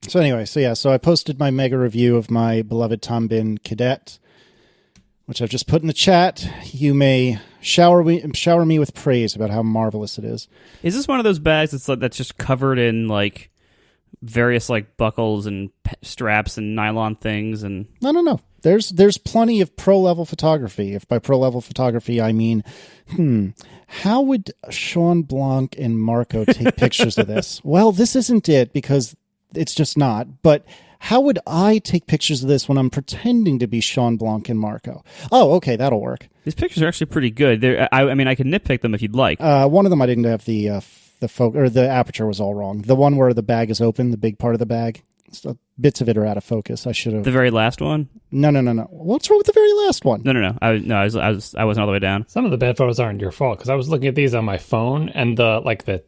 So anyway, so I posted my mega review of my beloved Tom Bihn Cadet, which I've just put in the chat. You may shower me with praise about how marvelous it is. Is this one of those bags that's just covered in like various like buckles and straps and nylon things? And No. There's plenty of pro level photography. If by pro level photography I mean, how would Sean Blanc and Marco take pictures of this? Well, this isn't it because it's just not. But how would I take pictures of this when I'm pretending to be Sean Blanc and Marco? Oh, okay, that'll work. These pictures are actually pretty good. I mean, I can nitpick them if you'd like. One of them I didn't have the aperture was all wrong. The one where the bag is open, the big part of the bag, so bits of it are out of focus. I should have. The very last one? No. What's wrong with the very last one? No. I wasn't all the way down. Some of the bad photos aren't your fault because I was looking at these on my phone and the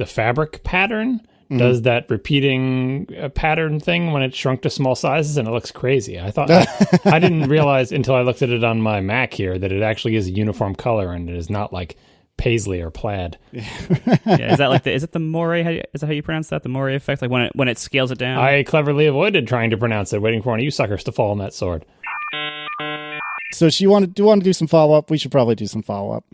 fabric pattern does that repeating pattern thing when it's shrunk to small sizes, and it looks crazy. I thought I didn't realize until I looked at it on my Mac here that it actually is a uniform color and it is not like paisley or plaid. Yeah, is it the moire? Is that how you pronounce that? The moire effect, like when it scales it down. I cleverly avoided trying to pronounce it, waiting for one of you suckers to fall on that sword. So, do you want to do some follow up? We should probably do some follow up.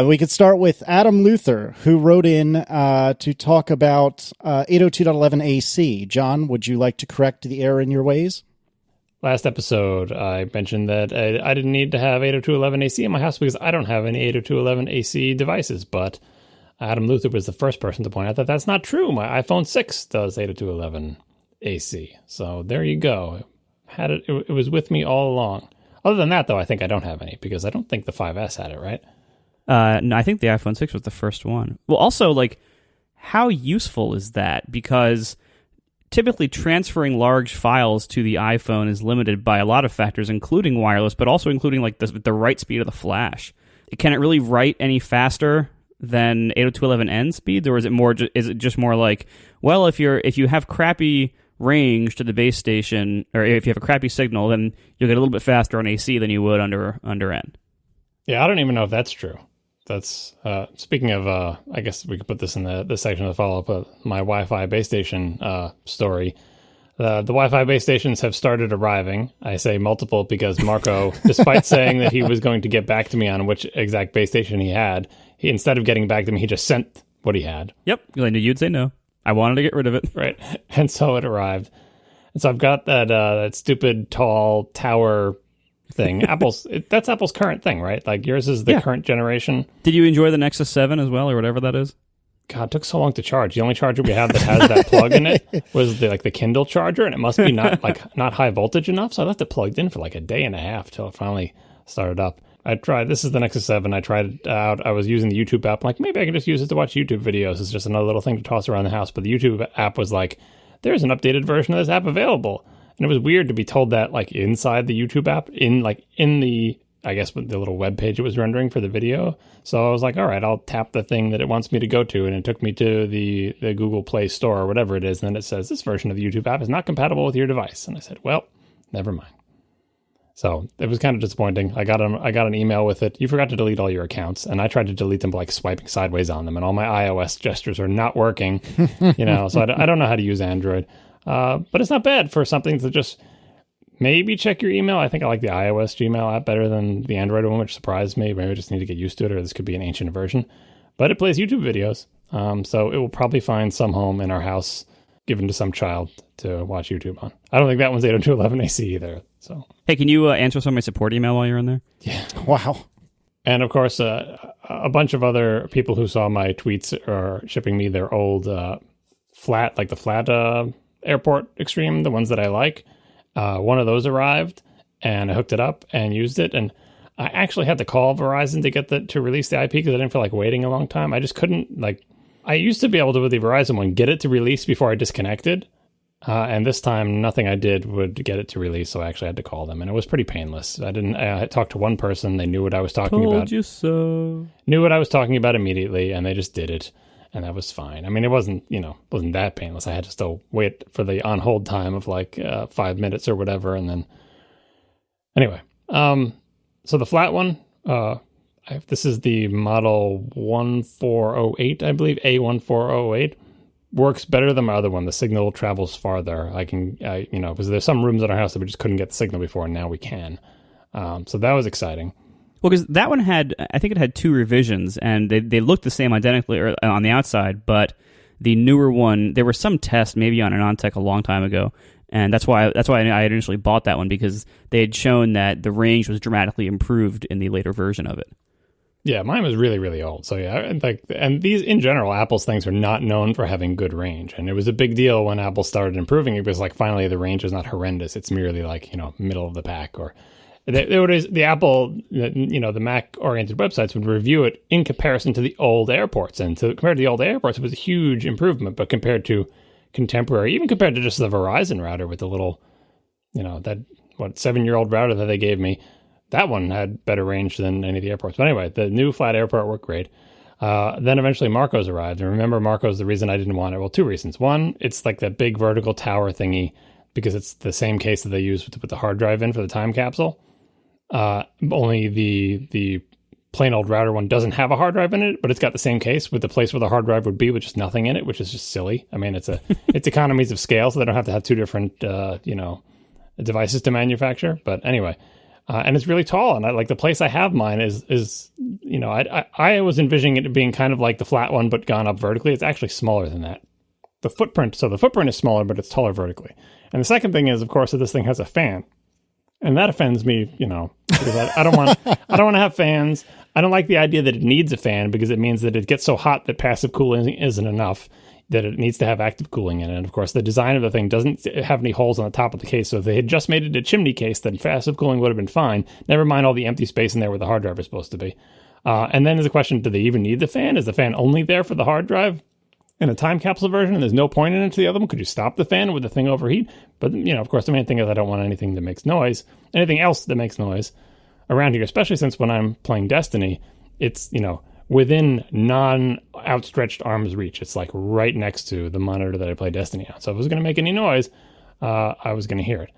We could start with Adam Luther, who wrote in to talk about 802.11 AC. John, would you like to correct the error in your ways? Last episode, I mentioned that I didn't need to have 802.11 AC in my house because I don't have any 802.11 AC devices, but Adam Luther was the first person to point out that that's not true. My iPhone 6 does 802.11 AC. So there you go. It was with me all along. Other than that, though, I think I don't have any because I don't think the 5S had it, right? No, I think the iPhone 6 was the first one. Well, also, like, how useful is that? Because typically transferring large files to the iPhone is limited by a lot of factors, including wireless, but also including like the write speed of the flash. Can it really write any faster than 802.11n speed, or is it just more like, well, if you have crappy range to the base station, or if you have a crappy signal, then you'll get a little bit faster on AC than you would under N? Yeah, I don't even know if that's true. That's speaking of. I guess we could put this in the section of the follow-up. My Wi-Fi base station story. The Wi-Fi base stations have started arriving. I say multiple because Marco, despite saying that he was going to get back to me on which exact base station he had, instead of getting back to me, he just sent what he had. Yep, I knew you'd say no. I wanted to get rid of it. Right, and so it arrived. And so I've got that stupid tall tower thing. That's Apple's current thing, right? Like yours is the current generation. Did you enjoy the Nexus 7 as well, or whatever that is? God, it took so long to charge. The only charger we have that has that plug in it was the Kindle charger, and it must be not high voltage enough. So I left it plugged in for like a day and a half till it finally started up. This is the Nexus 7. I tried it out. I was using the YouTube app. I'm like, maybe I can just use it to watch YouTube videos. It's just another little thing to toss around the house. But the YouTube app was like, there's an updated version of this app available. And it was weird to be told that like inside the YouTube app, in the, I guess, the little web page it was rendering for the video. So I was like, all right, I'll tap the thing that it wants me to go to. And it took me to the Google Play Store or whatever it is. And then it says, this version of the YouTube app is not compatible with your device. And I said, well, never mind. So it was kind of disappointing. I got an email with it. You forgot to delete all your accounts. And I tried to delete them by like swiping sideways on them. And all my iOS gestures are not working, so I don't know how to use Android. But it's not bad for something to just maybe check your email. I think I like the iOS Gmail app better than the Android one, which surprised me. Maybe I just need to get used to it, or this could be an ancient version. But it plays YouTube videos. So it will probably find some home in our house given to some child to watch YouTube on. I don't think that one's 802.11 AC either. So hey, can you answer some of my support email while you're in there? Yeah. Wow. And of course, a bunch of other people who saw my tweets are shipping me their old flat Airport Extreme, the ones that I like. One of those arrived, and I hooked it up and used it. And I actually had to call Verizon to get to release the IP because I didn't feel like waiting a long time. I just couldn't, I used to be able to, with the Verizon one, get it to release before I disconnected. And this time, nothing I did would get it to release, so I actually had to call them. And it was pretty painless. I talked to one person. They knew what I was talking about. Told you so. Knew what I was talking about immediately, and they just did it. And that was fine. I mean, it wasn't that painless. I had to still wait for the on-hold time of 5 minutes or whatever. And then, anyway, so the flat one, this is the model 1408, I believe, A1408. works better than my other one. The signal travels farther. Because there's some rooms in our house that we just couldn't get the signal before, and now we can. So that was exciting. Well, because that one I think it had 2 revisions, and they looked the same identically on the outside, but the newer one, there was some test maybe on AnonTech a long time ago, and that's why I initially bought that one, because they had shown that the range was dramatically improved in the later version of it. Yeah, mine was really, really old. So yeah, and these in general, Apple's things are not known for having good range, and it was a big deal when Apple started improving it, because like finally the range is not horrendous; it's merely like middle of the pack. Or the Apple, the Mac-oriented websites would review it in comparison to the old airports, and compared to the old airports, it was a huge improvement. But compared to contemporary, even compared to just the Verizon router with the little, that 7-year-old router that they gave me. That one had better range than any of the airports. But anyway, the new flat airport worked great. Then eventually Marco's arrived. And remember, Marco's the reason I didn't want it. Well, 2 reasons. One, it's like that big vertical tower thingy, because it's the same case that they use to put the hard drive in for the time capsule. Only the plain old router one doesn't have a hard drive in it, but it's got the same case with the place where the hard drive would be with just nothing in it, which is just silly. I mean, it's economies of scale, so they don't have to have 2 different, devices to manufacture. But anyway... and it's really tall, and the place I have mine is I was envisioning it being kind of like the flat one, but gone up vertically. It's actually smaller than that. The footprint is smaller, but it's taller vertically. And the second thing is, of course, that this thing has a fan, and that offends me, because I don't want to have fans. I don't like the idea that it needs a fan, because it means that it gets so hot that passive cooling isn't enough, that it needs to have active cooling in it. And of course, the design of the thing doesn't have any holes on the top of the case. So if they had just made it a chimney case, then passive cooling would have been fine. Never mind all the empty space in there where the hard drive is supposed to be. And then there's a question, do they even need the fan? Is the fan only there for the hard drive in a time capsule version, and there's no point in it to the other one? Could you stop the fan? Would the thing overheat? But, of course, the main thing is I don't want anything that makes noise. Anything else that makes noise around here, especially since when I'm playing Destiny, it's, within non-outstretched arm's reach. It's like right next to the monitor that I play Destiny on. So if it was going to make any noise, I was going to hear it.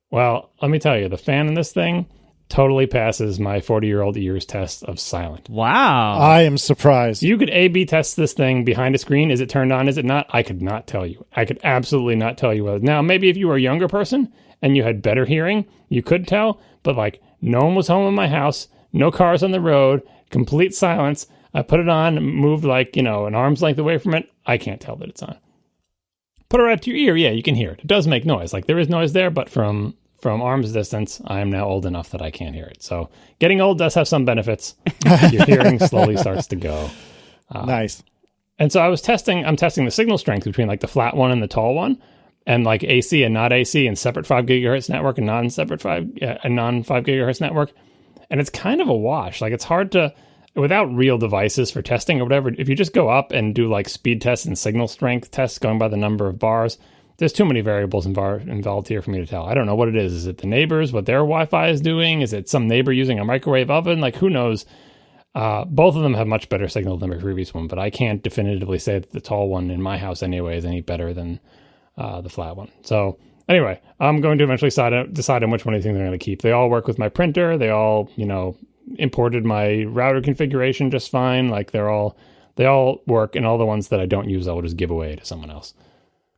Well, let me tell you, the fan in this thing totally passes my 40-year-old ears test of silent. Wow. I am surprised. You could A/B test this thing behind a screen. Is it turned on? Is it not? I could not tell you. I could absolutely not tell you whether. Now, maybe if you were a younger person and you had better hearing, you could tell. But no one was home in my house, no cars on the road, complete silence. I put it on, moved an arm's length away from it. I can't tell that it's on. Put it right up to your ear. Yeah, you can hear it. It does make noise. There is noise there, but from arm's distance, I am now old enough that I can't hear it. So getting old does have some benefits. Your hearing slowly starts to go. Nice. And so I'm testing the signal strength between the flat one and the tall one, and AC and not AC, and separate 5 gigahertz network and non-5 gigahertz network. And it's kind of a wash. It's hard to, without real devices for testing or whatever, if you just go up and do speed tests and signal strength tests going by the number of bars, there's too many variables involved here for me to tell. I don't know what it is. Is it the neighbors, what their Wi-Fi is doing? Is it some neighbor using a microwave oven? Who knows? Both of them have much better signal than my previous one, but I can't definitively say that the tall one in my house anyway is any better than the flat one. So anyway, I'm going to eventually decide on which one of these things I'm going to keep. They all work with my printer. They all, imported my router configuration just fine. They all work, and all the ones that I don't use, I will just give away to someone else.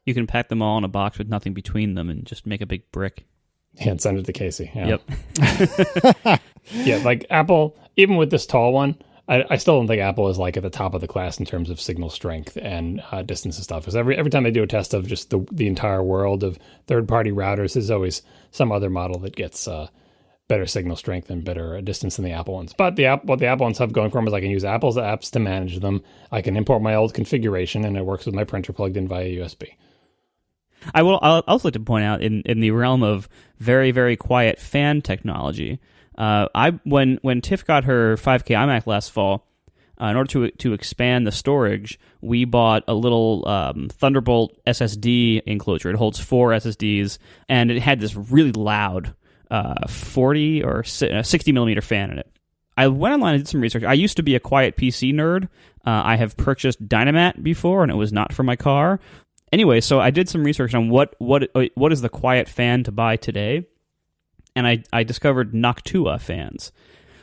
You can pack them all in a box with nothing between them and just make a big brick. Yeah, and send it to Casey. Yeah. Yep. Yeah, Apple, even with this tall one, I still don't think Apple is at the top of the class in terms of signal strength and distance and stuff. Because every time they do a test of just the entire world of third-party routers, there's always some other model that gets better signal strength and better distance than the Apple ones. But what the Apple ones have going for them is I can use Apple's apps to manage them. I can import my old configuration, and it works with my printer plugged in via USB. I'll also like to point out in the realm of very, very quiet fan technology, when Tiff got her 5K iMac last fall, in order to expand the storage, we bought a little Thunderbolt SSD enclosure. It holds 4 SSDs, and it had this really loud 40 or 60 millimeter fan in it. I went online and did some research. I used to be a quiet PC nerd. I have purchased Dynamat before, and it was not for my car. Anyway, so I did some research on what is the quiet fan to buy today, and I discovered Noctua fans.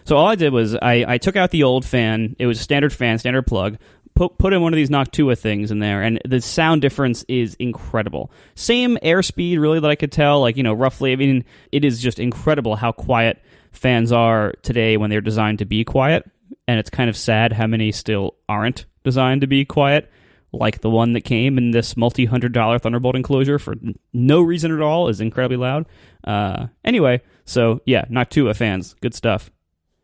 So all I did was I took out the old fan. It was a standard fan, standard plug, put in one of these Noctua things in there, and the sound difference is incredible. Same airspeed, really, that I could tell, like, roughly. I mean, it is just incredible how quiet fans are today when they're designed to be quiet, and it's kind of sad how many still aren't designed to be quiet, like the one that came in this multi-$100 Thunderbolt enclosure for no reason at all is incredibly loud. Anyway, so yeah, Noctua fans, good stuff.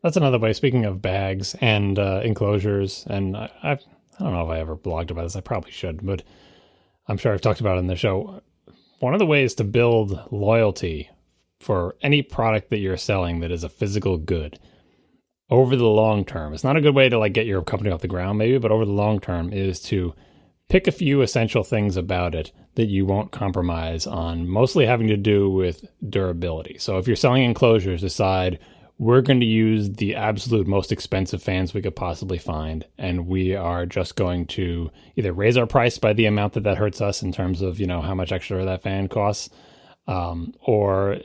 That's another way, speaking of bags and enclosures, and I don't know if I ever blogged about this. I probably should, but I'm sure I've talked about it in the show. One of the ways to build loyalty for any product that you're selling that is a physical good over the long term, it's not a good way to like get your company off the ground maybe, but over the long term is to pick a few essential things about it that you won't compromise on, mostly having to do with durability. So if you're selling enclosures, decide we're going to use the absolute most expensive fans we could possibly find, and we are just going to either raise our price by the amount that hurts us in terms of, how much extra that fan costs, or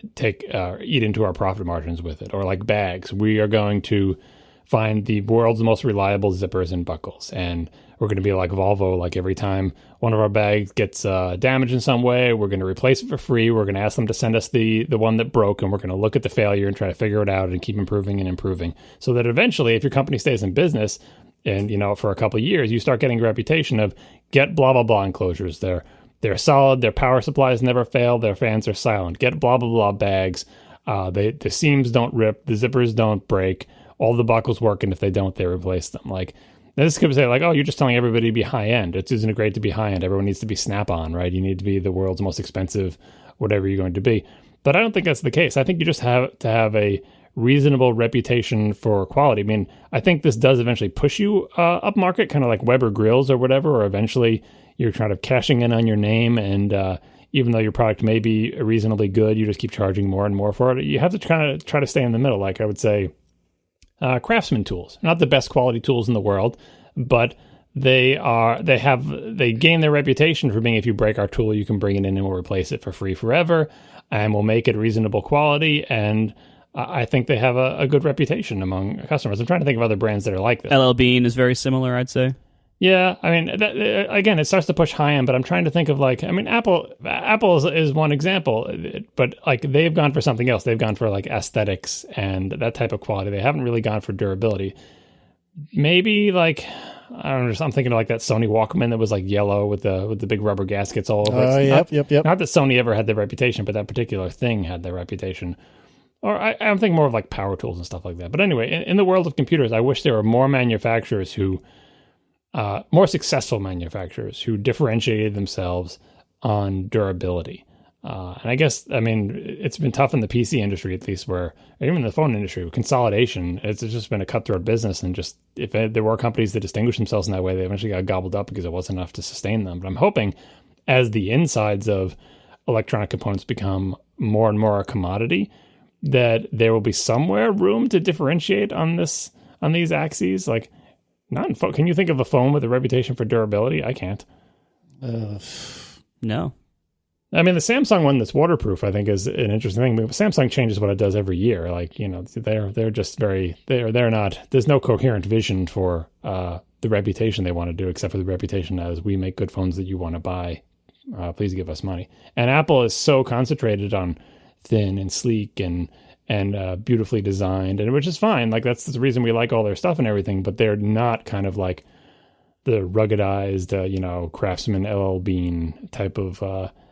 eat into our profit margins with it. Or like bags, we are going to find the world's most reliable zippers and buckles, and we're going to be like Volvo, like every time one of our bags gets damaged in some way, we're going to replace it for free. We're going to ask them to send us the one that broke, and we're going to look at the failure and try to figure it out and keep improving and improving, so that eventually, if your company stays in business and, for a couple of years, you start getting a reputation of get blah, blah, blah enclosures. They're solid. Their power supplies never fail. Their fans are silent. Get blah, blah, blah bags. The seams don't rip. The zippers don't break. All the buckles work, and if they don't, they replace them. Like, this could say, like, oh, you're just telling everybody to be high-end. Isn't it great to be high-end? Everyone needs to be Snap-on, right? You need to be the world's most expensive, whatever you're going to be. But I don't think that's the case. I think you just have to have a reasonable reputation for quality. I mean, I think this does eventually push you up market, kind of like Weber Grills or whatever, or eventually you're kind of cashing in on your name, and even though your product may be reasonably good, you just keep charging more and more for it. You have to kind of try to stay in the middle, like I would say. Craftsman tools, not the best quality tools in the world, but they gain their reputation for being, if you break our tool, you can bring it in and we'll replace it for free forever, and we'll make it reasonable quality. And I think they have a good reputation among customers. I'm trying to think of other brands that are like this. LL Bean is very similar, I'd say. Yeah, I mean, again, it starts to push high end, but I'm trying to think of Apple is one example, but like they've gone for something else. They've gone for like aesthetics and that type of quality. They haven't really gone for durability. Maybe like, I don't know, I'm thinking of like that Sony Walkman that was like yellow with the big rubber gaskets all over. Yep. Not that Sony ever had the reputation, but that particular thing had the reputation. Or I'm thinking more of like power tools and stuff like that. But anyway, in the world of computers, I wish there were more manufacturers more successful manufacturers who differentiated themselves on durability. And I guess, I mean, it's been tough in the PC industry, at least, where even in the phone industry, with consolidation, it's just been a cutthroat business. And just if there were companies that distinguished themselves in that way, they eventually got gobbled up because it wasn't enough to sustain them. But I'm hoping as the insides of electronic components become more and more a commodity, that there will be somewhere room to differentiate on these axes. Like, not in phone. Can you think of a phone with a reputation for durability? I can't. No. I mean, the Samsung one that's waterproof, I think, is an interesting thing. But Samsung changes what it does every year. Like, they're just they're not. There's no coherent vision for the reputation they want to do, except for the reputation as we make good phones that you want to buy. Please give us money. And Apple is so concentrated on thin and sleek and beautifully designed, and which is fine. Like, that's the reason we like all their stuff and everything, but they're not kind of like the ruggedized, Craftsman LL Bean type of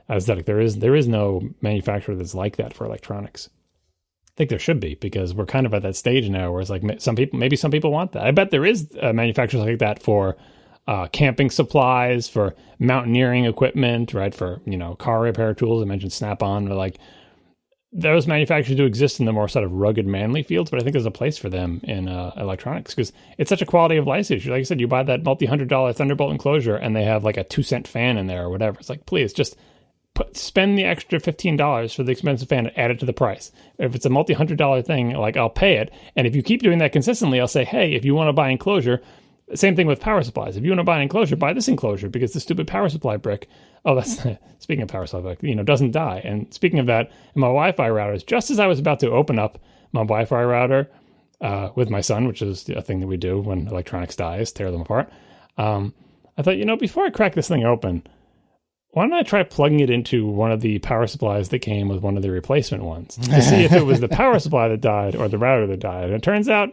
aesthetic. There is no manufacturer that's like that for electronics. I think there should be, because we're kind of at that stage now where it's like some people want that. I bet there is manufacturers like that for camping supplies, for mountaineering equipment, right? For, car repair tools. I mentioned Snap-on, or like, those manufacturers do exist in the more sort of rugged, manly fields, but I think there's a place for them in electronics, because it's such a quality of life issue. Like I said, you buy that multi-$100 Thunderbolt enclosure and they have like a 2-cent fan in there or whatever. It's like, please just spend the extra $15 for the expensive fan and add it to the price. If it's a multi-$100 thing, like, I'll pay it. And if you keep doing that consistently, I'll say, hey, if you want to buy enclosure, same thing with power supplies. If you want to buy an enclosure, buy this enclosure, because the stupid power supply brick, speaking of power supply brick, doesn't die. And speaking of that, in my Wi-Fi routers, just as I was about to open up my Wi-Fi router with my son, which is a thing that we do when electronics dies, tear them apart, I thought, before I crack this thing open, why don't I try plugging it into one of the power supplies that came with one of the replacement ones to see if it was the power supply that died or the router that died. And it turns out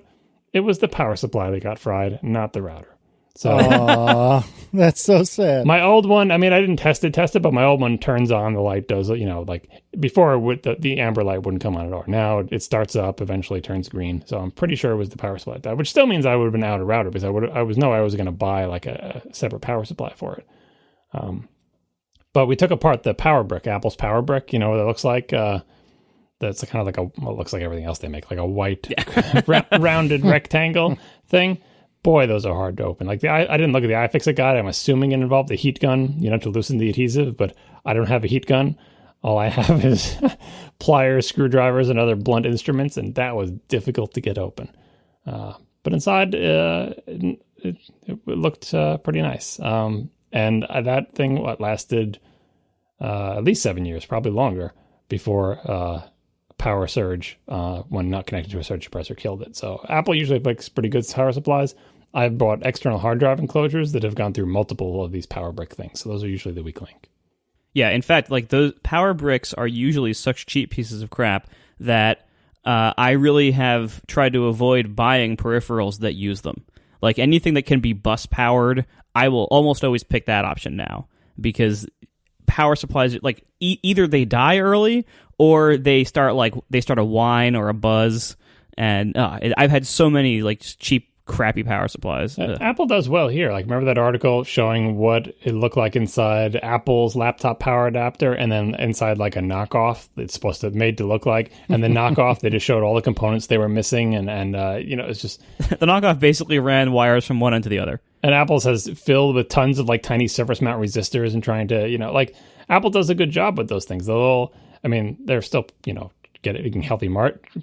it was the power supply that got fried, not the router. So Aww, that's so sad. my old one, I didn't test it, but my old one turns on, the light does, like before the amber light wouldn't come on at all. Now it starts up, eventually turns green. So I'm pretty sure it was the power supply that died, which still means I would have been out of router because I was going to buy like a separate power supply for it. But we took apart the power brick, Apple's power brick, what it looks like. That's kind of like it looks like everything else they make, like a white rounded rectangle thing. Boy, those are hard to open. Like I didn't look at the iFixit guide. I'm assuming it involved a heat gun, to loosen the adhesive, but I don't have a heat gun. All I have is pliers, screwdrivers, and other blunt instruments, and that was difficult to get open. But inside, it looked pretty nice. And that thing lasted at least 7 years, probably longer, before power surge, when not connected to a surge suppressor, killed it. So Apple usually makes pretty good power supplies. I've bought external hard drive enclosures that have gone through multiple of these power brick things. So those are usually the weak link. Yeah, in fact, like those power bricks are usually such cheap pieces of crap that I really have tried to avoid buying peripherals that use them. Like anything that can be bus powered, I will almost always pick that option now, because power supplies, like either they die early or they start a whine or a buzz, and I've had so many like cheap, crappy power supplies. Apple does well here. Like, remember that article showing what it looked like inside Apple's laptop power adapter, and then inside like a knockoff it's supposed to made to look like, and the knockoff they just showed all the components they were missing, and it's just the knockoff basically ran wires from one end to the other. And Apple's has filled with tons of like tiny surface mount resistors and trying to, Apple does a good job with those things. They're still, getting healthy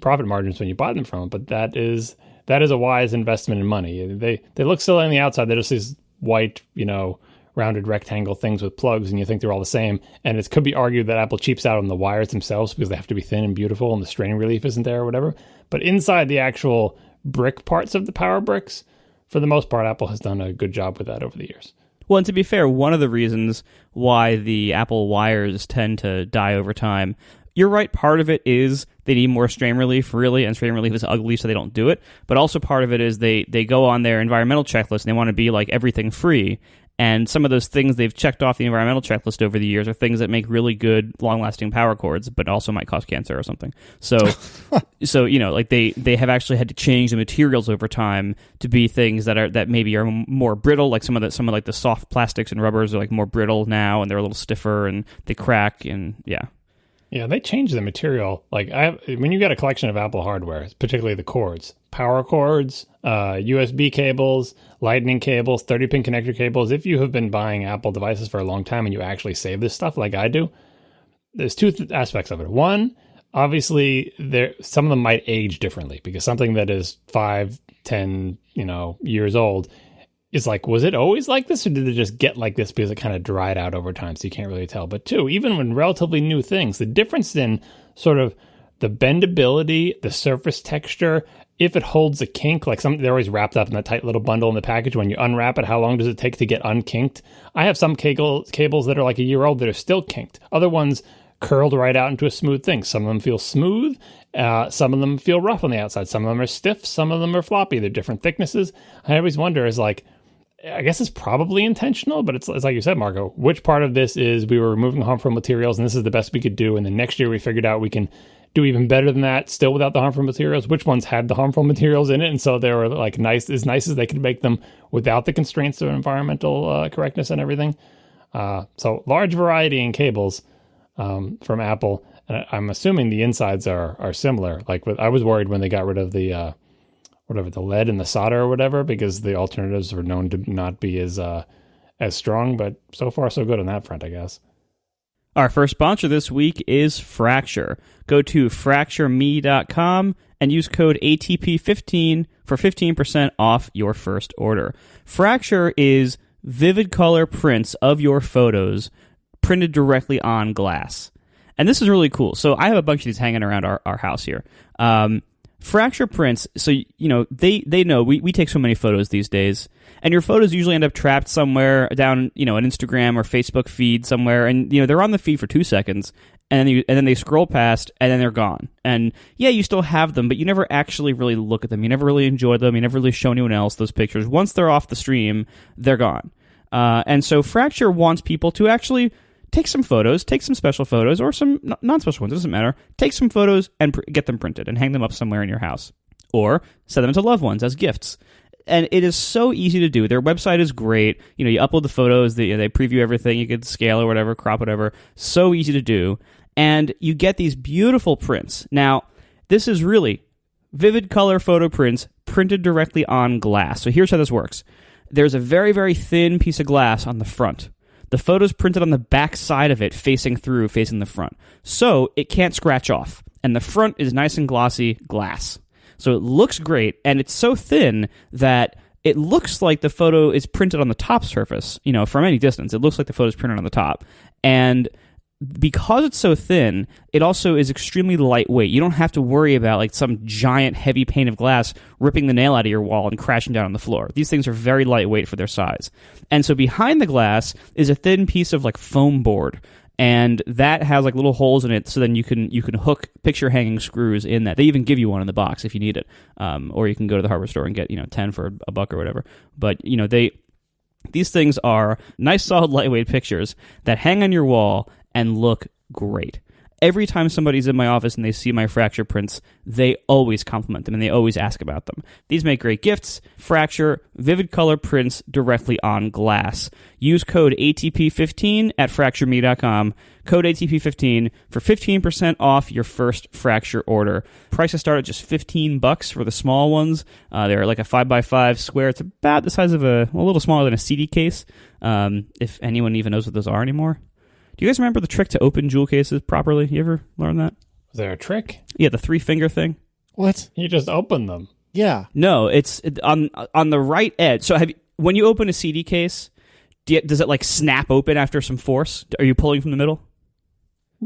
profit margins when you buy them from them, but that is a wise investment in money. They look silly on the outside. They're just these white, rounded rectangle things with plugs, and you think they're all the same. And it could be argued that Apple cheaps out on the wires themselves because they have to be thin and beautiful and the strain relief isn't there or whatever. But inside the actual brick parts of the power bricks, for the most part, Apple has done a good job with that over the years. Well, and to be fair, one of the reasons why the Apple wires tend to die over time, you're right, part of it is they need more strain relief, really, and strain relief is ugly, so they don't do it. But also part of it is they go on their environmental checklist, and they want to be like everything free. And some of those things they've checked off the environmental checklist over the years are things that make really good, long-lasting power cords, but also might cause cancer or something. So, they have actually had to change the materials over time to be things that maybe are more brittle. Like some of the soft plastics and rubbers are like more brittle now, and they're a little stiffer and they crack. And yeah. Yeah, they change the material. Like when you get a collection of Apple hardware, particularly the cords, power cords, USB cables, lightning cables, 30-pin connector cables. If you have been buying Apple devices for a long time and you actually save this stuff like I do, there's two aspects of it. One, obviously, some of them might age differently, because something that is 5, 10, years old is like, was it always like this, or did it just get like this because it kind of dried out over time, so you can't really tell? But two, even when relatively new things, the difference in sort of the bendability, the surface texture, if it holds a kink, like they're always wrapped up in that tight little bundle in the package. When you unwrap it, how long does it take to get unkinked? I have some cables that are like a year old that are still kinked. Other ones curled right out into a smooth thing. Some of them feel smooth. Some of them feel rough on the outside. Some of them are stiff. Some of them are floppy. They're different thicknesses. I always wonder, I guess it's probably intentional, but it's like you said, Marco, which part of this is we were removing harmful materials and this is the best we could do, and then next year we figured out we can do even better than that still without the harmful materials? Which ones had the harmful materials in it, and so they were like nice as they could make them without the constraints of environmental correctness and everything? So large variety in cables from Apple. I'm assuming the insides are similar. Like I was worried when they got rid of the the lead and the solder or whatever, because the alternatives were known to not be as strong, but so far so good on that front, I guess. Our first sponsor this week is Fracture. Go to fractureme.com and use code ATP15 for 15% off your first order. Fracture is vivid color prints of your photos printed directly on glass. And this is really cool. So I have a bunch of these hanging around our house here. Fracture prints, so they know we take so many photos these days, And your photos usually end up trapped somewhere down, an Instagram or Facebook feed somewhere, and they're on the feed for 2 seconds, and then they scroll past, and then they're gone. And yeah, you still have them, but you never actually really look at them. You never really enjoy them. You never really show anyone else those pictures. Once they're off the stream, they're gone. And so Fracture wants people to actually take some photos, take some special photos, or some non-special ones, it doesn't matter. Take some photos and get them printed and hang them up somewhere in your house. Or send them to loved ones as gifts. And it is so easy to do. Their website is great. You upload the photos, they preview everything, you can scale or whatever, crop whatever. So easy to do. And you get these beautiful prints. Now, this is really vivid color photo prints printed directly on glass. So here's how this works. There's a very, very thin piece of glass on the front. The photo's printed on the back side of it, facing the front. So it can't scratch off. And the front is nice and glossy glass. So it looks great, and it's so thin that it looks like the photo is printed on the top surface, from any distance. It looks like the photo is printed on the top. And because it's so thin, it also is extremely lightweight. You don't have to worry about like some giant heavy pane of glass ripping the nail out of your wall and crashing down on the floor. These things are very lightweight for their size. And so behind the glass is a thin piece of like foam board, and that has like little holes in it, so then you can hook picture hanging screws in that. They even give you one in the box if you need it, or you can go to the hardware store and get 10 for $1 or whatever. But these things are nice, solid, lightweight pictures that hang on your wall and look great. Every time somebody's in my office and they see my Fracture prints, they always compliment them and they always ask about them. These make great gifts. Fracture, vivid color prints directly on glass. Use code ATP15 at FractureMe.com. Code ATP15 for 15% off your first Fracture order. Prices start at just $15 for the small ones. They're like a 5x5 square. It's about the size of a little smaller than a CD case, if anyone even knows what those are anymore. Do you guys remember the trick to open jewel cases properly? You ever learn that? Was there a trick? Yeah, the 3-finger thing. What? You just open them. Yeah. No, it's on the right edge. So when you open a CD case, does it like snap open after some force? Are you pulling from the middle?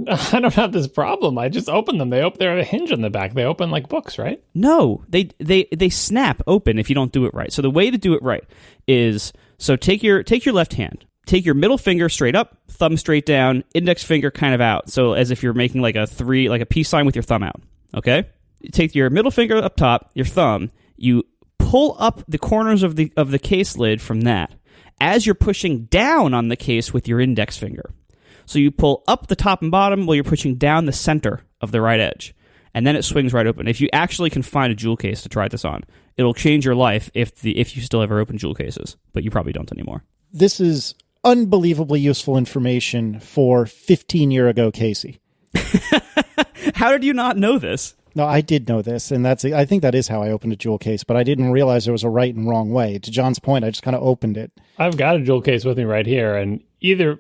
I don't have this problem. I just open them. They have a hinge on the back. They open like books, right? No, they snap open if you don't do it right. So the way to do it right is, so take your left hand. Take your middle finger straight up, thumb straight down, index finger kind of out. So as if you're making like a peace sign with your thumb out. Okay? You take your middle finger up top, your thumb, you pull up the corners of the case lid from that as you're pushing down on the case with your index finger. So you pull up the top and bottom while you're pushing down the center of the right edge. And then it swings right open. If you actually can find a jewel case to try this on, it'll change your life if you still ever open jewel cases. But you probably don't anymore. This is unbelievably useful information for 15-year-ago Casey. How did you not know this? No, I did know this, and I think that is how I opened a jewel case, but I didn't realize there was a right and wrong way. To John's point, I just kind of opened it. I've got a jewel case with me right here, and either,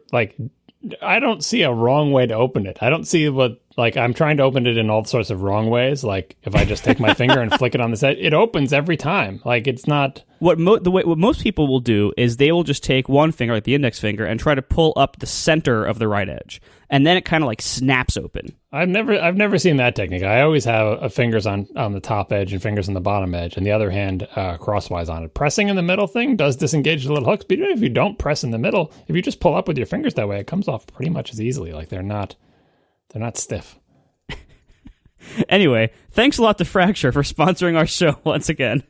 I don't see a wrong way to open it. I don't see I'm trying to open it in all sorts of wrong ways. Like, if I just take my finger and flick it on the side, it opens every time. Like, it's not... What most people will do is they will just take one finger, like the index finger, and try to pull up the center of the right edge. And then it kind of like snaps open. I've never seen that technique. I always have fingers on the top edge and fingers on the bottom edge, and the other hand crosswise on it. Pressing in the middle thing does disengage the little hooks, but even if you don't press in the middle, if you just pull up with your fingers that way, it comes off pretty much as easily. Like, they're not stiff. Anyway, thanks a lot to Fracture for sponsoring our show once again.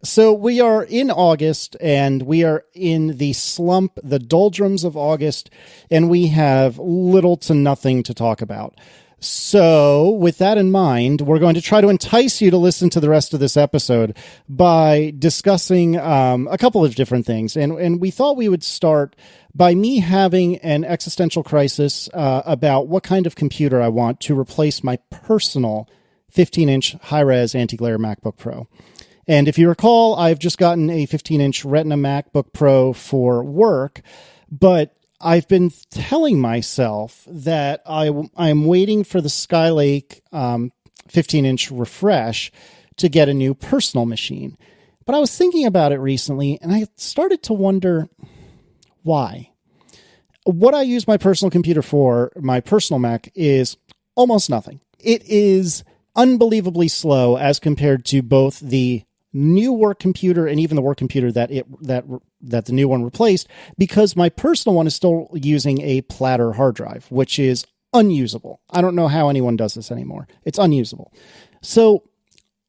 So we are in August, and we are in the slump, the doldrums of August, and we have little to nothing to talk about. So with that in mind, we're going to try to entice you to listen to the rest of this episode by discussing a couple of different things. And we thought we would start by me having an existential crisis about what kind of computer I want to replace my personal 15-inch high-res anti-glare MacBook Pro. And if you recall, I've just gotten a 15-inch Retina MacBook Pro for work, but I've been telling myself that I'm waiting for the Skylake 15-inch refresh to get a new personal machine. But I was thinking about it recently, and I started to wonder why. What I use my personal computer for, my personal Mac, is almost nothing. It is unbelievably slow as compared to both the new work computer and even the work computer that the new one replaced, because my personal one is still using a platter hard drive, which is unusable. I don't know how anyone does this anymore. It's unusable. So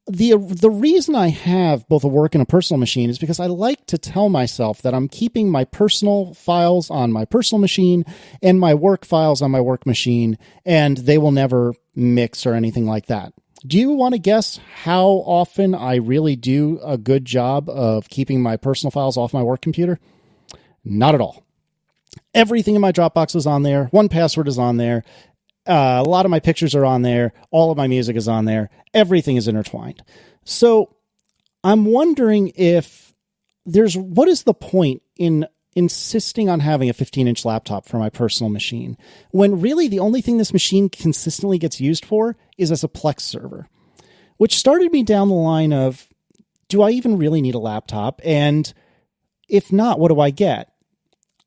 the reason I have both a work and a personal machine is because I like to tell myself that I'm keeping my personal files on my personal machine and my work files on my work machine, and they will never mix or anything like that. Do you want to guess how often I really do a good job of keeping my personal files off my work computer? Not at all. Everything in my Dropbox is on there. 1Password is on there. A lot of my pictures are on there. All of my music is on there. Everything is intertwined. So I'm wondering if what is the point in insisting on having a 15-inch laptop for my personal machine when really the only thing this machine consistently gets used for is as a Plex server, which started me down the line of, do I even really need a laptop? And if not, what do I get?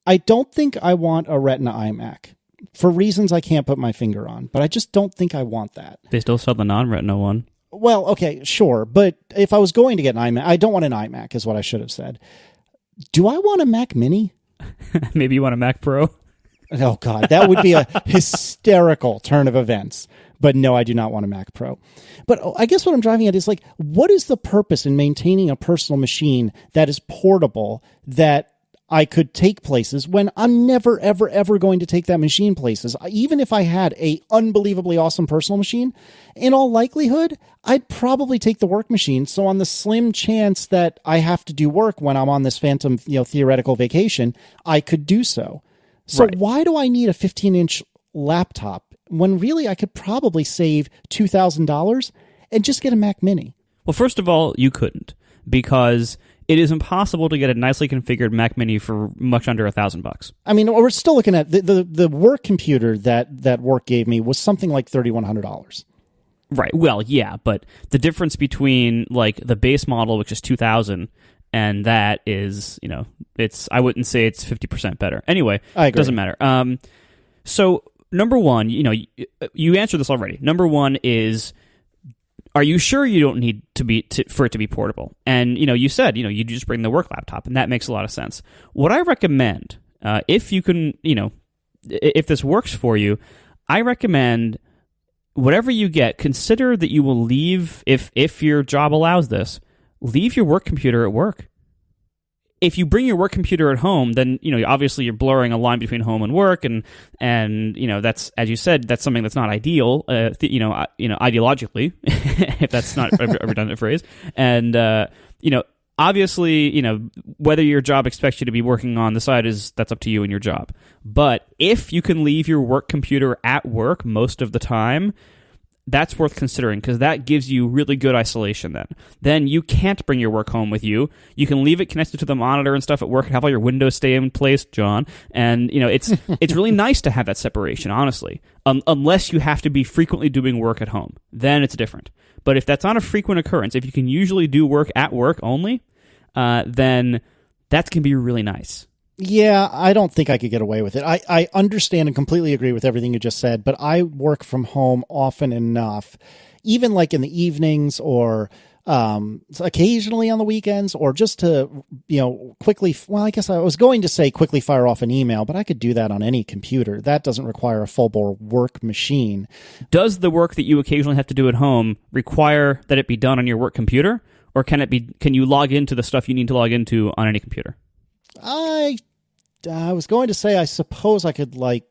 I don't think I want a Retina iMac. For reasons I can't put my finger on, but I just don't think I want that. They still sell the non-Retina one. Well, okay, sure, but if I was going to get an iMac, I don't want an iMac, is what I should have said. Do I want a Mac Mini? Maybe you want a Mac Pro? Oh, God, that would be a hysterical turn of events. But no, I do not want a Mac Pro. But I guess what I'm driving at is, like, what is the purpose in maintaining a personal machine that is portable, that I could take places when I'm never, ever, ever going to take that machine places? Even if I had a unbelievably awesome personal machine, in all likelihood, I'd probably take the work machine. So on the slim chance that I have to do work when I'm on this phantom, theoretical vacation, I could do so. So Right. Why do I need a 15-inch laptop when really I could probably save $2,000 and just get a Mac Mini? Well, first of all, you couldn't, because it is impossible to get a nicely configured Mac Mini for much under $1,000. I mean, we're still looking at the work computer that work gave me was something like $3,100. Right. Well, yeah, but the difference between like the base model, which is $2,000, and that is, I wouldn't say it's 50% better. Anyway, I agree. It doesn't matter. So number one, you answered this already. Number one is, are you sure you don't need for it to be portable? And, you said, you just bring the work laptop, and that makes a lot of sense. What I recommend, if you can, if this works for you, I recommend whatever you get, consider that you will leave, if your job allows this, leave your work computer at work. If you bring your work computer at home, then obviously you're blurring a line between home and work, and that's, as you said, that's something that's not ideal, ideologically, if that's not a redundant phrase. And obviously, whether your job expects you to be working on the side that's up to you and your job. But if you can leave your work computer at work most of the time, that's worth considering, because that gives you really good isolation then. Then you can't bring your work home with you. You can leave it connected to the monitor and stuff at work and have all your windows stay in place, John. And, it's really nice to have that separation, honestly. Unless you have to be frequently doing work at home. Then it's different. But if that's not a frequent occurrence, if you can usually do work at work only, then that can be really nice. Yeah, I don't think I could get away with it. I understand and completely agree with everything you just said, but I work from home often enough, even like in the evenings or occasionally on the weekends, or just to, quickly, well, I guess I was going to say quickly fire off an email, but I could do that on any computer. That doesn't require a full-bore work machine. Does the work that you occasionally have to do at home require that it be done on your work computer, or can you log into the stuff you need to log into on any computer? I was going to say, I suppose I could I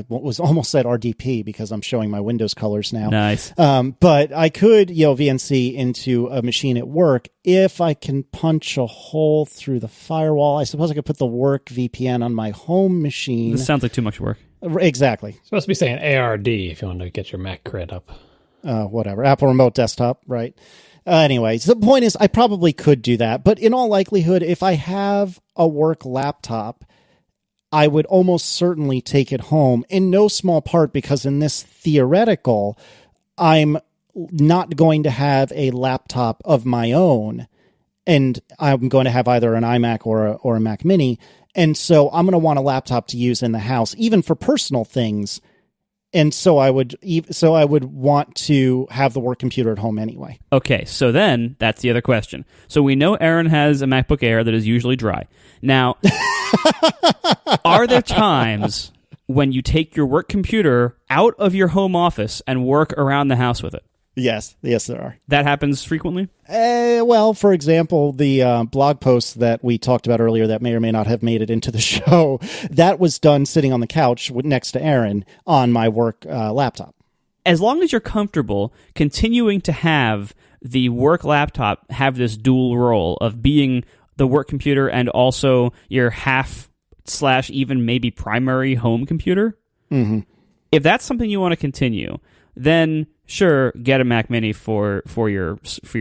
was almost said RDP because I'm showing my Windows colors now. Nice. But I could, VNC into a machine at work if I can punch a hole through the firewall. I suppose I could put the work VPN on my home machine. This sounds like too much work. Exactly. It's supposed to be saying ARD if you want to get your Mac cred up. Whatever. Apple Remote Desktop, right? Anyway, so the point is I probably could do that. But in all likelihood, if I have a work laptop, I would almost certainly take it home, in no small part because in this theoretical, I'm not going to have a laptop of my own, and I'm going to have either an iMac or a Mac Mini. And so I'm going to want a laptop to use in the house, even for personal things, And so I would want to have the work computer at home anyway. Okay, so then that's the other question. So we know Aaron has a MacBook Air that is usually dry. Now, are there times when you take your work computer out of your home office and work around the house with it? Yes, there are. That happens frequently? Well, for example, the blog post that we talked about earlier that may or may not have made it into the show, that was done sitting on the couch next to Aaron on my work laptop. As long as you're comfortable continuing to have the work laptop have this dual role of being the work computer and also your half/even maybe primary home computer, if that's something you want to continue, then sure, get a Mac Mini for your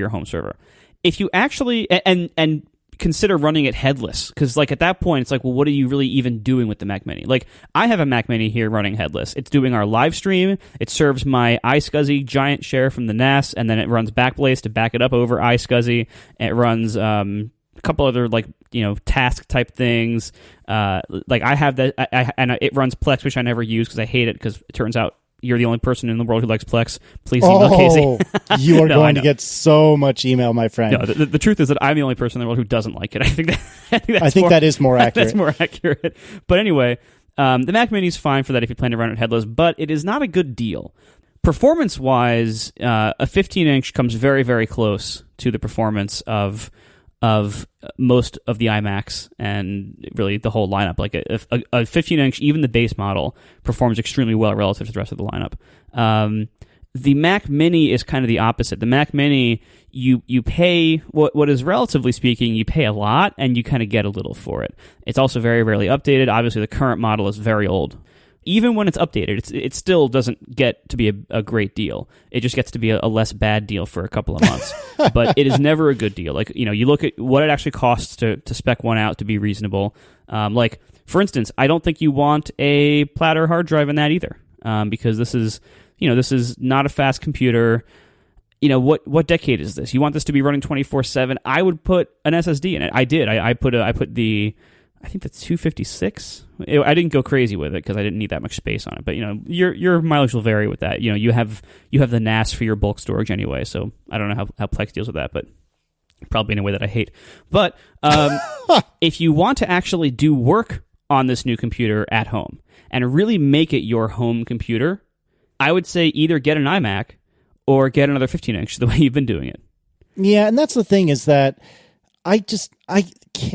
home server. If you actually and consider running it headless, because like at that point it's like, well, what are you really even doing with the Mac Mini? Like I have a Mac Mini here running headless. It's doing our live stream. It serves my iSCSI giant share from the NAS, and then it runs Backblaze to back it up over iSCSI. It runs a couple other task type things. Like I have that, and it runs Plex, which I never use because I hate it because it turns out you're the only person in the world who likes Plex. Please email Casey. You are going to get so much email, my friend. No, the truth is that I'm the only person in the world who doesn't like it. I think that is more accurate. That's more accurate. But anyway, the Mac Mini is fine for that if you plan to run it headless, but it is not a good deal. Performance-wise, a 15-inch comes very, very close to the performance of most of the iMacs and really the whole lineup. Like a 15-inch, even the base model, performs extremely well relative to the rest of the lineup. The Mac Mini is kind of the opposite. The Mac Mini, you pay, what is relatively speaking, you pay a lot and you kind of get a little for it. It's also very rarely updated. Obviously, the current model is very old. Even when it's updated, it still doesn't get to be a great deal. It just gets to be a less bad deal for a couple of months. But it is never a good deal. Like, you look at what it actually costs to spec one out to be reasonable. Like, for instance, I don't think you want a Platter hard drive in that either, because this is not a fast computer. What decade is this? You want this to be running 24/7? I would put an SSD in it. I did. I put the, I think that's 256. I didn't go crazy with it because I didn't need that much space on it. But your mileage will vary with that. You have the NAS for your bulk storage anyway. So I don't know how Plex deals with that, but probably in a way that I hate. But if you want to actually do work on this new computer at home and really make it your home computer, I would say either get an iMac or get another 15-inch the way you've been doing it. Yeah, and that's the thing is that I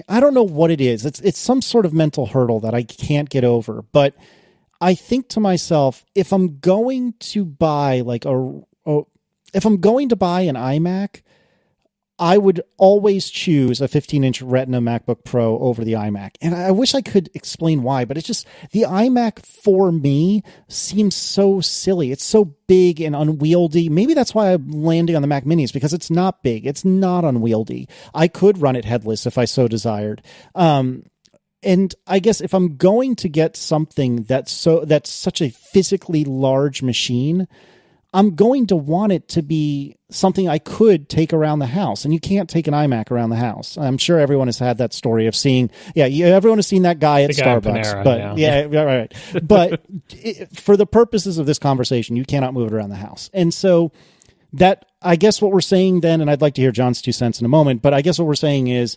don't know what it is. It's some sort of mental hurdle that I can't get over. But I think to myself, if I'm going to buy an iMac, I would always choose a 15-inch Retina MacBook Pro over the iMac. And I wish I could explain why, but it's just the iMac for me seems so silly. It's so big and unwieldy. Maybe that's why I'm landing on the Mac Minis, because it's not big. It's not unwieldy. I could run it headless if I so desired. And I guess if I'm going to get something that's such a physically large machine, I'm going to want it to be something I could take around the house. And you can't take an iMac around the house. I'm sure everyone has had that story of seeing, everyone has seen that guy at Starbucks. Panera, right. But for the purposes of this conversation, you cannot move it around the house. And so that, I guess what we're saying then, and I'd like to hear John's 2 cents in a moment, but I guess what we're saying is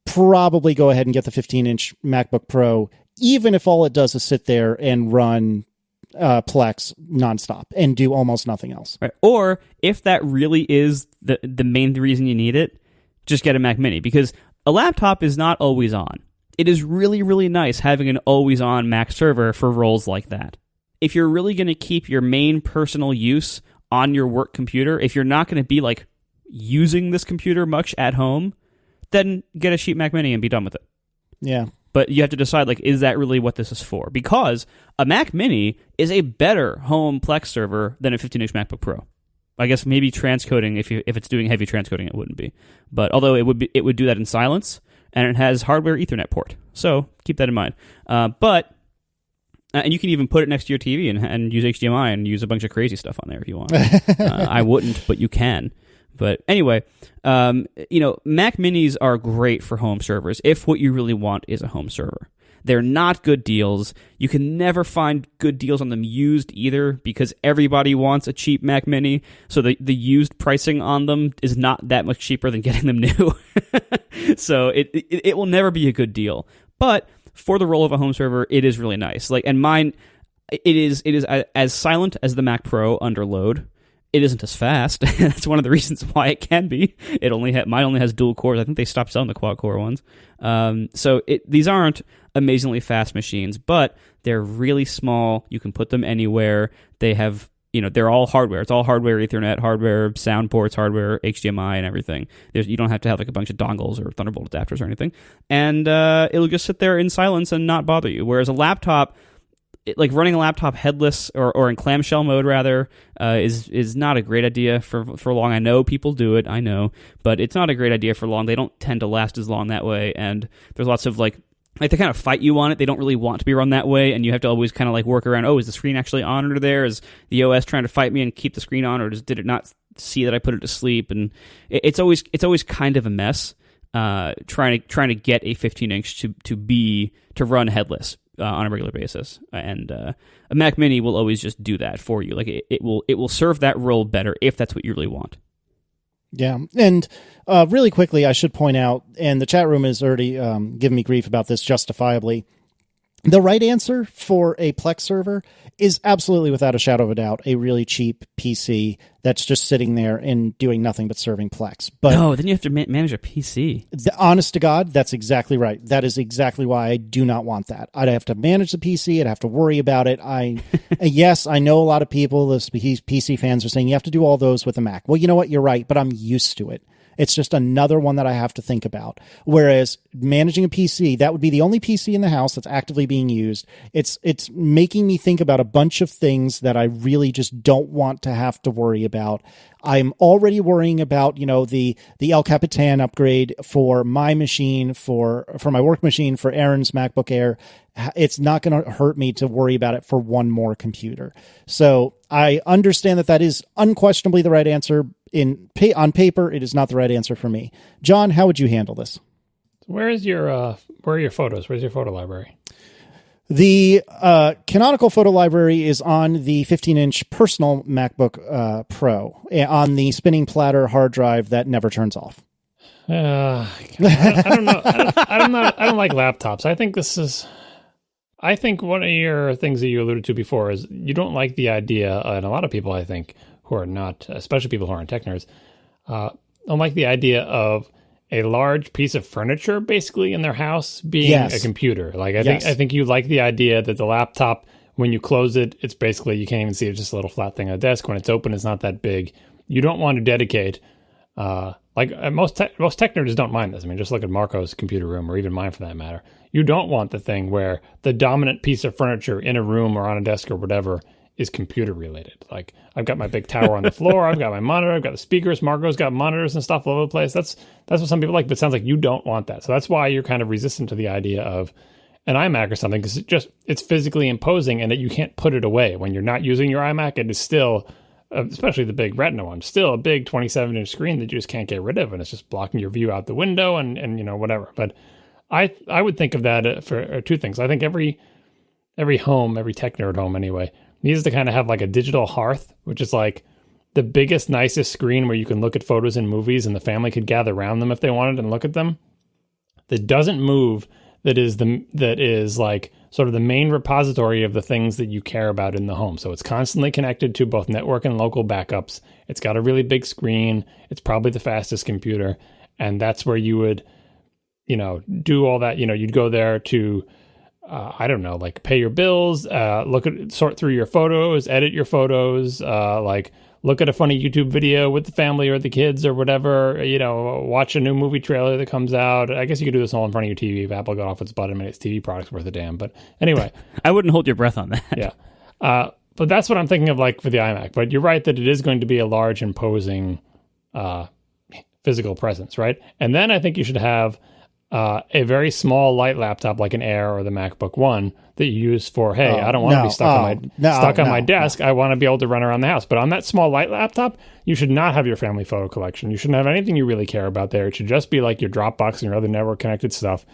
probably go ahead and get the 15-inch MacBook Pro, even if all it does is sit there and run Plex nonstop and do almost nothing else. Right. Or if that really is the main reason you need it, just get a Mac Mini, because a laptop is not always on. It is really, really nice having an always on Mac server for roles like that. If you're really going to keep your main personal use on your work computer, if you're not going to be like using this computer much at home, then get a cheap Mac Mini and be done with it. Yeah. But you have to decide, like, is that really what this is for? Because a Mac Mini is a better home Plex server than a 15-inch MacBook Pro. I guess maybe transcoding, if it's doing heavy transcoding, it wouldn't be. But although it would do that in silence, and it has hardware Ethernet port. So keep that in mind. And you can even put it next to your TV and use HDMI and use a bunch of crazy stuff on there if you want. I wouldn't, but you can. But anyway, Mac Minis are great for home servers if what you really want is a home server. They're not good deals. You can never find good deals on them used either because everybody wants a cheap Mac Mini. So the used pricing on them is not that much cheaper than getting them new. So it will never be a good deal. But for the role of a home server, it is really nice. And mine, it is as silent as the Mac Pro under load. It isn't as fast. That's one of the reasons why it can be. Mine only has dual cores. I think they stopped selling the quad core ones. So these aren't amazingly fast machines, but they're really small. You can put them anywhere. They have, they're all hardware. It's all hardware, Ethernet, hardware, sound ports, hardware, HDMI, and everything. You don't have to have a bunch of dongles or Thunderbolt adapters or anything. And it'll just sit there in silence and not bother you. Whereas a laptop, running a laptop headless or in clamshell mode rather is not a great idea for long. I know people do it, I know, but it's not a great idea for long. They don't tend to last as long that way, and there's lots of they kind of fight you on it. They don't really want to be run that way, and you have to always kind of work around. Oh, is the screen actually on under there? Is the OS trying to fight me and keep the screen on, or did it not see that I put it to sleep? And it's always kind of a mess. Trying to get a 15-inch to run headless on a regular basis, and a Mac Mini will always just do that for you. It will serve that role better if that's what you really want. Yeah, and really quickly, I should point out, and the chat room is already giving me grief about this justifiably. The right answer for a Plex server is absolutely, without a shadow of a doubt, a really cheap PC that's just sitting there and doing nothing but serving Plex. But no, then you have to manage a PC. Honest to God, that's exactly right. That is exactly why I do not want that. I'd have to manage the PC. I'd have to worry about it. Yes, I know a lot of people, the PC fans, are saying you have to do all those with a Mac. Well, you know what? You're right, but I'm used to it. It's just another one that I have to think about. Whereas managing a PC, that would be the only PC in the house that's actively being used. It's making me think about a bunch of things that I really just don't want to have to worry about. I'm already worrying about, the El Capitan upgrade for my machine, for my work machine, for Aaron's MacBook Air. It's not going to hurt me to worry about it for one more computer. So I understand that is unquestionably the right answer. On paper, it is not the right answer for me. John, how would you handle this? Where are your photos? Where's your photo library? The canonical photo library is on the 15-inch personal MacBook Pro on the spinning platter hard drive that never turns off. I don't know. I don't like laptops. I think one of your things that you alluded to before is you don't like the idea, and a lot of people, I think, who are not, especially people who aren't tech nerds, don't like the idea of a large piece of furniture basically in their house being a computer. I think you like the idea that the laptop, when you close it, it's basically, you can't even see it, just a little flat thing on a desk. When it's open, it's not that big. You don't want to dedicate, most tech nerds don't mind this. I mean, just look at Marco's computer room, or even mine for that matter. You don't want the thing where the dominant piece of furniture in a room or on a desk or whatever is computer related. I've got my big tower on the floor, I've got my monitor, I've got the speakers, Marco's got monitors and stuff all over the place. That's what some people like, but it sounds like you don't want that. So that's why you're kind of resistant to the idea of an iMac or something, because it's physically imposing, and that you can't put it away. When you're not using your iMac, it is still, especially the big Retina one, still a big 27-inch screen that you just can't get rid of, and it's just blocking your view out the window and whatever. But I would think of that for two things. I think every home, every tech nerd home anyway, needs to kind of have a digital Hearth, which is the biggest, nicest screen where you can look at photos in movies and the family could gather around them if they wanted and look at them. That doesn't move, that is sort of the main repository of the things that you care about in the home. So it's constantly connected to both network and local backups. It's got a really big screen. It's probably the fastest computer. And that's where you would, do all that. You'd go there to, pay your bills, sort through your photos, edit your photos, look at a funny YouTube video with the family or the kids or whatever, watch a new movie trailer that comes out. I guess you could do this all in front of your TV if Apple got off its butt and made its TV products worth a damn. But anyway. I wouldn't hold your breath on that. Yeah. But that's what I'm thinking of for the iMac. But you're right that it is going to be a large, imposing physical presence, right? And then I think you should have a very small, light laptop like an Air or the MacBook One that you use for, I don't want to be stuck on my desk. I want to be able to run around the house. But on that small, light laptop, you should not have your family photo collection. You shouldn't have anything you really care about there. It should just be your Dropbox and your other network-connected stuff.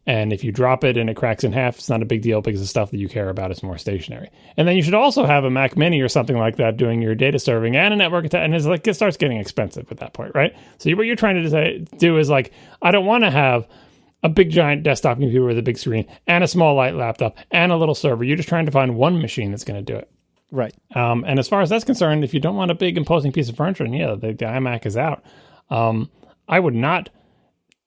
And if you drop it and it cracks in half, it's not a big deal because the stuff that you care about is more stationary. And then you should also have a Mac Mini or something like that doing your data serving and a network and it's like it starts getting expensive at that point, right? So what you're trying to do is like, I don't want to have a big giant desktop computer with a big screen and a small light laptop and a little server. You're just trying to find one machine that's going to do it. Right. And as far as that's concerned, if you don't want a big imposing piece of furniture, and the iMac is out, I would not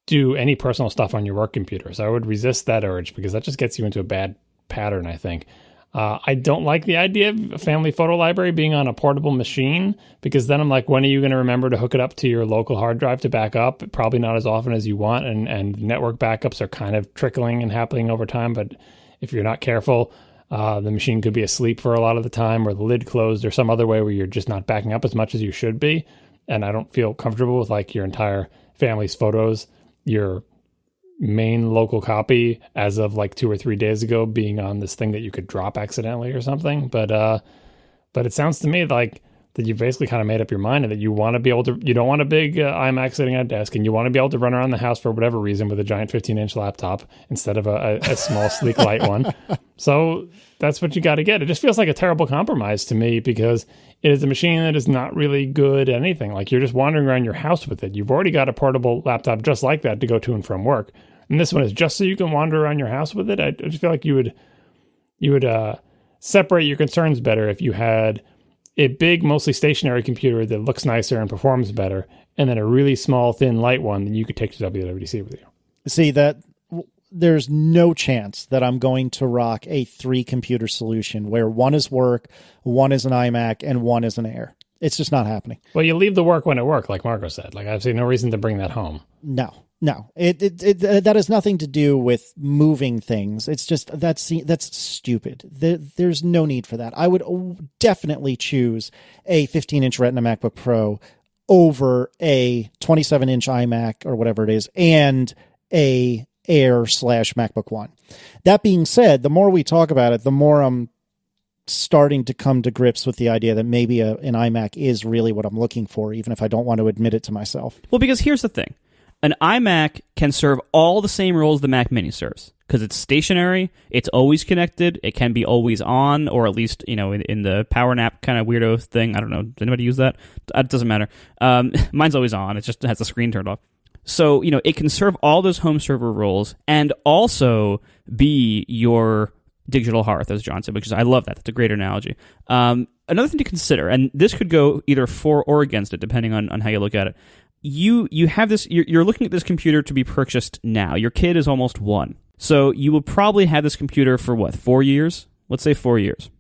do any personal stuff on your work computer. So I would resist that urge because that just gets you into a bad pattern, I think. I don't like the idea of a family photo library being on a portable machine because then I'm like, when are you going to remember to hook it up to your local hard drive to back up? Probably not as often as you want. And network backups are kind of trickling and happening over time. But if you're not careful, the machine could be asleep for a lot of the time or the lid closed or some other way where you're just not backing up as much as you should be. And I don't feel comfortable with like your entire family's photos, your main local copy as of like 2 or 3 days ago being on this thing that you could drop accidentally or something. But it sounds to me like that you basically kind of made up your mind and that you want to be able to, you don't want a big iMac sitting at a desk and you want to be able to run around the house for whatever reason with a giant 15-inch laptop instead of a small, sleek, light one. So that's what you got to get. It just feels like a terrible compromise to me because it is a machine that is not really good at anything. Like you're just wandering around your house with it. You've already got a portable laptop just like that to go to and from work. And this one is just so you can wander around your house with it. I just feel like you would separate your concerns better if you had a big, mostly stationary computer that looks nicer and performs better, and then a really small, thin, light one that you could take to WWDC with you. See, that there's no chance that I'm going to rock a 3-computer solution where one is work, one is an iMac, and one is an Air. It's just not happening. Well, you leave the work when it works, like Marco said. Like, I see no reason to bring that home. No. That has nothing to do with moving things. It's just that's stupid. There's no need for that. I would definitely choose a 15-inch Retina MacBook Pro over a 27-inch iMac or whatever it is and a Air/MacBook One. That being said, the more we talk about it, the more I'm starting to come to grips with the idea that maybe an iMac is really what I'm looking for, even if I don't want to admit it to myself. Well, because here's the thing. An iMac can serve all the same roles the Mac Mini serves because it's stationary, it's always connected, it can be always on, or at least, in the power nap kind of weirdo thing. I don't know. Does anybody use that? It doesn't matter. Mine's always on. It just has the screen turned off. So, it can serve all those home server roles and also be your digital hearth, as John said, because I love that. That's a great analogy. Another thing to consider, and this could go either for or against it, depending on how you look at it. You have this, you're looking at this computer to be purchased now. Your kid is almost 1. So you will probably have this computer for 4 years? Let's say 4 years.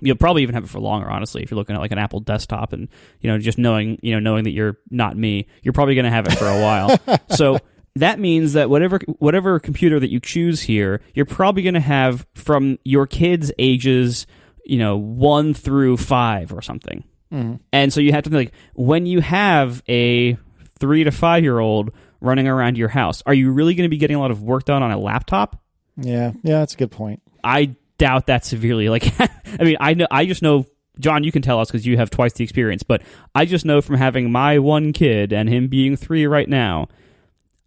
You'll probably even have it for longer, honestly, if you're looking at like an Apple desktop and, just knowing that you're not me, you're probably going to have it for a while. So that means that whatever computer that you choose here, you're probably going to have from your kids' ages, 1 through 5 or something. Mm-hmm. And so you have to think, when you have a 3 to 5 year old running around your house, are you really going to be getting a lot of work done on a laptop? Yeah, that's a good point. I doubt that severely. Like, I just know, John, you can tell us because you have twice the experience, but I just know from having my one kid and him being 3 right now,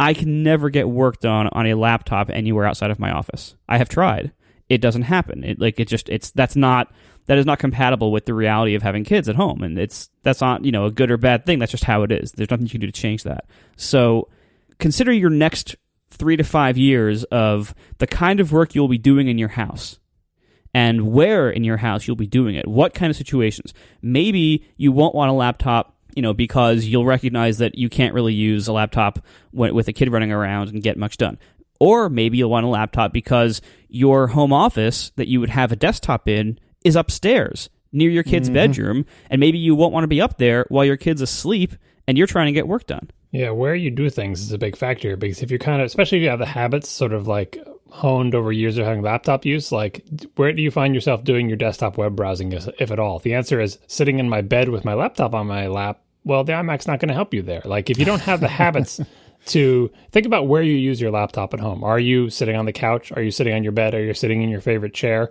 I can never get work done on a laptop anywhere outside of my office. I have tried. It doesn't happen. That is not compatible with the reality of having kids at home, and that's not a good or bad thing. That's just how it is. There's nothing you can do to change that. So consider your next 3 to 5 years of the kind of work you'll be doing in your house and where in your house you'll be doing it. What kind of situations? Maybe you won't want a laptop, because you'll recognize that you can't really use a laptop with a kid running around and get much done. Or maybe you'll want a laptop because your home office that you would have a desktop in is upstairs near your kid's bedroom, and maybe you won't want to be up there while your kid's asleep and you're trying to get work done. Yeah, where you do things is a big factor here, because if you're especially if you have the habits sort of like honed over years of having laptop use, like where do you find yourself doing your desktop web browsing, if at all? The answer is sitting in my bed with my laptop on my lap. Well, the iMac's not going to help you there. Like if you don't have the habits to think about where you use your laptop at home. Are you sitting on the couch? Are you sitting on your bed? Are you sitting in your favorite chair?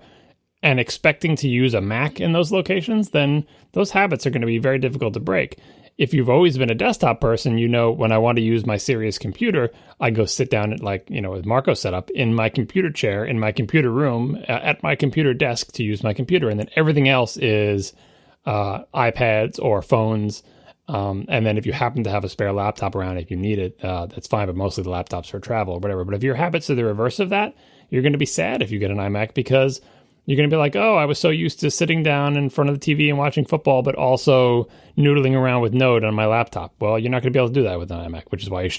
And expecting to use a Mac in those locations, then those habits are going to be very difficult to break. if you've always been a desktop person, you know, when I want to use my serious computer, I go sit down at, like, you know, with Marco set up in my computer chair, in my computer room, at my computer desk to use my computer. And then everything else is iPads or phones. And then if you happen to have a spare laptop around, if you need it, that's fine. But mostly the laptop's for travel or whatever. But if your habits are the reverse of that, you're going to be sad if you get an iMac, because you're going to be like, oh, I was so used to sitting down in front of the TV and watching football, but also noodling around with Node on my laptop. Well, you're not going to be able to do that with an iMac, which is why you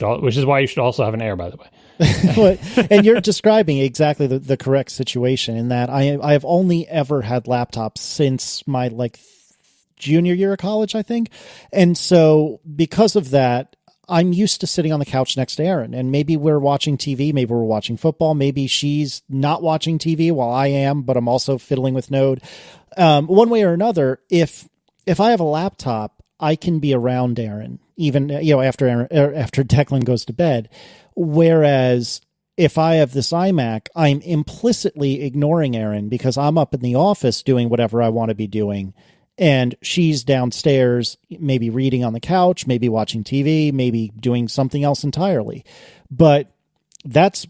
should also have an Air, by the way. And you're describing exactly the correct situation, in that I have only ever had laptops since my junior year of college, I think. And so because of that, I'm used to sitting on the couch next to Erin, and maybe we're watching TV, maybe we're watching football, maybe she's not watching TV while I am, but I'm also fiddling with Node. One way or another, if I have a laptop, I can be around Erin, even, you know, after Declan goes to bed. Whereas if I have this iMac, I'm implicitly ignoring Erin because I'm up in the office doing whatever I want to be doing. And she's downstairs, maybe reading on the couch, maybe watching TV, maybe doing something else entirely. But that's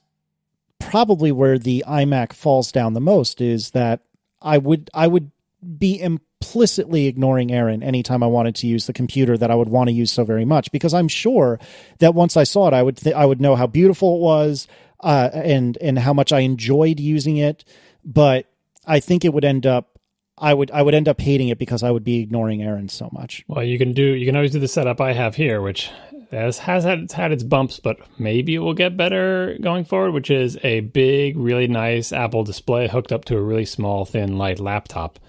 probably where the iMac falls down the most, is that I would be implicitly ignoring Erin anytime I wanted to use the computer that I would want to use so very much, because I'm sure that once I saw it, I would know how beautiful it was, and how much I enjoyed using it. But I think it would end up, I would end up hating it because I would be ignoring Erin so much. Well, you can always do the setup I have here, which has had its bumps, but maybe it will get better going forward, which is a big, really nice Apple display hooked up to a really small, thin, light laptop.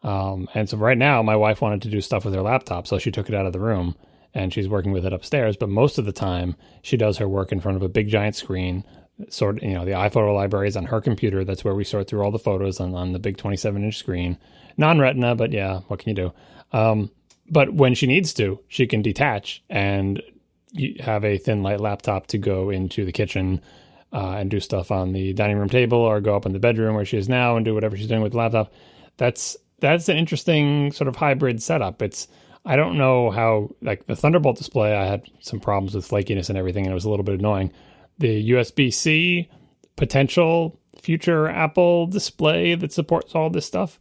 And so right now, my wife wanted to do stuff with her laptop, so she took it out of the room, and she's working with it upstairs. But most of the time, she does her work in front of a big, giant screen. The iPhoto library is on her computer. That's where we sort through all the photos on the big 27-inch screen. Non-retina, but yeah, what can you do? But when she needs to, she can detach and have a thin, light laptop to go into the kitchen and do stuff on the dining room table, or go up in the bedroom where she is now and do whatever she's doing with the laptop. That's an interesting sort of hybrid setup. I don't know how, like the Thunderbolt display, I had some problems with flakiness and everything, and it was a little bit annoying. The USB-C potential future Apple display that supports all this stuff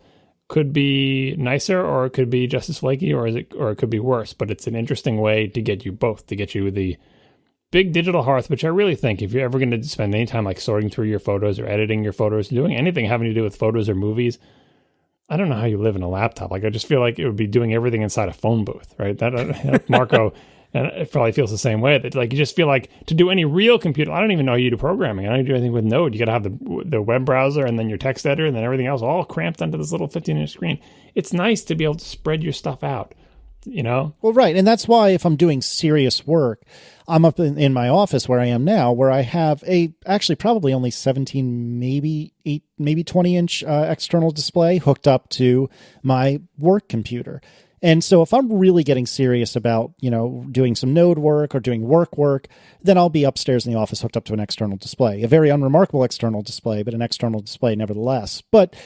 could be nicer, or it could be just as flaky, or it could be worse. But it's an interesting way to get you both, to get you the big digital Hearth, which I really think if you're ever going to spend any time like sorting through your photos or editing your photos, doing anything having to do with photos or movies, I don't know how you live in a laptop. Like, I just feel like it would be doing everything inside a phone booth, right? That Marco and it probably feels the same way. That, like, you just feel like to do any real computer, I don't even know how you do programming. I don't do anything with Node. You got to have the web browser and then your text editor and then everything else all cramped onto this little 15-inch screen. It's nice to be able to spread your stuff out, you know? Well, right. And that's why if I'm doing serious work, I'm up in my office where I am now, where I have actually probably only 17, maybe 20-inch external display hooked up to my work computer. And so if I'm really getting serious about, doing some Node work or doing work, then I'll be upstairs in the office hooked up to an external display, a very unremarkable external display, but an external display nevertheless. But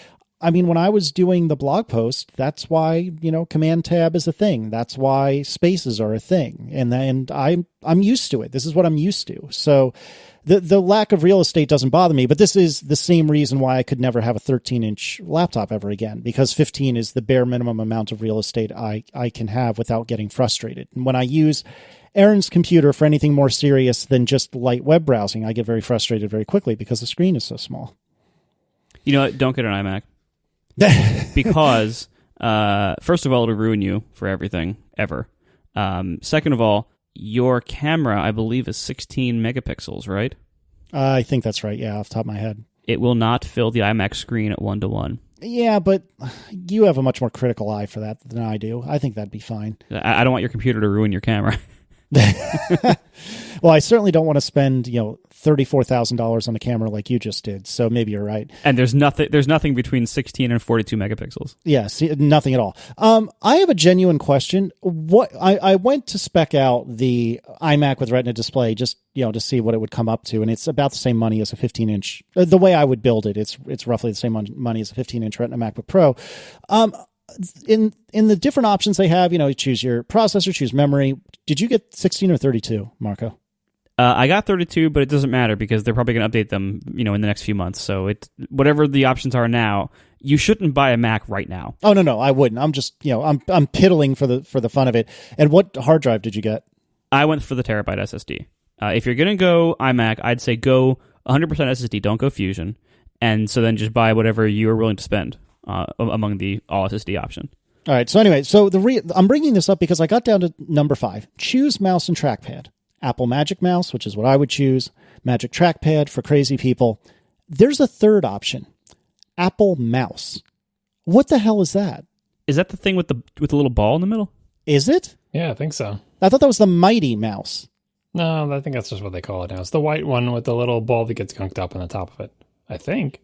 I mean, when I was doing the blog post, that's why, Command Tab is a thing. That's why spaces are a thing. And I'm used to it. This is what I'm used to. So the lack of real estate doesn't bother me, but this is the same reason why I could never have a 13-inch laptop ever again, because 15 is the bare minimum amount of real estate I can have without getting frustrated. And when I use Erin's computer for anything more serious than just light web browsing, I get very frustrated very quickly because the screen is so small. You know what? Don't get an iMac. Because, first of all, it'll ruin you for everything, ever. Second of all, your camera, I believe, is 16 megapixels, right? I think that's right, yeah, off the top of my head. It will not fill the iMac screen at 1:1. Yeah, but you have a much more critical eye for that than I do. I think that'd be fine. I don't want your computer to ruin your camera. Well, I certainly don't want to spend, $34,000 on a camera like you just did. So maybe you're right. And there's nothing between 16 and 42 megapixels. Yeah, nothing at all. I have a genuine question. I went to spec out the iMac with Retina display just, to see what it would come up to, and it's about the same money as a 15-inch. The way I would build it, it's roughly the same money as a 15-inch Retina MacBook Pro. in the different options they have, you choose your processor, choose memory. Did you get 16 or 32, Marco? I got 32, but it doesn't matter because they're probably going to update them, in the next few months. So whatever the options are now, you shouldn't buy a Mac right now. Oh no, I wouldn't. I'm just, I'm piddling for the fun of it. And what hard drive did you get? I went for the terabyte SSD. If you're going to go iMac, I'd say go 100% SSD. Don't go Fusion. And so then just buy whatever you are willing to spend among the all SSD option. All right. So anyway, I'm bringing this up because I got down to number 5. Choose mouse and trackpad. Apple Magic Mouse, which is what I would choose. Magic Trackpad for crazy people. There's a third option. Apple Mouse. What the hell is that? Is that the thing with the little ball in the middle? Is it? Yeah, I think so. I thought that was the Mighty Mouse. No, I think that's just what they call it now. It's the white one with the little ball that gets gunked up on the top of it, I think.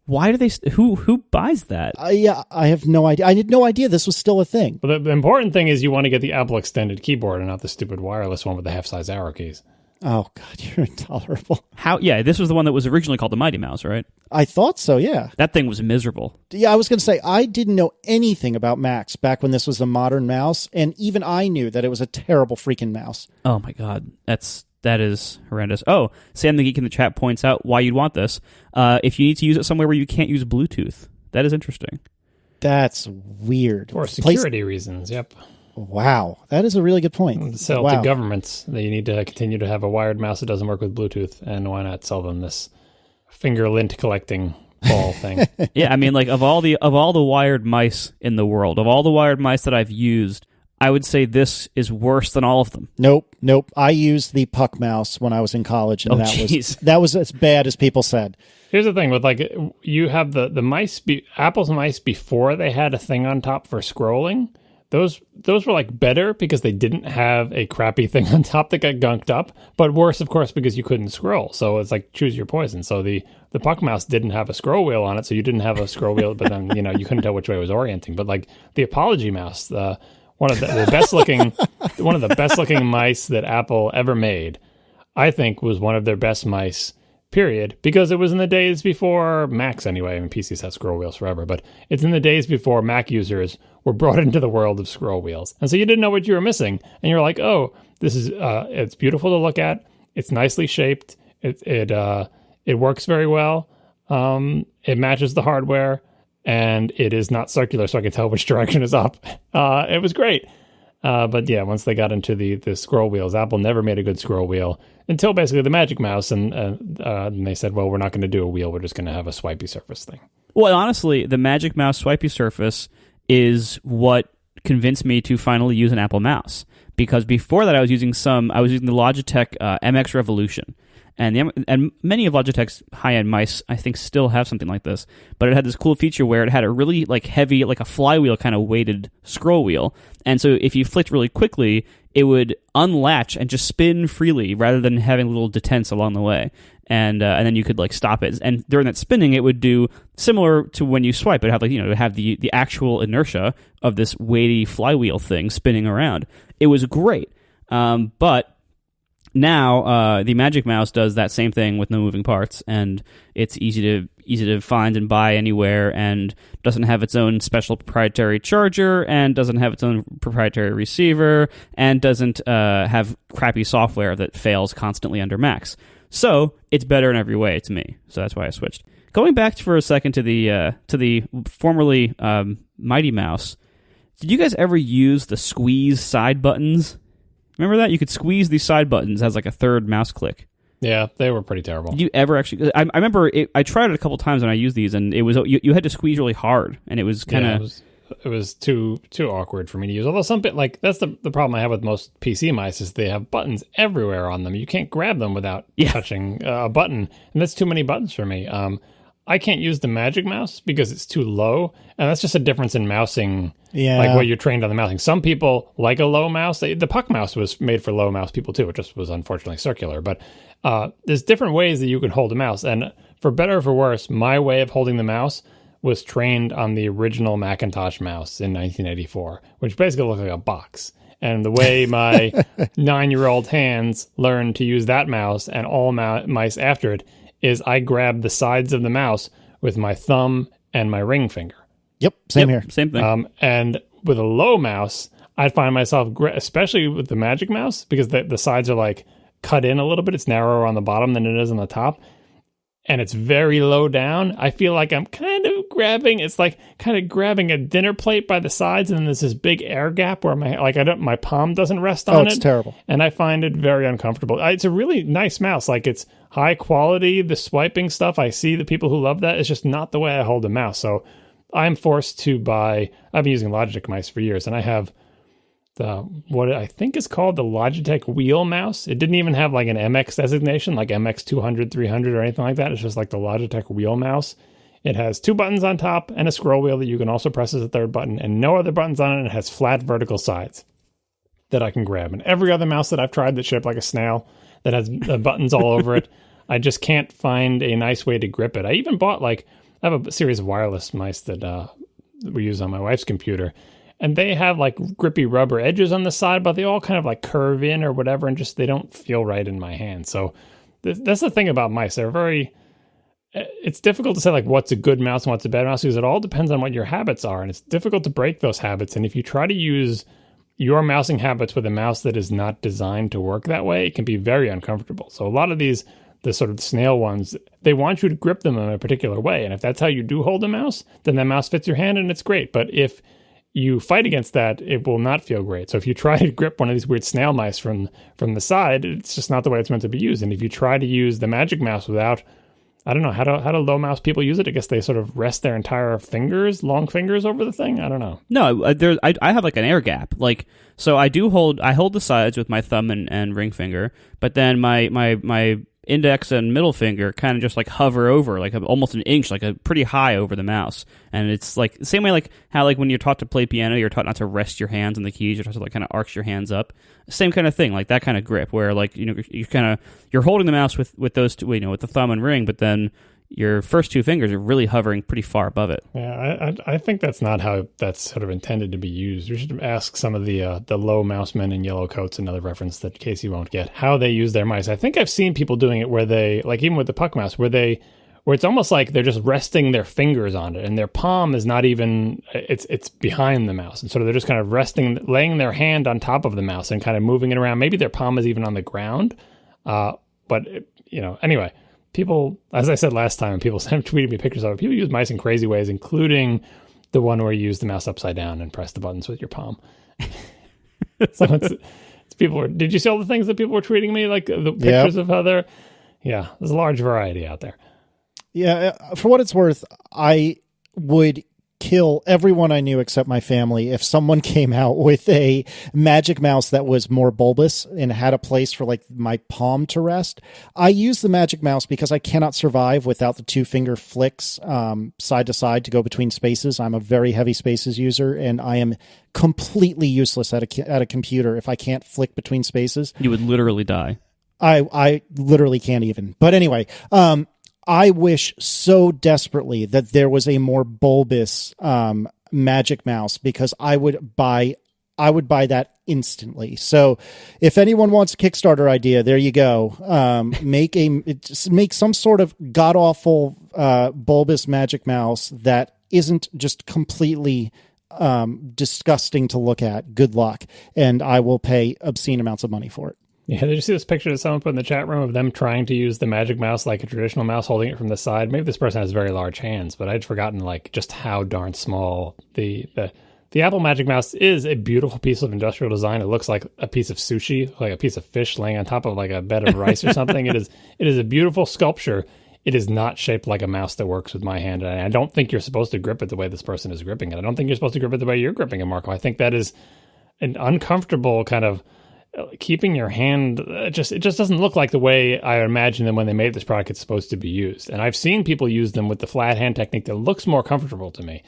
Why do they... Who buys that? Yeah, I have no idea. I had no idea this was still a thing. But the important thing is you want to get the Apple extended keyboard and not the stupid wireless one with the half-size arrow keys. Oh, God, you're intolerable. How? Yeah, this was the one that was originally called the Mighty Mouse, right? I thought so, yeah. That thing was miserable. Yeah, I was going to say, I didn't know anything about Macs back when this was a modern mouse, and even I knew that it was a terrible freaking mouse. Oh, my God. That is horrendous. Oh, Sam the Geek in the chat points out why you'd want this. If you need to use it somewhere where you can't use Bluetooth. That is interesting. That's weird. For security reasons, yep. Wow, that is a really good point. Sell to governments that you need to continue to have a wired mouse that doesn't work with Bluetooth, and why not sell them this finger lint collecting ball thing? Yeah, I mean, like of all the wired mice in the world, of all the wired mice that I've used, I would say this is worse than all of them. Nope. I used the Puck mouse when I was in college, and that was as bad as people said. Here's the thing with you have the mice, Apple's mice before they had a thing on top for scrolling. Those were better because they didn't have a crappy thing on top that got gunked up, but worse, of course, because you couldn't scroll. So it's choose your poison. So the Puck mouse didn't have a scroll wheel on it, so you didn't have a scroll wheel, but then you couldn't tell which way it was orienting. But the Apology mouse, one of the best looking mice that Apple ever made, I think was one of their best mice. Period, because it was in the days before Macs anyway. I mean, PCs had scroll wheels forever, but it's in the days before Mac users were brought into the world of scroll wheels. And so you didn't know what you were missing. And you're like, oh, this is, it's beautiful to look at. It's nicely shaped. It works very well. It matches the hardware, and it is not circular, so I can tell which direction is up. It was great. But yeah, once they got into the scroll wheels, Apple never made a good scroll wheel until basically the Magic Mouse, and they said, well, we're not going to do a wheel, we're just going to have a swipey surface thing. Well, honestly, the Magic Mouse swipey surface is what convinced me to finally use an Apple mouse, because before that I was using the Logitech MX Revolution. And many of Logitech's high-end mice, I think, still have something like this. But it had this cool feature where it had a really heavy, a flywheel kind of weighted scroll wheel. And so if you flicked really quickly, it would unlatch and just spin freely rather than having little detents along the way. And then you could stop it. And during that spinning, it would do similar to when you swipe. It would have the actual inertia of this weighty flywheel thing spinning around. It was great, but now the Magic Mouse does that same thing with no moving parts, and it's easy to find and buy anywhere, and doesn't have its own special proprietary charger, and doesn't have its own proprietary receiver, and doesn't have crappy software that fails constantly under Macs. So it's better in every way to me. So that's why I switched. Going back for a second to the formerly Mighty Mouse, did you guys ever use the squeeze side buttons? Remember that? You could squeeze these side buttons as a third mouse click. Yeah, they were pretty terrible. Did you ever actually... I remember I tried it a couple times when I used these, and it was you had to squeeze really hard, and it was kind of... Yeah, it was too awkward for me to use. Although that's the problem I have with most PC mice is they have buttons everywhere on them. You can't grab them without touching a button, and that's too many buttons for me. I can't use the Magic Mouse because it's too low, and that's just a difference in mousing, what you're trained on the mousing. Some people like a low mouse. The Puck mouse was made for low mouse people too. It just was unfortunately circular. But there's different ways that you can hold a mouse, and for better or for worse, my way of holding the mouse was trained on the original Macintosh mouse in 1984, which basically looked like a box. And the way my 9-year-old hands learned to use that mouse and all mice after it is I grabbed the sides of the mouse with my thumb and my ring finger. Yep, same here. Same thing. And with a low mouse, I'd find myself, especially with the Magic Mouse, because the sides are like cut in a little bit. It's narrower on the bottom than it is on the top. And it's very low down. I feel like I'm kind of grabbing a dinner plate by the sides, and then there's this big air gap where my palm doesn't rest on it. Oh, it's terrible. And I find it very uncomfortable. It's a really nice mouse. Like, it's high quality, the swiping stuff. I see the people who love that. It's just not the way I hold a mouse. So I'm forced to buy, I've been using Logitech mice for years, and I have what I think is called the Logitech wheel mouse. It didn't even have like an MX designation, like MX 200, 300 or anything like that. It's just like the Logitech wheel mouse. It has 2 buttons on top and a scroll wheel that you can also press as a third button, and no other buttons on it. And it has flat vertical sides that I can grab. And every other mouse that I've tried that's shaped like a snail that has buttons all over it, I just can't find a nice way to grip it. I even bought I have a series of wireless mice that we use on my wife's computer. And they have like grippy rubber edges on the side, but they all kind of like curve in or whatever, and they don't feel right in my hand. So that's the thing about mice. It's difficult to say like what's a good mouse and what's a bad mouse, because it all depends on what your habits are. And it's difficult to break those habits. And if you try to use your mousing habits with a mouse that is not designed to work that way, it can be very uncomfortable. So a lot of the sort of snail ones, they want you to grip them in a particular way. And if that's how you do hold a mouse, then that mouse fits your hand and it's great. But if you fight against that, it will not feel great. So if you try to grip one of these weird snail mice from the side, it's just not the way it's meant to be used. And if you try to use the Magic Mouse without, I don't know, how do low mouse people use it? I guess they sort of rest their entire long fingers over the thing. I don't know. No, I have like an air gap. So I hold the sides with my thumb and ring finger, but then my index and middle finger kind of just like hover over like almost an inch, like a pretty high over the mouse. And it's like the same way like how like when you're taught to play piano, you're taught not to rest your hands on the keys, you're taught to like kind of arch your hands up. Same kind of thing, like that kind of grip where like, you're holding the mouse with those two, with the thumb and ring, but then your first 2 fingers are really hovering pretty far above it. Yeah, I think that's not how that's sort of intended to be used. We should ask some of the low mouse men in yellow coats, another reference that Casey won't get, how they use their mice. I think I've seen people doing it where they, like even with the puck mouse, where it's almost like they're just resting their fingers on it, and their palm is not even, it's behind the mouse. And so they're just kind of laying their hand on top of the mouse and kind of moving it around. Maybe their palm is even on the ground. Anyway. People, as I said last time, people tweeted me pictures of it. People use mice in crazy ways, including the one where you use the mouse upside down and press the buttons with your palm. So did you see all the things that people were tweeting me, like the pictures of other? Yeah, there's a large variety out there. Yeah, for what it's worth, I would kill everyone I knew except my family if someone came out with a Magic Mouse that was more bulbous and had a place for like my palm to rest. I use the Magic Mouse because I cannot survive without the 2-finger flicks side to side to go between spaces. I'm a very heavy spaces user, and I am completely useless at a computer if I can't flick between spaces. You would literally die. I literally can't even. But anyway, I wish so desperately that there was a more bulbous Magic Mouse, because I would buy that instantly. So if anyone wants a Kickstarter idea, there you go. Make some sort of god awful bulbous Magic Mouse that isn't just completely disgusting to look at. Good luck, and I will pay obscene amounts of money for it. Yeah, did you see this picture that someone put in the chat room of them trying to use the Magic Mouse like a traditional mouse, holding it from the side? Maybe this person has very large hands, but I'd forgotten like just how darn small the Apple Magic Mouse is. A beautiful piece of industrial design. It looks like a piece of sushi, like a piece of fish laying on top of like a bed of rice or something. It is a beautiful sculpture. It is not shaped like a mouse that works with my hand, and I don't think you're supposed to grip it the way this person is gripping it. I don't think you're supposed to grip it the way you're gripping it, Marco. I think that is an uncomfortable kind of keeping your hand, it just doesn't look like the way I imagined them when they made this product it's supposed to be used. And I've seen people use them with the flat hand technique that looks more comfortable to me.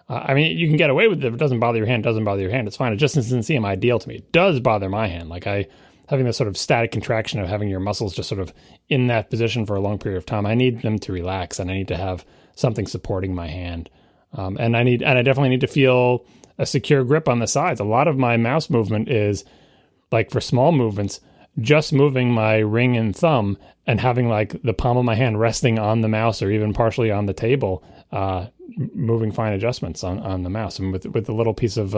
I mean, you can get away with it if it doesn't bother your hand, it's fine. It just doesn't seem ideal to me. It does bother my hand. Like having this sort of static contraction of having your muscles just sort of in that position for a long period of time. I need them to relax, and I need to have something supporting my hand. And I definitely need to feel a secure grip on the sides. A lot of my mouse movement is, like for small movements, just moving my ring and thumb and having like the palm of my hand resting on the mouse or even partially on the table, moving fine adjustments on the mouse. And with the little piece of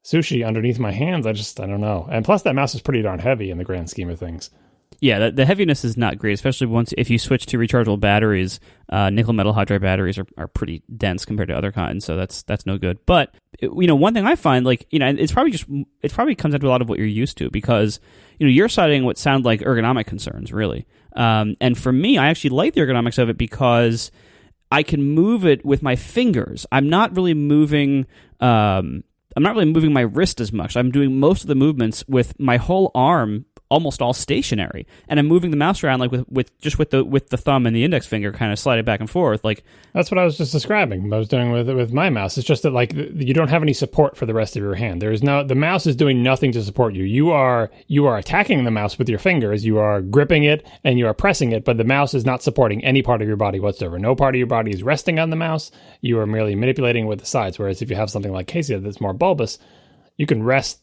sushi underneath my hands, I don't know. And plus that mouse is pretty darn heavy in the grand scheme of things. Yeah, the heaviness is not great, especially if you switch to rechargeable batteries. Nickel metal hydride batteries are pretty dense compared to other kinds, so that's no good. But one thing I find, it's probably comes down to a lot of what you're used to, because you're citing what sound like ergonomic concerns, really. And for me, I actually like the ergonomics of it because I can move it with my fingers. I'm not really moving my wrist as much. I'm doing most of the movements with my whole arm, almost all stationary, and I'm moving the mouse around like with the thumb and the index finger, kind of slide it back and forth. Like that's what I was just describing. I was doing with my mouse. It's just that like you don't have any support for the rest of your hand. The mouse is doing nothing to support you. You are attacking the mouse with your fingers. You are gripping it and you are pressing it, but the mouse is not supporting any part of your body whatsoever. No part of your body is resting on the mouse. You are merely manipulating with the sides. Whereas if you have something like Casey that's more bulbous, you can rest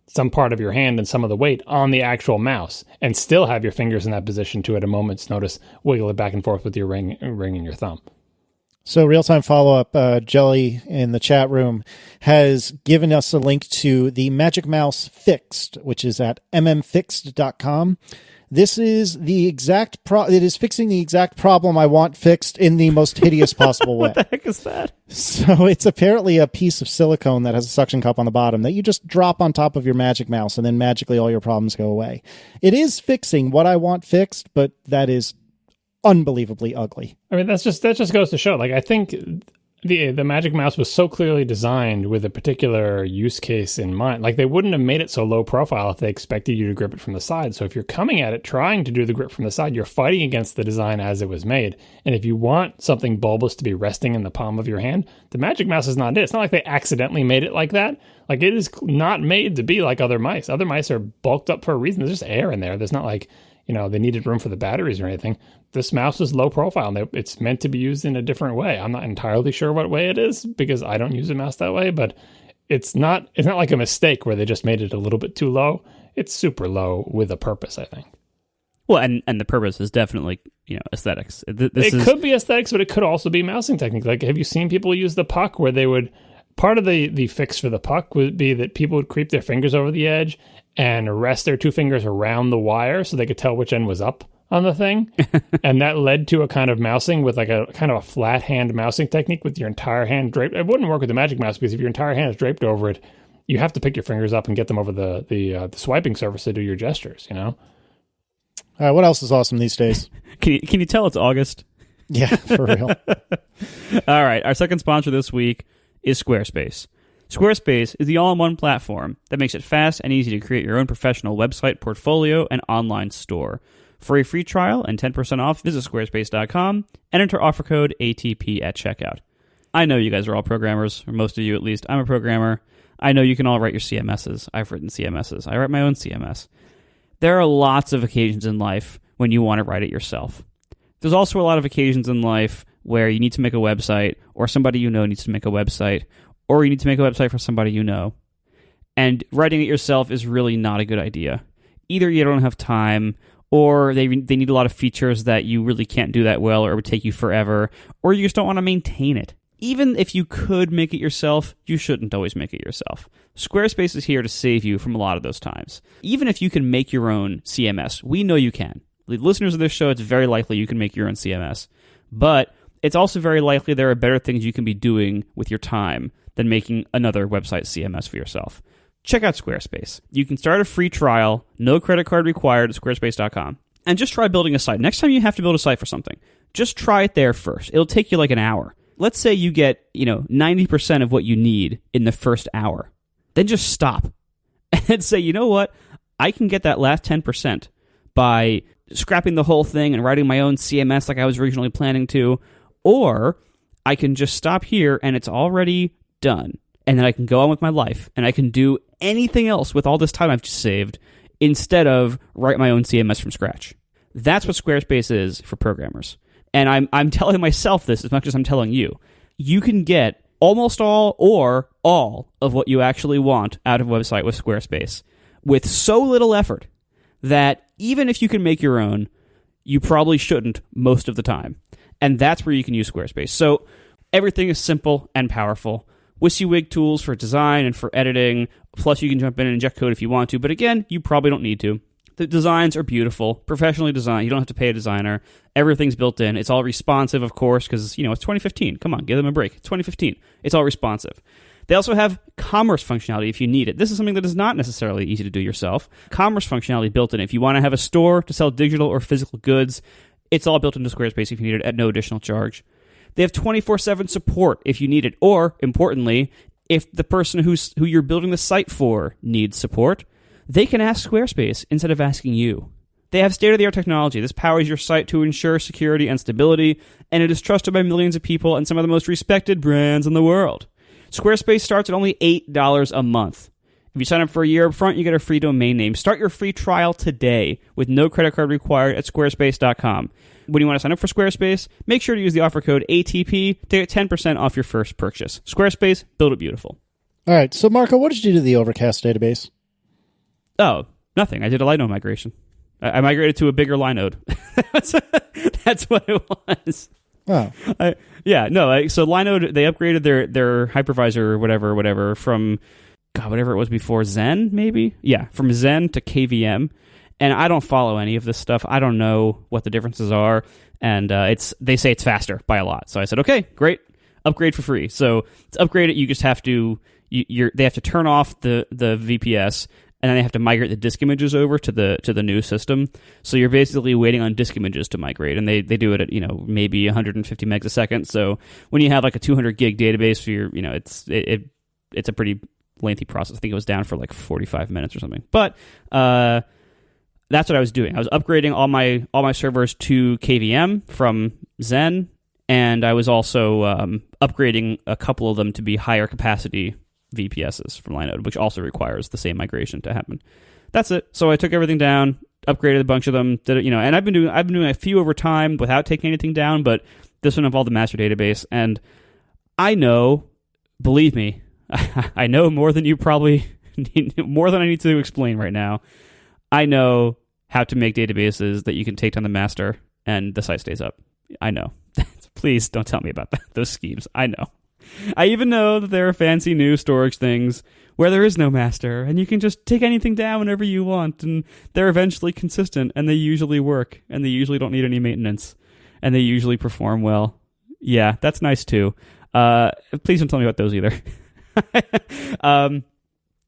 some part of your hand and some of the weight on the actual mouse and still have your fingers in that position to, at a moment's notice, wiggle it back and forth with your ring and your thumb. So real-time follow-up, Jelly in the chat room has given us a link to the Magic Mouse Fixed, which is at mmfixed.com. This is the exact it is fixing the exact problem I want fixed in the most hideous possible way. What the heck is that? So it's apparently a piece of silicone that has a suction cup on the bottom that you just drop on top of your Magic Mouse, and then magically all your problems go away. It is fixing what I want fixed, but that is unbelievably ugly. I mean, that just goes to show, like, I think the Magic Mouse was so clearly designed with a particular use case in mind. Like, they wouldn't have made it so low profile if they expected you to grip it from the side. So if you're coming at it trying to do the grip from the side, you're fighting against the design as it was made. And if you want something bulbous to be resting in the palm of your hand, the Magic Mouse is not it. It's not like they accidentally made it like that. Like, it is not made to be like other mice. Other mice are bulked up for a reason. There's just air in there. There's not like, they needed room for the batteries or anything. This mouse is low profile, and it's meant to be used in a different way. I'm not entirely sure what way it is because I don't use a mouse that way, but it's not like a mistake where they just made it a little bit too low. It's super low with a purpose, I think. Well, and the purpose is definitely, aesthetics. It could be aesthetics, but it could also be mousing technique. Like, have you seen people use the puck where they would... Part of the fix for the puck would be that people would creep their fingers over the edge and rest their two fingers around the wire so they could tell which end was up on the thing. And that led to a kind of mousing with like a kind of a flat hand mousing technique with your entire hand draped. It wouldn't work with the Magic Mouse because if your entire hand is draped over it, you have to pick your fingers up and get them over the swiping surface to do your gestures, All right, what else is awesome these days? Can you tell it's August? Yeah, for real. All right, our second sponsor this week is Squarespace. Squarespace is the all-in-one platform that makes it fast and easy to create your own professional website, portfolio, and online store. For a free trial and 10% off, visit squarespace.com and enter offer code ATP at checkout. I know you guys are all programmers, or most of you at least. I'm a programmer. I know you can all write your CMSs. I've written CMSs. I write my own CMS. There are lots of occasions in life when you want to write it yourself. There's also a lot of occasions in life where you need to make a website, or somebody you know needs to make a website, or you need to make a website for somebody you know. And writing it yourself is really not a good idea. Either you don't have time, or they need a lot of features that you really can't do that well, or it would take you forever, or you just don't want to maintain it. Even if you could make it yourself, you shouldn't always make it yourself. Squarespace is here to save you from a lot of those times. Even if you can make your own CMS, we know you can. The listeners of this show, it's very likely you can make your own CMS. But it's also very likely there are better things you can be doing with your time than making another website CMS for yourself. Check out Squarespace. You can start a free trial, no credit card required at squarespace.com, and just try building a site. Next time you have to build a site for something, just try it there first. It'll take you like an hour. Let's say you get, 90% of what you need in the first hour. Then just stop and say, you know what? I can get that last 10% by scrapping the whole thing and writing my own CMS like I was originally planning to, or I can just stop here and it's already done. And then I can go on with my life and I can do anything else with all this time I've just saved instead of write my own CMS from scratch. That's what Squarespace is for programmers. And I'm telling myself this as much as I'm telling you. You can get almost all or all of what you actually want out of a website with Squarespace with so little effort that even if you can make your own, you probably shouldn't most of the time. And that's where you can use Squarespace. So everything is simple and powerful. WYSIWYG tools for design and for editing, plus you can jump in and inject code if you want to, but again, you probably don't need to. The designs are beautiful, professionally designed. You don't have to pay a designer. Everything's built in. It's all responsive, of course, because, it's 2015. Come on, give them a break. It's 2015. It's all responsive. They also have commerce functionality if you need it. This is something that is not necessarily easy to do yourself. Commerce functionality built in. If you want to have a store to sell digital or physical goods, it's all built into Squarespace if you need it at no additional charge. They have 24/7 support if you need it, or, importantly, if the person who you're building the site for needs support, they can ask Squarespace instead of asking you. They have state-of-the-art technology. This powers your site to ensure security and stability, and it is trusted by millions of people and some of the most respected brands in the world. Squarespace starts at only $8 a month. If you sign up for a year up front, you get a free domain name. Start your free trial today with no credit card required at squarespace.com. When you want to sign up for Squarespace, make sure to use the offer code ATP to get 10% off your first purchase. Squarespace, build it beautiful. All right, so Marco, what did you do to the Overcast database? Oh, nothing. I did a Linode migration. I migrated to a bigger Linode. That's what it was. Oh. So Linode, they upgraded their hypervisor or whatever from, whatever it was before, Zen, maybe? Yeah, from Zen to KVM. And I don't follow any of this stuff. I don't know what the differences are. And they say it's faster by a lot. So I said, okay, great. Upgrade for free. So to upgrade it, you just have to, they have to turn off the VPS, and then they have to migrate the disk images over to the new system. So you're basically waiting on disk images to migrate, and they do it at maybe 150 megs a second. So when you have like a 200 gig database for your it's a pretty lengthy process. I think it was down for like 45 minutes or something. But that's what I was doing. I was upgrading all my servers to KVM from Zen, and I was also upgrading a couple of them to be higher capacity VPSs from Linode, which also requires the same migration to happen. That's it. So I took everything down, upgraded a bunch of them, did it, and I've been doing a few over time without taking anything down, but this one involved the master database, and I know, believe me, I know more than you probably need, more than I need to explain right now. I know how to make databases that you can take down the master and the site stays up. I know. Please don't tell me about those schemes. I know. I even know that there are fancy new storage things where there is no master, and you can just take anything down whenever you want, and they're eventually consistent, and they usually work, and they usually don't need any maintenance, and they usually perform well. Yeah, that's nice too. Please don't tell me about those either.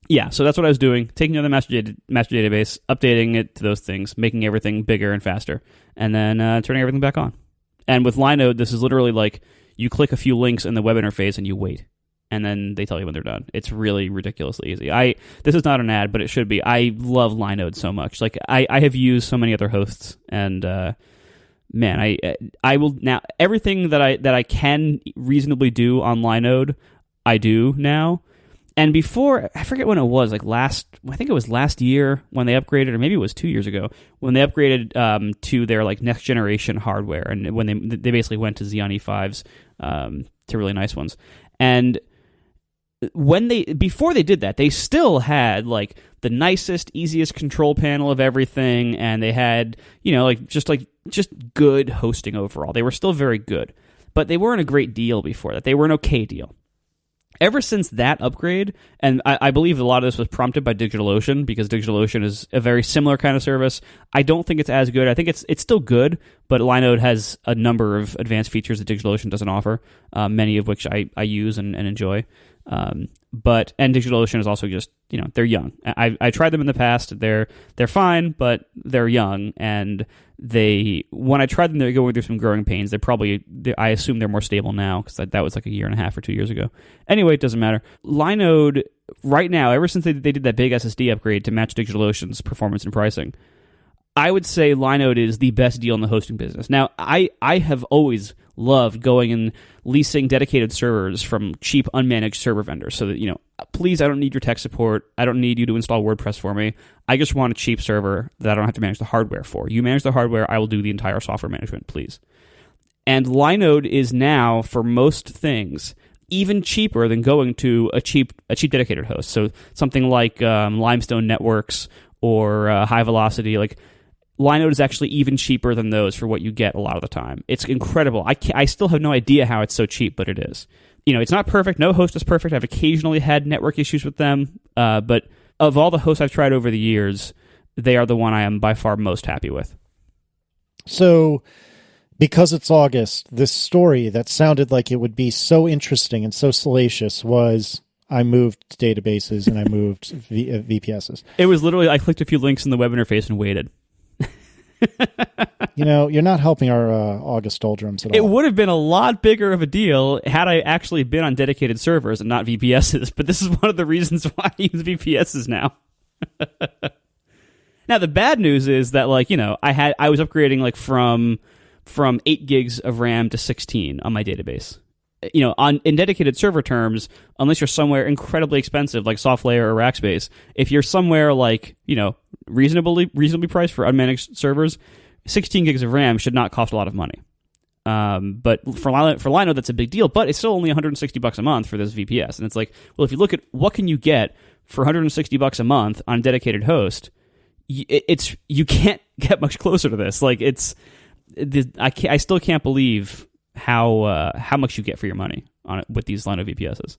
Yeah, so that's what I was doing, taking down the master database, updating it to those things, making everything bigger and faster, and then turning everything back on. And with Linode, this is literally like you click a few links in the web interface and you wait, and then they tell you when they're done. It's really ridiculously easy. This is not an ad, but it should be. I love Linode so much. Like I have used so many other hosts, and man, I will now everything that I can reasonably do on Linode, I do now. And before, I forget when it was, I think it was last year when they upgraded, or maybe it was 2 years ago, when they upgraded to their like next generation hardware, and when they basically went to Xeon E5s, to really nice ones. And before they did that, they still had like the nicest, easiest control panel of everything, and they had, just good hosting overall. They were still very good, but they weren't a great deal before that. They were an okay deal. Ever since that upgrade, and I believe a lot of this was prompted by DigitalOcean, because DigitalOcean is a very similar kind of service. I don't think it's as good. I think it's still good, but Linode has a number of advanced features that DigitalOcean doesn't offer, many of which I use and enjoy. And DigitalOcean is also just, they're young. I tried them in the past. They're fine, but they're young, and when I tried them, they were going through some growing pains. I assume they're more stable now, because that was like a year and a half or 2 years ago. Anyway, it doesn't matter. Linode, right now, ever since they did that big SSD upgrade to match DigitalOcean's performance and pricing, I would say Linode is the best deal in the hosting business. Now, I have always loved going and leasing dedicated servers from cheap, unmanaged server vendors, so that, please, I don't need your tech support. I don't need you to install WordPress for me. I just want a cheap server that I don't have to manage the hardware for. You manage the hardware, I will do the entire software management, please. And Linode is now, for most things, even cheaper than going to a cheap dedicated host. So something like Limestone Networks or High Velocity, like Linode is actually even cheaper than those for what you get a lot of the time. It's incredible. I still have no idea how it's so cheap, but it is. It's not perfect. No host is perfect. I've occasionally had network issues with them, but of all the hosts I've tried over the years, they are the one I am by far most happy with. So, because it's August, this story that sounded like it would be so interesting and so salacious was I moved databases and I moved VPSs. It was literally, I clicked a few links in the web interface and waited. You're not helping our August doldrums at all. It would have been a lot bigger of a deal had I actually been on dedicated servers and not VPSs, but this is one of the reasons why I use VPSs now. Now, the bad news is that, I was upgrading, from 8 gigs of RAM to 16 on my database. In dedicated server terms, unless you're somewhere incredibly expensive, like SoftLayer or Rackspace, if you're somewhere reasonably priced for unmanaged servers, 16 gigs of RAM should not cost a lot of money. But for Linode, that's a big deal, but it's still only $160 a month for this VPS. And it's like, well, if you look at what can you get for $160 a month on a dedicated host, you can't get much closer to this. I still can't believe how much you get for your money on it with these Linode VPSs.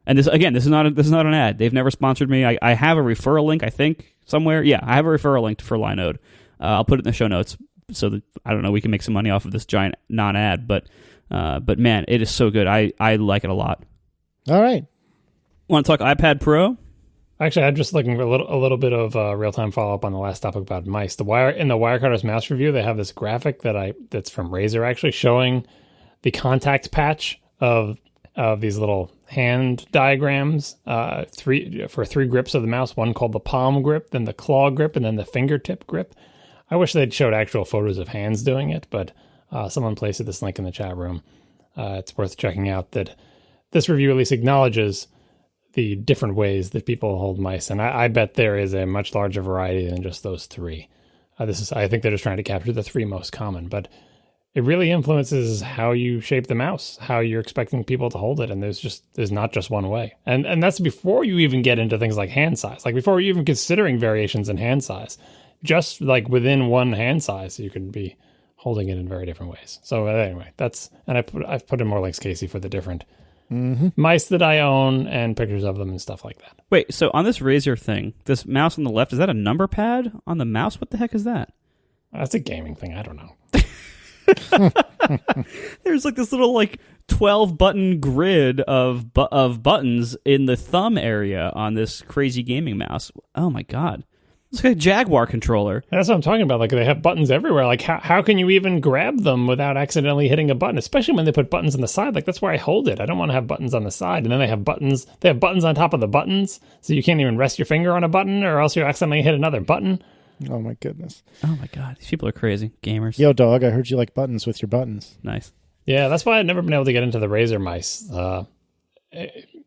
And this is not an ad. They've never sponsored me. I have a referral link, I think, somewhere. Yeah, I have a referral link for Linode. I'll put it in the show notes so that, I don't know, we can make some money off of this giant non-ad. But man, it is so good. I like it a lot. All right. Want to talk iPad Pro? Actually, I'm just looking for a little bit of real-time follow-up on the last topic about mice. In the Wirecutters mouse review, they have this graphic that's from Razer, actually, showing the contact patch of these little hand diagrams, for 3 grips of the mouse, one called the palm grip, then the claw grip, and then the fingertip grip. I wish they'd showed actual photos of hands doing it, but someone posted this link in the chat room. It's worth checking out that this review at least acknowledges the different ways that people hold mice, and I bet there is a much larger variety than just those 3. I think they're just trying to capture the 3 most common, but it really influences how you shape the mouse, how you're expecting people to hold it, and there's not just one way. And that's before you even get into things like hand size, like before you're even considering variations in hand size. Just like within one hand size, you could be holding it in very different ways. So anyway, I've put in more links, Casey, for the different mice that I own and pictures of them and stuff like that. Wait, so on this Razer thing, this mouse on the left, is that a number pad on the mouse? What the heck is that? That's a gaming thing. I don't know. There's this little 12 button grid of buttons in the thumb area on this crazy gaming mouse. Oh my god. It's like a Jaguar controller. That's what I'm talking about. They have buttons everywhere. How can you even grab them without accidentally hitting a button? Especially when they put buttons on the side. That's where I hold it. I don't want to have buttons on the side. And then they have buttons. They have buttons on top of the buttons, so you can't even rest your finger on a button, or else you accidentally hit another button. Oh my goodness. Oh my god. These people are crazy. Gamers. Yo, dog, I heard you like buttons with your buttons. Nice. Yeah, that's why I've never been able to get into the Razer mice.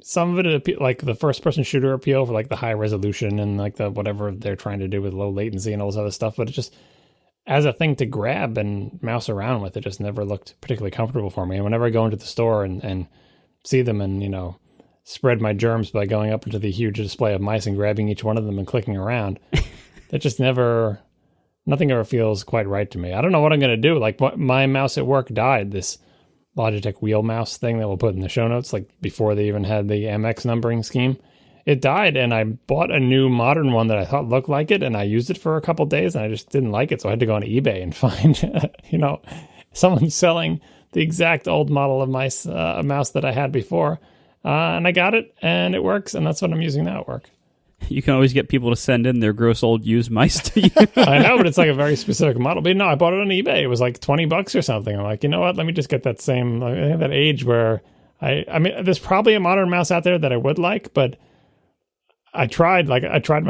Some of it, like the first-person shooter appeal for the high resolution and the whatever they're trying to do with low latency and all this other stuff, but it just, as a thing to grab and mouse around with, it just never looked particularly comfortable for me. And whenever I go into the store and see them and, spread my germs by going up into the huge display of mice and grabbing each one of them and clicking around, that just nothing ever feels quite right to me. I don't know what I'm going to do. My mouse at work died, this Logitech wheel mouse thing that we'll put in the show notes, before they even had the MX numbering scheme. It died, and I bought a new modern one that I thought looked like it, and I used it for a couple days, and I just didn't like it, so I had to go on eBay and find, someone selling the exact old model of mouse that I had before, and I got it, and it works, and that's what I'm using now at work. You can always get people to send in their gross old used mice to you. I know, but it's a very specific model. But no, I bought it on eBay. It was $20 or something. I'm like, you know what? Let me just get that same, that age where I mean, there's probably a modern mouse out there that I would like, but I tried my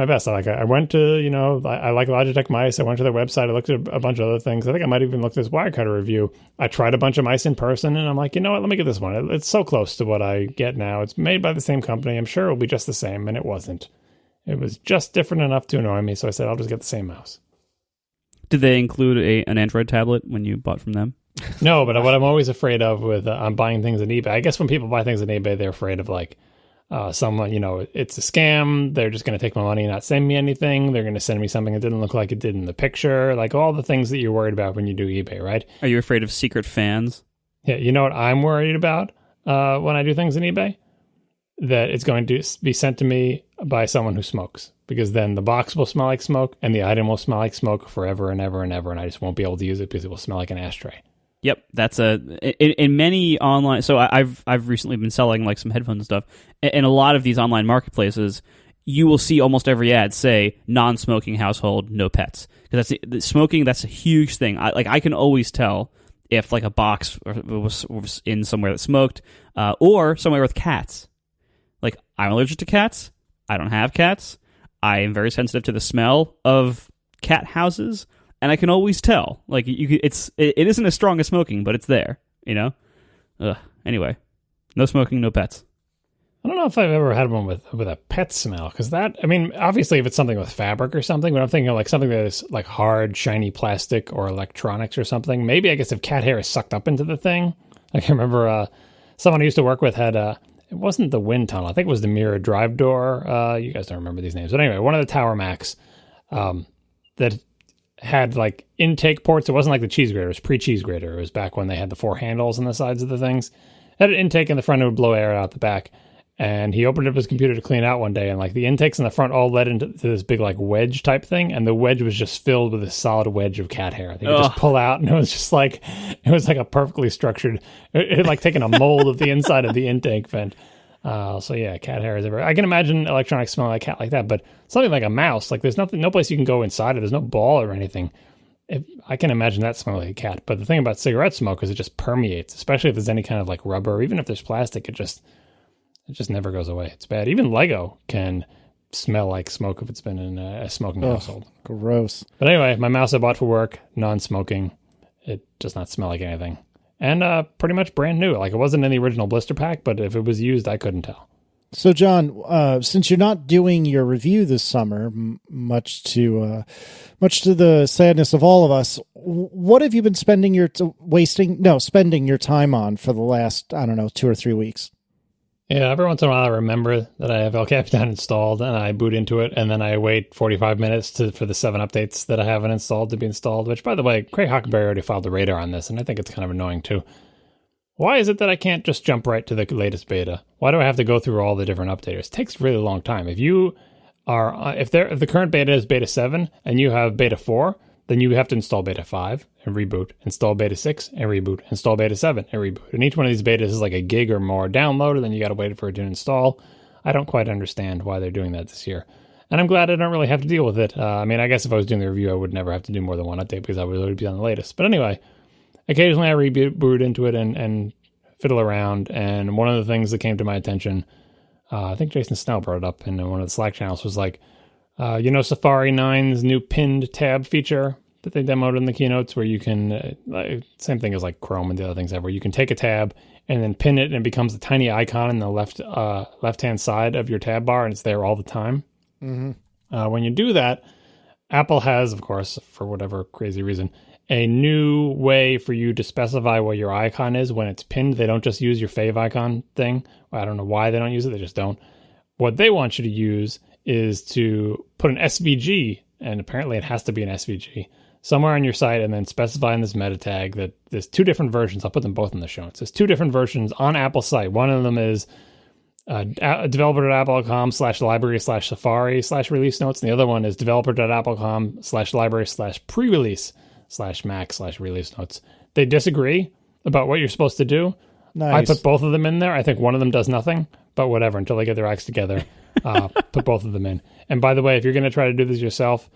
best. I went to, I like Logitech mice. I went to their website. I looked at a bunch of other things. I think I might even look at this Wirecutter review. I tried a bunch of mice in person, and I'm like, you know what? Let me get this one. It's so close to what I get now. It's made by the same company. I'm sure it'll be just the same, and it wasn't. It was just different enough to annoy me, so I said I'll just get the same mouse. Did they include an Android tablet when you bought from them? No, but what I'm always afraid of with I'm buying things on eBay. I guess when people buy things on eBay, they're afraid of like someone, it's a scam. They're just going to take my money and not send me anything. They're going to send me something that didn't look like it did in the picture. Like all the things that you're worried about when you do eBay, right? Are you afraid of secret fans? Yeah, you know what I'm worried about when I do things on eBay? That it's going to be sent to me by someone who smokes. Because then the box will smell like smoke and the item will smell like smoke forever and ever and ever. And I just won't be able to use it because it will smell like an ashtray. Yep, that's in many online. So I've recently been selling like some headphones and stuff. In a lot of these online marketplaces, you will see almost every ad say non-smoking household, no pets. Because smoking. That's a huge thing. I can always tell if like a box was in somewhere that smoked, or somewhere with cats. Like I'm allergic to cats. I don't have cats. I am very sensitive to the smell of cat houses. And I can always tell, like it isn't as strong as smoking, but it's there, Anyway, no smoking, no pets. I don't know if I've ever had one with a pet smell, because obviously if it's something with fabric or something, but I'm thinking of like something that is like hard, shiny plastic or electronics or something. Maybe I guess if cat hair is sucked up into the thing. I can remember someone I used to work with had it wasn't the wind tunnel, I think it was the mirror drive door. You guys don't remember these names, but anyway, one of the Tower Macs that had like intake ports. It wasn't like the cheese grater. It was pre-cheese grater. It was back when they had the 4 handles on the sides of the things. It had an intake in the front. It would blow air out the back. And he opened up his computer to clean out one day. And like the intakes in the front all led into this big like wedge type thing. And the wedge was just filled with a solid wedge of cat hair. I think you just pull out and it was like a perfectly structured, it had like taken a mold of the inside of the intake vent. So yeah, cat hair is I can imagine electronics smelling like cat like that, but something like a mouse, like there's no place you can go inside it. There's no ball or anything. I can imagine that smelling like a cat. But the thing about cigarette smoke is it just permeates, especially if there's any kind of like rubber, or even if there's plastic, it just never goes away. It's bad. Even Lego can smell like smoke if it's been in a smoking household. Gross. But anyway, my mouse I bought for work, non-smoking. It does not smell like anything. And pretty much brand new. Like it wasn't in the original blister pack, but if it was used, I couldn't tell. So, John, since you're not doing your review this summer, much to the sadness of all of us, what have you been spending your time on for the last, 2 or 3 weeks? Yeah, every once in a while I remember that I have El Capitan installed and I boot into it, and then I wait 45 minutes for the 7 updates that I haven't installed to be installed, which, by the way, Craig Hockenberry already filed a radar on this, and I think it's kind of annoying too. Why is it that I can't just jump right to the latest beta? Why do I have to go through all the different updaters? It takes a really long time. If the current beta is beta 7 and you have beta 4, then you have to install beta 5 and reboot, install beta 6 and reboot, install beta 7 and reboot. And each one of these betas is like a gig or more download, and then you got to wait for it to install. I don't quite understand why they're doing that this year. And I'm glad I don't really have to deal with it. I guess if I was doing the review, I would never have to do more than one update because I would already be on the latest. But anyway, occasionally I reboot into it and fiddle around. And one of the things that came to my attention, I think Jason Snell brought it up in one of the Slack channels, was like, Safari 9's new pinned tab feature that they demoed in the keynotes, where you can, same thing as like Chrome and the other things ever, you can take a tab and then pin it and it becomes a tiny icon in the left-hand side of your tab bar, and it's there all the time. Mm-hmm. When you do that, Apple has, of course, for whatever crazy reason, a new way for you to specify what your icon is when it's pinned. They don't just use your fave icon thing. I don't know why they don't use it. They just don't. What they want you to use is to put an SVG, and apparently it has to be an SVG, somewhere on your site, and then specify in this meta tag that there's 2 different versions. I'll put them both in the show notes. There's 2 different versions on Apple's site. One of them is developer.apple.com/library/safari/release notes. And the other one is developer.apple.com/library/pre-release/Mac/release notes. They disagree about what you're supposed to do. Nice. I put both of them in there. I think one of them does nothing, but whatever, until they get their acts together. Put both of them in. And by the way, if you're going to try to do this yourself,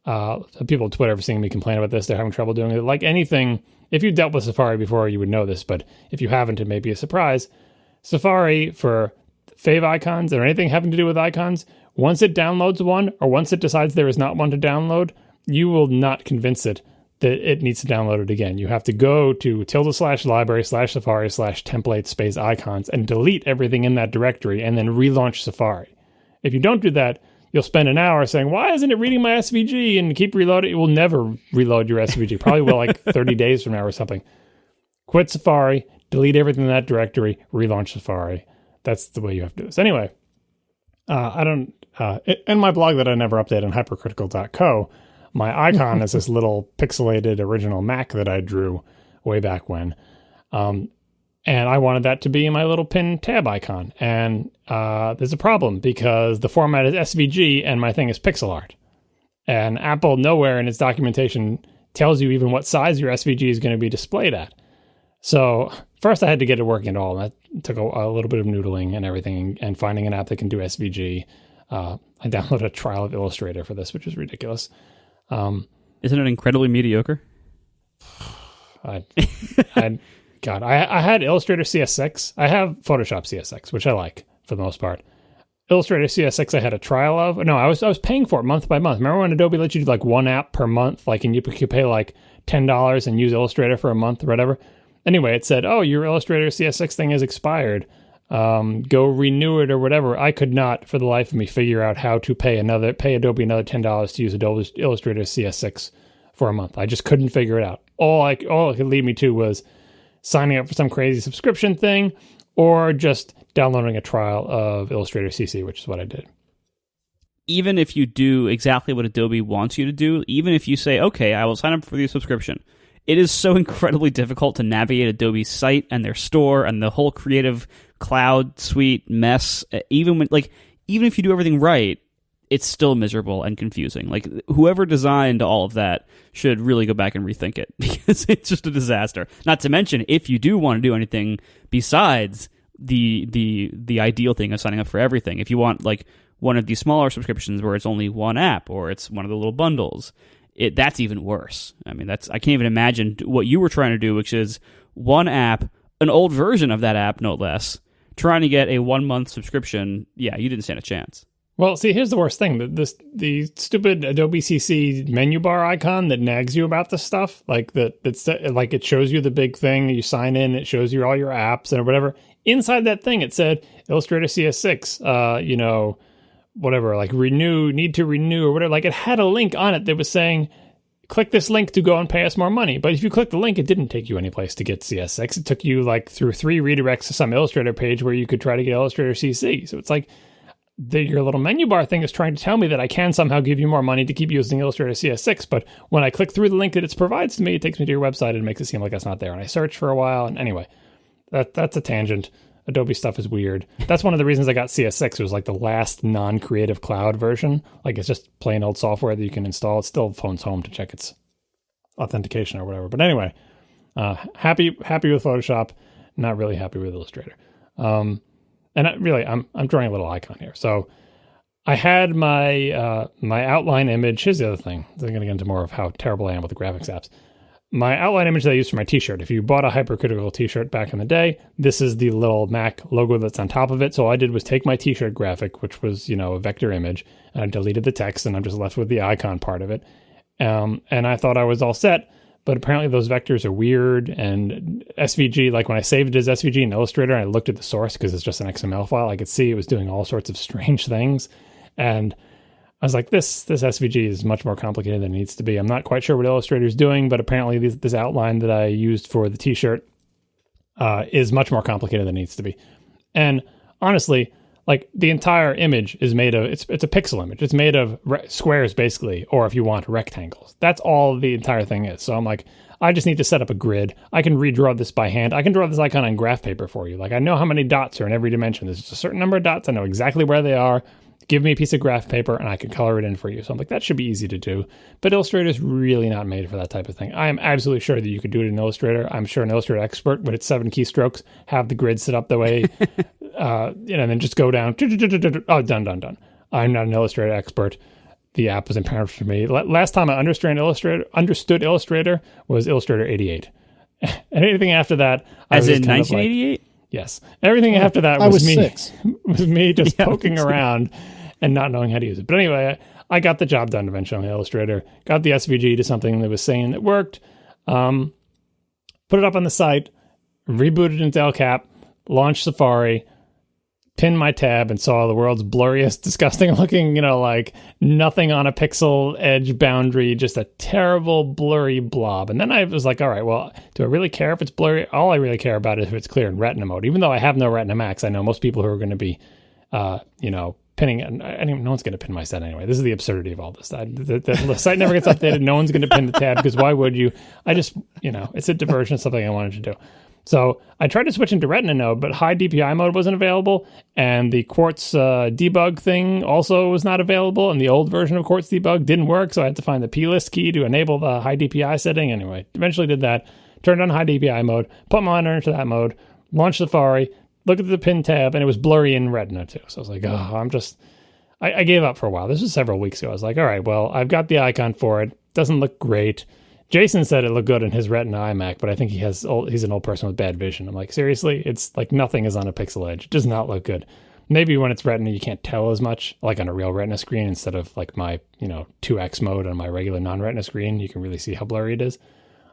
people on Twitter have seen me complain about this. They're having trouble doing it. Like anything, if you dealt with Safari before, you would know this, but if you haven't, it may be a surprise. Safari, for fave icons or anything having to do with icons, once it downloads one, or once it decides there is not one to download, you will not convince it that it needs to download it again. You have to go to /library/safari/template/icons and delete everything in that directory and then relaunch Safari. If you don't do that, you'll spend an hour saying, why isn't it reading my SVG, and keep reloading. It will never reload your SVG. Probably will like 30 days from now or something. quit Safari, delete everything in that directory, relaunch Safari. That's the way you have to do this. Anyway, in my blog that I never update on hypercritical.co, my icon is this little pixelated original Mac that I drew way back when. And I wanted that to be my little pin tab icon. And there's a problem because the format is SVG and my thing is pixel art. And Apple nowhere in its documentation tells you even what size your SVG is going to be displayed at. So first I had to get it working at all. That took a little bit of noodling and everything and finding an app that can do SVG. I downloaded a trial of Illustrator for this, which is ridiculous. Isn't it incredibly mediocre? I had Illustrator CS6. I have Photoshop CS6, which I like for the most part. Illustrator CS6 I had a trial of. No, I was paying for it month by month. Remember when Adobe let you do like one app per month? Like, and you could pay like $10 and use Illustrator for a month or whatever. Anyway, it said, oh, your Illustrator CS6 thing has expired. Go renew it or whatever. I could not, for the life of me, figure out how to pay Adobe another $10 to use Adobe Illustrator CS6 for a month. I just couldn't figure it out. All it could lead me to was signing up for some crazy subscription thing or just downloading a trial of Illustrator CC, which is what I did. Even if you do exactly what Adobe wants you to do, even if you say, okay, I will sign up for the subscription, it is so incredibly difficult to navigate Adobe's site and their store and the whole Creative Cloud suite mess. Even if you do everything right, it's still miserable and confusing. Like, whoever designed all of that should really go back and rethink it because it's just a disaster. Not to mention, if you do want to do anything besides the ideal thing of signing up for everything, if you want like one of these smaller subscriptions where it's only one app or it's one of the little bundles, that's even worse. I mean, I can't even imagine what you were trying to do, which is one app, an old version of that app, no less, trying to get a 1 month subscription. Yeah, you didn't stand a chance. Well, see, here's the worst thing. The stupid Adobe CC menu bar icon that nags you about this stuff, like that's like it shows you the big thing, you sign in, it shows you all your apps and whatever. Inside that thing, it said Illustrator CS6, whatever, like need to renew or whatever. Like, it had a link on it that was saying, click this link to go and pay us more money. But if you click the link, it didn't take you any place to get CS6. It took you like through 3 redirects to some Illustrator page where you could try to get Illustrator CC. So it's like your little menu bar thing is trying to tell me that I can somehow give you more money to keep using Illustrator CS6. But when I click through the link that it provides to me, it takes me to your website and makes it seem like it's not there. And I search for a while. And anyway, that's a tangent. Adobe stuff is weird. That's one of the reasons I got CS6. It was like the last non-Creative Cloud version. Like, it's just plain old software that you can install. It still phones home to check its authentication or whatever. But anyway, happy with Photoshop, not really happy with Illustrator. And I'm drawing a little icon here. So I had my my outline image. Here's the other thing. I'm going to get into more of how terrible I am with the graphics apps. My outline image that I used for my t-shirt. If you bought a Hypercritical t-shirt back in the day, this is the little Mac logo that's on top of it. So all I did was take my t-shirt graphic, which was, a vector image, and I deleted the text, and I'm just left with the icon part of it. And I thought I was all set, but apparently those vectors are weird, and SVG, like when I saved it as SVG in Illustrator, and I looked at the source because it's just an XML file, I could see it was doing all sorts of strange things. And I was like, this SVG is much more complicated than it needs to be. I'm not quite sure what Illustrator is doing, but apparently this outline that I used for the t-shirt is much more complicated than it needs to be. And honestly, like, the entire image is made of, it's a pixel image. It's made of squares, basically, or if you want, rectangles. That's all the entire thing is. So I'm like, I just need to set up a grid. I can redraw this by hand. I can draw this icon on graph paper for you. Like, I know how many dots are in every dimension. There's a certain number of dots. I know exactly where they are. Give me a piece of graph paper and I can color it in for you. So I'm like, that should be easy to do. But Illustrator is really not made for that type of thing. I am absolutely sure that you could do it in Illustrator. I'm sure an Illustrator expert with its 7 keystrokes, have the grid set up the way, and then just go down. Oh, done. I'm not an Illustrator expert. The app was imperative for me. Last time I understood Illustrator was Illustrator 88. And anything after that, as in 1988. Yes. Everything after that was me. 6. Was me just poking around and not knowing how to use it. But anyway, I got the job done eventually on Illustrator. Got the SVG to something that was saying that worked. Put it up on the site. Rebooted into El Cap. Launched Safari. pinned my tab and saw the world's blurriest, disgusting looking, like nothing on a pixel edge boundary, just a terrible blurry blob. And then I was like, all right, well, do I really care if it's blurry? All I really care about is if it's clear in Retina mode. Even though I have no Retina Max, I know most people who are going to be, pinning it. No one's going to pin my set anyway. This is the absurdity of all this. The site never gets updated. No one's going to pin the tab because why would you? I just, it's a diversion, something I wanted to do. So I tried to switch into Retina mode, but high DPI mode wasn't available, and the Quartz debug thing also was not available, and the old version of Quartz debug didn't work, so I had to find the plist key to enable the high DPI setting. Anyway, eventually did that, turned on high DPI mode, put my monitor into that mode, launched Safari, looked at the pin tab, and it was blurry in Retina too. So I was like, I gave up for a while. This was several weeks ago. I was like, all right, well, I've got the icon for it. Doesn't look great. Jason said it looked good in his Retina iMac, but I think he's an old person with bad vision. I'm like, seriously? It's like nothing is on a pixel edge. It does not look good. Maybe when it's Retina, you can't tell as much, like on a real Retina screen, instead of like my, 2x mode on my regular non-Retina screen. You can really see how blurry it is.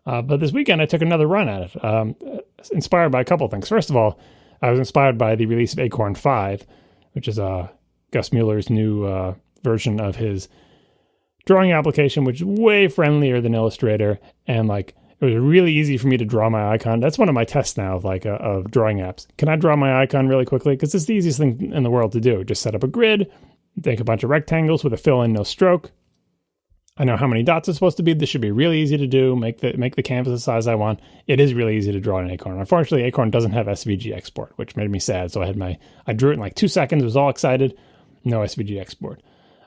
But this weekend, I took another run at it, inspired by a couple things. First of all, I was inspired by the release of Acorn 5, which is Gus Mueller's new version of his drawing application, which is way friendlier than Illustrator, and it was really easy for me to draw my icon. That's one of my tests now of drawing apps. Can I draw my icon really quickly? Because it's the easiest thing in the world to do. Just set up a grid, make a bunch of rectangles with a fill in, no stroke. I know how many dots it's supposed to be. This should be really easy to do. Make the canvas the size I want. It is really easy to draw in Acorn. Unfortunately, Acorn doesn't have SVG export, which made me sad. So I drew it in 2 seconds. Was all excited. No SVG export.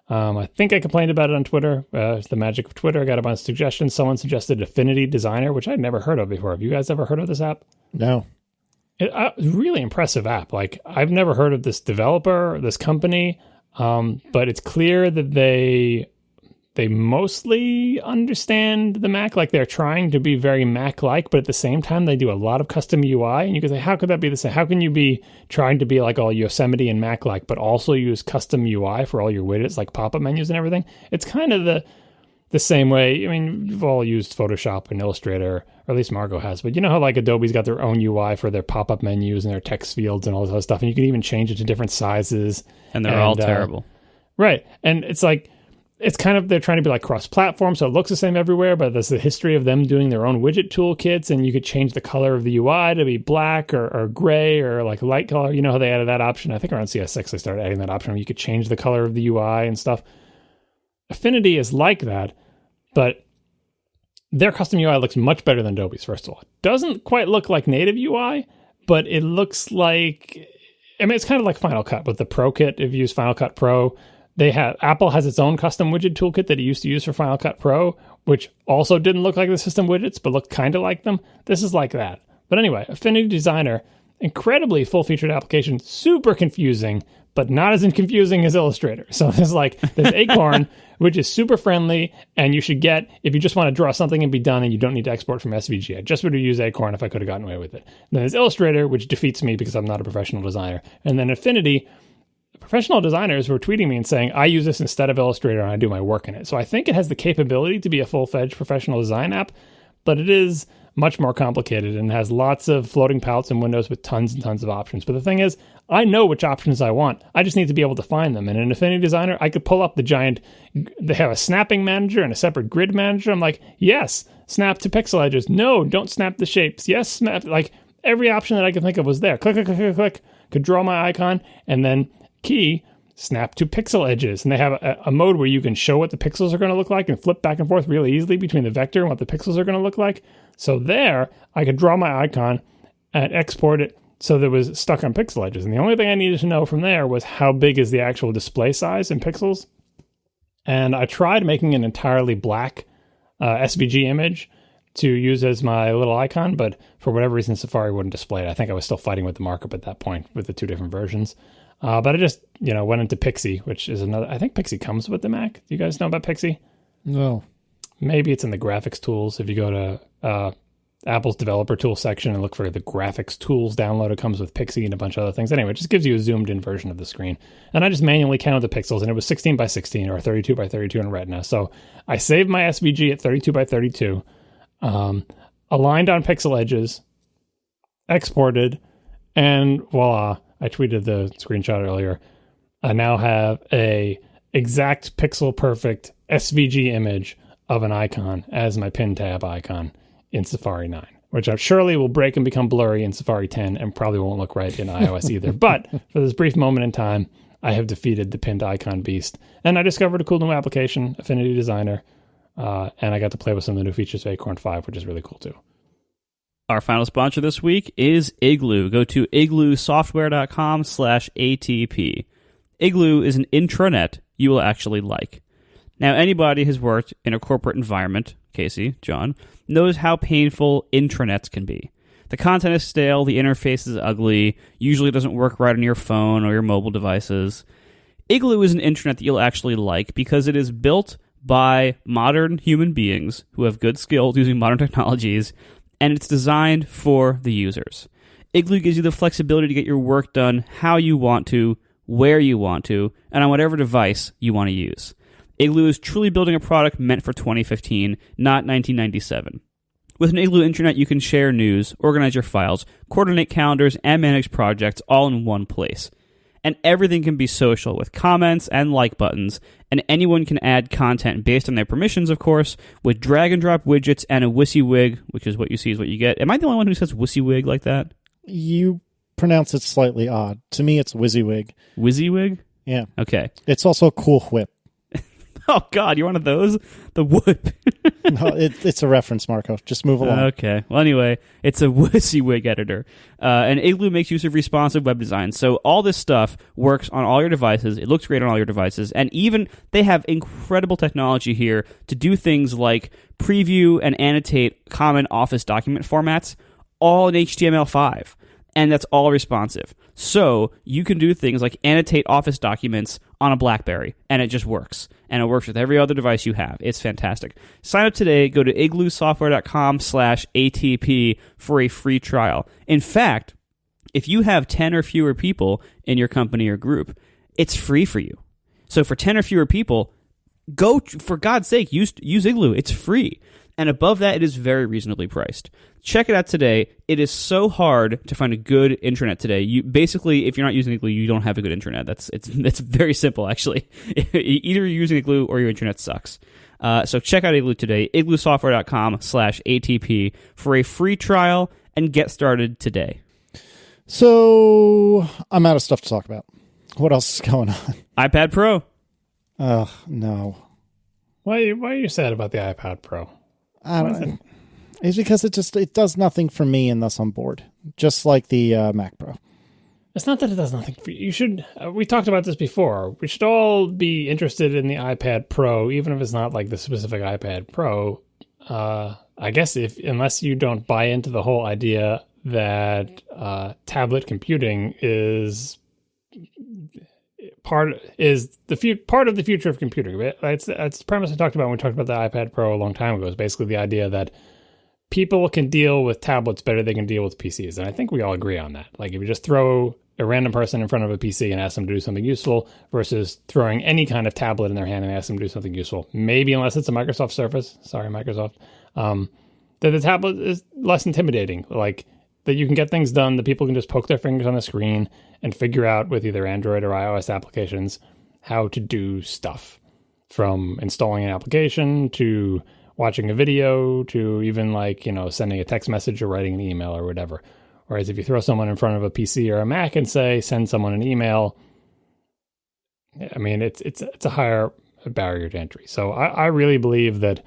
I think I complained about it on Twitter. It's the magic of Twitter. I got a bunch of suggestions. Someone suggested Affinity Designer, which I'd never heard of before. Have you guys ever heard of this app? No. It's a really impressive app. I've never heard of this developer, this company, but it's clear that they mostly understand the Mac. They're trying to be very Mac-like, but at the same time, they do a lot of custom UI. And you can say, how could that be the same? How can you be trying to be like all Yosemite and Mac-like, but also use custom UI for all your widgets, like pop-up menus and everything? It's kind of the same way. I mean, we've all used Photoshop and Illustrator, or at least Margot has. But you know how Adobe's got their own UI for their pop-up menus and their text fields and all this other stuff, and you can even change it to different sizes. And they're all terrible. Right. And it's kind of, they're trying to be cross-platform, so it looks the same everywhere, but there's the history of them doing their own widget toolkits, and you could change the color of the UI to be black or gray or light color. You know how they added that option? I think around CS6 they started adding that option where you could change the color of the UI and stuff. Affinity is like that, but their custom UI looks much better than Adobe's, first of all. It doesn't quite look like native UI, but it looks like, it's kind of like Final Cut with the Pro Kit. If you use Final Cut Pro, Apple has its own custom widget toolkit that it used to use for Final Cut Pro, which also didn't look like the system widgets, but looked kind of like them. This is like that. But anyway, Affinity Designer, incredibly full-featured application, super confusing, but not as confusing as Illustrator. So there's Acorn, which is super friendly, and you should get, if you just want to draw something and be done and you don't need to export from SVG. I just would have used Acorn if I could have gotten away with it. Then there's Illustrator, which defeats me because I'm not a professional designer. And then Affinity, professional designers were tweeting me and saying, I use this instead of Illustrator and I do my work in it. So I think it has the capability to be a full-fledged professional design app, but it is much more complicated and has lots of floating palettes and windows with tons and tons of options. But the thing is, I know which options I want. I just need to be able to find them. And in Affinity Designer, I could pull up they have a snapping manager and a separate grid manager. I'm like, yes, snap to pixel edges. No, don't snap the shapes. Yes, snap. Every option that I could think of was there. Click, click, click, click, click. Could draw my icon and then key, snap to pixel edges. And they have a mode where you can show what the pixels are going to look like and flip back and forth really easily between the vector and what the pixels are going to look like. So there, I could draw my icon and export it so that it was stuck on pixel edges. And the only thing I needed to know from there was how big is the actual display size in pixels. And I tried making an entirely black SVG image to use as my little icon, but for whatever reason, Safari wouldn't display it. I think I was still fighting with the markup at that point with the two different versions. But I just, went into Pixie, which is another, I think Pixie comes with the Mac. Do you guys know about Pixie? No. Maybe it's in the graphics tools. If you go to Apple's developer tool section and look for the graphics tools download, it comes with Pixie and a bunch of other things. Anyway, it just gives you a zoomed in version of the screen. And I just manually counted the pixels, and it was 16 by 16 or 32 by 32 in Retina. So I saved my SVG at 32 by 32, aligned on pixel edges, exported, and voila. I tweeted the screenshot earlier. I now have a exact pixel perfect SVG image of an icon as my pin tab icon in Safari 9, which I'm surely will break and become blurry in Safari 10 and probably won't look right in iOS either. But for this brief moment in time, I have defeated the pinned icon beast. And I discovered a cool new application, Affinity Designer, and I got to play with some of the new features of Acorn 5, which is really cool too. Our final sponsor this week is Igloo. Go to igloosoftware.com/ATP. Igloo is an intranet you will actually like. Now, anybody who's worked in a corporate environment, Casey, John, knows how painful intranets can be. The content is stale, the interface is ugly, usually doesn't work right on your phone or your mobile devices. Igloo is an intranet that you'll actually like because it is built by modern human beings who have good skills using modern technologies, and it's designed for the users. Igloo gives you the flexibility to get your work done how you want to, where you want to, and on whatever device you want to use. Igloo is truly building a product meant for 2015, not 1997. With an Igloo intranet, you can share news, organize your files, coordinate calendars, and manage projects all in one place. And everything can be social with comments and like buttons, and anyone can add content based on their permissions, of course, with drag-and-drop widgets and a WYSIWYG, which is what you see is what you get. Am I the only one who says WYSIWYG like that? You pronounce it slightly odd. To me, it's WYSIWYG. WYSIWYG? Yeah. Okay. It's also a cool whip. Oh, God, you're one of those? The whip. No, it's a reference, Marco. Just move along. Okay. Well, anyway, it's a WYSIWYG editor. And Igloo makes use of responsive web design. So all this stuff works on all your devices. It looks great on all your devices. And even they have incredible technology here to do things like preview and annotate common Office document formats, all in HTML5. And that's all responsive. So you can do things like annotate Office documents on a BlackBerry, and it just works. And it works with every other device you have. It's fantastic. Sign up today. Go to igloosoftware.com/ATP for a free trial. In fact, if you have 10 or fewer people in your company or group, it's free for you. So for 10 or fewer people, for God's sake, use Igloo. It's free. And above that, it is very reasonably priced. Check it out today. It is so hard to find a good intranet today. You basically, if you're not using Igloo, you don't have a good intranet. It's very simple, actually. Either you're using Igloo or your intranet sucks. So check out Igloo today, igloosoftware.com/ATP for a free trial and get started today. So I'm out of stuff to talk about. What else is going on? iPad Pro. Oh, no. Why are you sad about the iPad Pro? I don't know. It's because it does nothing for me and thus I'm bored. Just like the Mac Pro. It's not that it does nothing for you. You should, we talked about this before. We should all be interested in the iPad Pro, even if it's not like the specific iPad Pro. I guess unless you don't buy into the whole idea that tablet computing is part of the future of computing. It's the premise I talked about when we talked about the iPad Pro a long time ago. It's basically the idea that people can deal with tablets better than they can deal with PCs. And I think we all agree on that. Like if you just throw a random person in front of a PC and ask them to do something useful versus throwing any kind of tablet in their hand and ask them to do something useful, maybe unless it's a Microsoft Surface, sorry Microsoft, that the tablet is less intimidating. Like that you can get things done, that people can just poke their fingers on the screen and figure out with either Android or iOS applications how to do stuff, from installing an application to watching a video to even sending a text message or writing an email or whatever. Whereas if you throw someone in front of a PC or a Mac and say, send someone an email, I mean, it's a higher barrier to entry. So I really believe that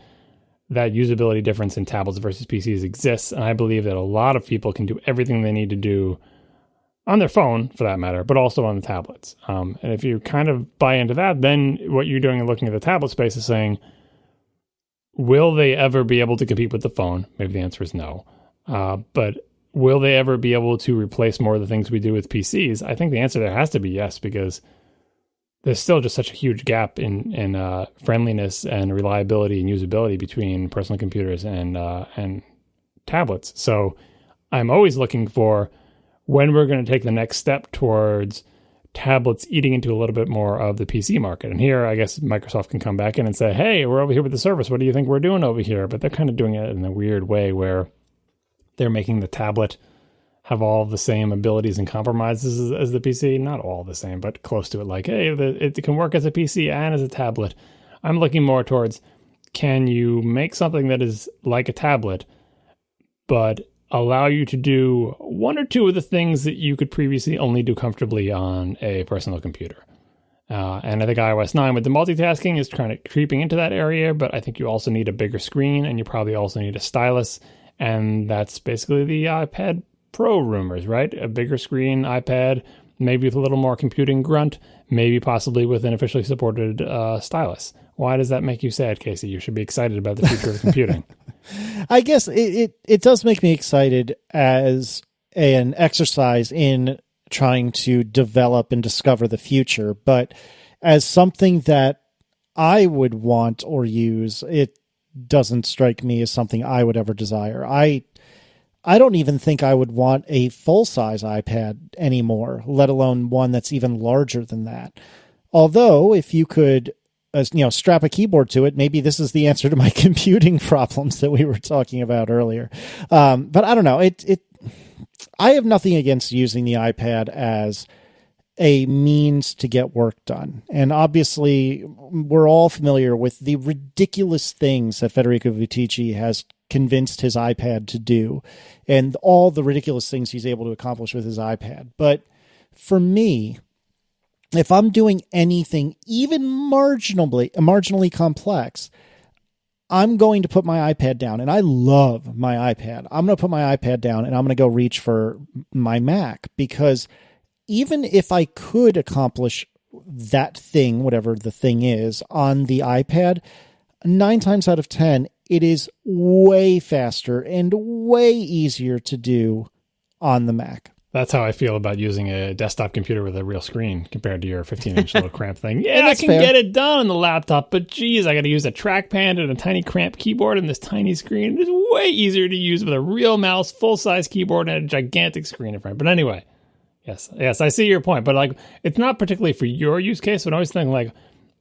usability difference in tablets versus PCs exists. And I believe that a lot of people can do everything they need to do on their phone, for that matter, but also on the tablets. And if you kind of buy into that, then what you're doing and looking at the tablet space is saying, will they ever be able to compete with the phone? Maybe the answer is no. But will they ever be able to replace more of the things we do with PCs? I think the answer there has to be yes, because there's still just such a huge gap in friendliness and reliability and usability between personal computers and tablets. So I'm always looking for when we're going to take the next step towards tablets eating into a little bit more of the PC market. And here, I guess Microsoft can come back in and say, hey, we're over here with the Surface. What do you think we're doing over here? But they're kind of doing it in a weird way where they're making the tablet have all the same abilities and compromises as the PC. Not all the same, but close to it. Like, hey, it can work as a PC and as a tablet. I'm looking more towards, can you make something that is like a tablet, but allow you to do one or two of the things that you could previously only do comfortably on a personal computer? And I think iOS 9 with the multitasking is creeping into that area, but I think you also need a bigger screen, and you probably also need a stylus, and that's basically the iPad Pro rumors, right? A bigger screen iPad, maybe with a little more computing grunt, maybe possibly with an officially supported stylus. Why does that make you sad, Casey? You should be excited about the future of computing. I guess it does make me excited as an exercise in trying to develop and discover the future, but as something that I would want or use, it doesn't strike me as something I would ever desire. I don't even think I would want a full-size iPad anymore, let alone one that's even larger than that. Although, if you could strap a keyboard to it, maybe this is the answer to my computing problems that we were talking about earlier. But I don't know. I have nothing against using the iPad as a means to get work done. And obviously, we're all familiar with the ridiculous things that Federico Viticci has convinced his iPad to do, and all the ridiculous things he's able to accomplish with his iPad. But for me, if I'm doing anything even marginally complex, I'm going to put my iPad down, and I love my iPad. I'm going to put my iPad down, and I'm going to go reach for my Mac, because even if I could accomplish that thing, whatever the thing is, on the iPad, 9 times out of 10, it is way faster and way easier to do on the Mac. That's how I feel about using a desktop computer with a real screen compared to your 15-inch little cramped thing. Yeah, I can get it done on the laptop, but geez, I got to use a trackpad and a tiny cramped keyboard and this tiny screen. It's way easier to use with a real mouse, full-size keyboard, and a gigantic screen in front. But anyway, yes, I see your point. But like, it's not particularly for your use case, but I always think like,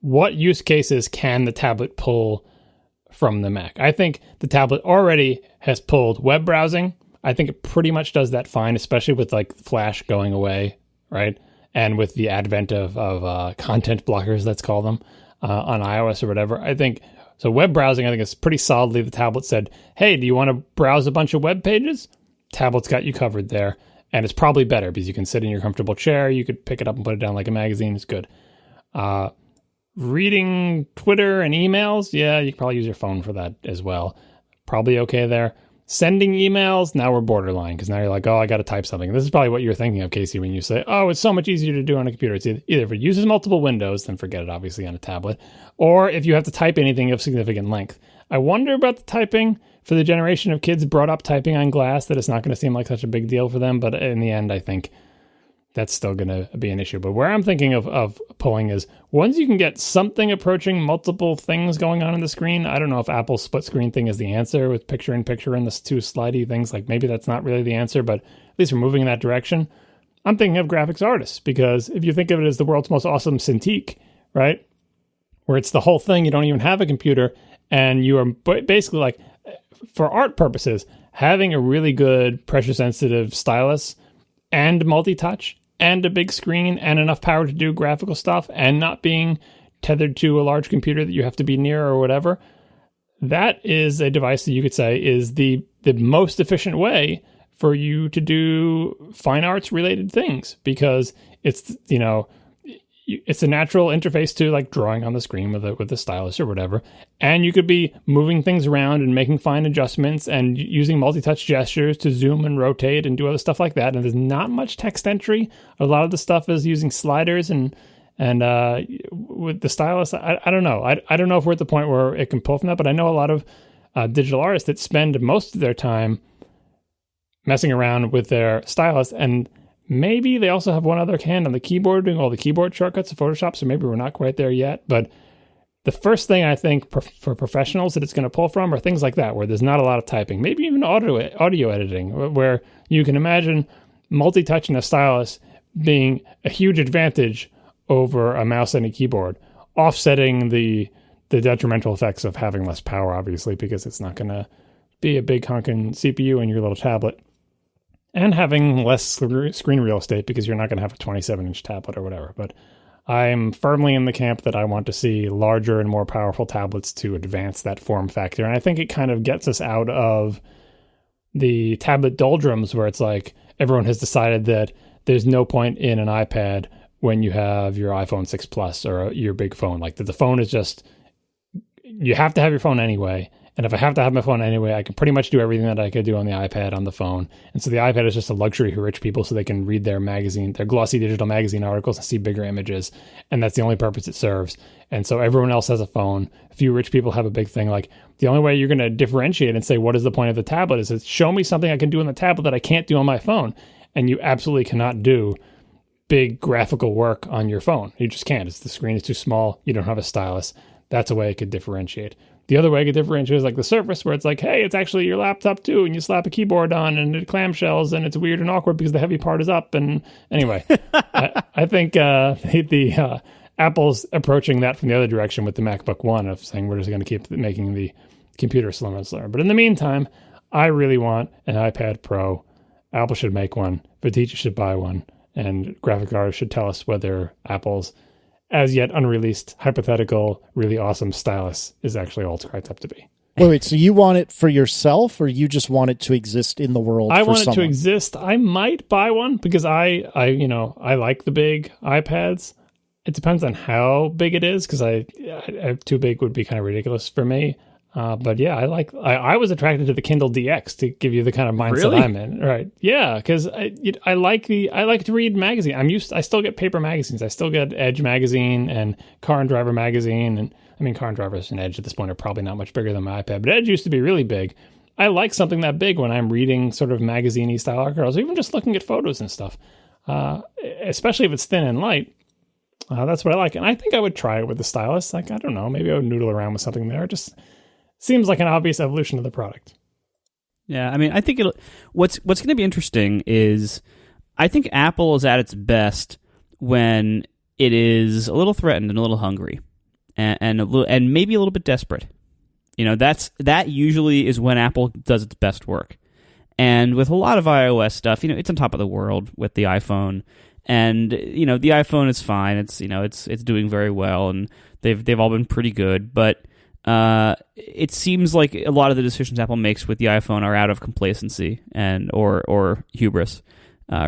what use cases can the tablet pull from the Mac? I think the tablet already has pulled web browsing. I think it pretty much does that fine, especially with like Flash going away, right? And with the advent of content blockers, let's call them, on iOS or whatever. I think, so web browsing, I think it's pretty solidly, the tablet said, hey, do you want to browse a bunch of web pages? Tablet's got you covered there. And it's probably better because you can sit in your comfortable chair. You could pick it up and put it down like a magazine. It's good. Reading Twitter and emails, yeah, you can probably use your phone for that as well. Probably okay there. Sending emails, now we're borderline, because now you're like, oh, I got to type something. This is probably what you're thinking of, Casey, when you say, oh, it's so much easier to do on a computer. It's either if it uses multiple windows, then forget it, obviously, on a tablet, or if you have to type anything of significant length. I wonder about the typing for the generation of kids brought up typing on glass, that it's not going to seem like such a big deal for them, but in the end, I think that's still going to be an issue. But where I'm thinking of pulling is, once you can get something approaching multiple things going on the screen, I don't know if Apple's split screen thing is the answer with picture-in-picture and the two slidey things. Like, maybe that's not really the answer, but at least we're moving in that direction. I'm thinking of graphics artists, because if you think of it as the world's most awesome Cintiq, right, where it's the whole thing, you don't even have a computer, and you are basically like, for art purposes, having a really good pressure-sensitive stylus and multi-touch and a big screen and enough power to do graphical stuff and not being tethered to a large computer that you have to be near or whatever, that is a device that you could say is the most efficient way for you to do fine arts related things, because it's, you know, it's a natural interface to like drawing on the screen with a stylus or whatever. And you could be moving things around and making fine adjustments and using multi-touch gestures to zoom and rotate and do other stuff like that. And there's not much text entry. A lot of the stuff is using sliders and with the stylus. I don't know. I don't know if we're at the point where it can pull from that, but I know a lot of digital artists that spend most of their time messing around with their stylus, and maybe they also have one other hand on the keyboard doing all the keyboard shortcuts of Photoshop, so maybe we're not quite there yet. But the first thing I think for professionals that it's going to pull from are things like that, where there's not a lot of typing, maybe even audio editing, where you can imagine multi-touch and a stylus being a huge advantage over a mouse and a keyboard, offsetting the detrimental effects of having less power, obviously, because it's not going to be a big honking CPU in your little tablet. and having less screen real estate because you're not going to have a 27-inch tablet or whatever. But I'm firmly in the camp that I want to see larger and more powerful tablets to advance that form factor. And I think it kind of gets us out of the tablet doldrums where it's like everyone has decided that there's no point in an iPad when you have your iPhone 6 Plus or your big phone. Like the phone is just, you have to have your phone anyway. And if I have to have my phone anyway, I can pretty much do everything that I could do on the iPad on the phone. And so the iPad is just a luxury for rich people so they can read their glossy digital magazine articles and see bigger images. And that's the only purpose it serves. And so everyone else has a phone. A few rich people have a big thing. Like the only way you're going to differentiate and say, what is the point of the tablet is show me something I can do on the tablet that I can't do on my phone. And you absolutely cannot do big graphical work on your phone. You just can't. The screen is too small. You don't have a stylus. That's a way it could differentiate. The other way it could differentiate is like the Surface, where it's like, hey, it's actually your laptop too, and you slap a keyboard on, and it clamshells, and it's weird and awkward because the heavy part is up. And anyway, I think Apple's approaching that from the other direction with the MacBook One of saying we're just going to keep making the computer slimmer and slimmer. But in the meantime, I really want an iPad Pro. Apple should make one. Vitija should buy one. And graphic artists should tell us whether Apple's as yet unreleased, hypothetical, really awesome stylus is actually all it's cracked up to be. Wait, so you want it for yourself, or you just want it to exist in the world? I want someone? it to exist. I might buy one because I like the big iPads. It depends on how big it is because I too big would be kind of ridiculous for me. But yeah, I was attracted to the Kindle DX to give you the kind of mindset Really? I'm in. Right. Yeah. Cause I like to read magazines. I still get paper magazines. I still get Edge magazine and Car and Driver magazine. And I mean, Car and Drivers and Edge at this point are probably not much bigger than my iPad, but Edge used to be really big. I like something that big when I'm reading sort of magazine-y style articles, or even just looking at photos and stuff. Especially if it's thin and light. That's what I like. And I think I would try it with the stylus. Like, I don't know, maybe I would noodle around with something there. Just seems like an obvious evolution of the product. Yeah, I mean, I think what's going to be interesting is I think Apple is at its best when it is a little threatened and a little hungry, and maybe a little bit desperate. That usually is when Apple does its best work. And with a lot of iOS stuff, it's on top of the world with the iPhone, and the iPhone is fine. It's it's doing very well, and they've all been pretty good, but it seems like a lot of the decisions Apple makes with the iPhone are out of complacency and or hubris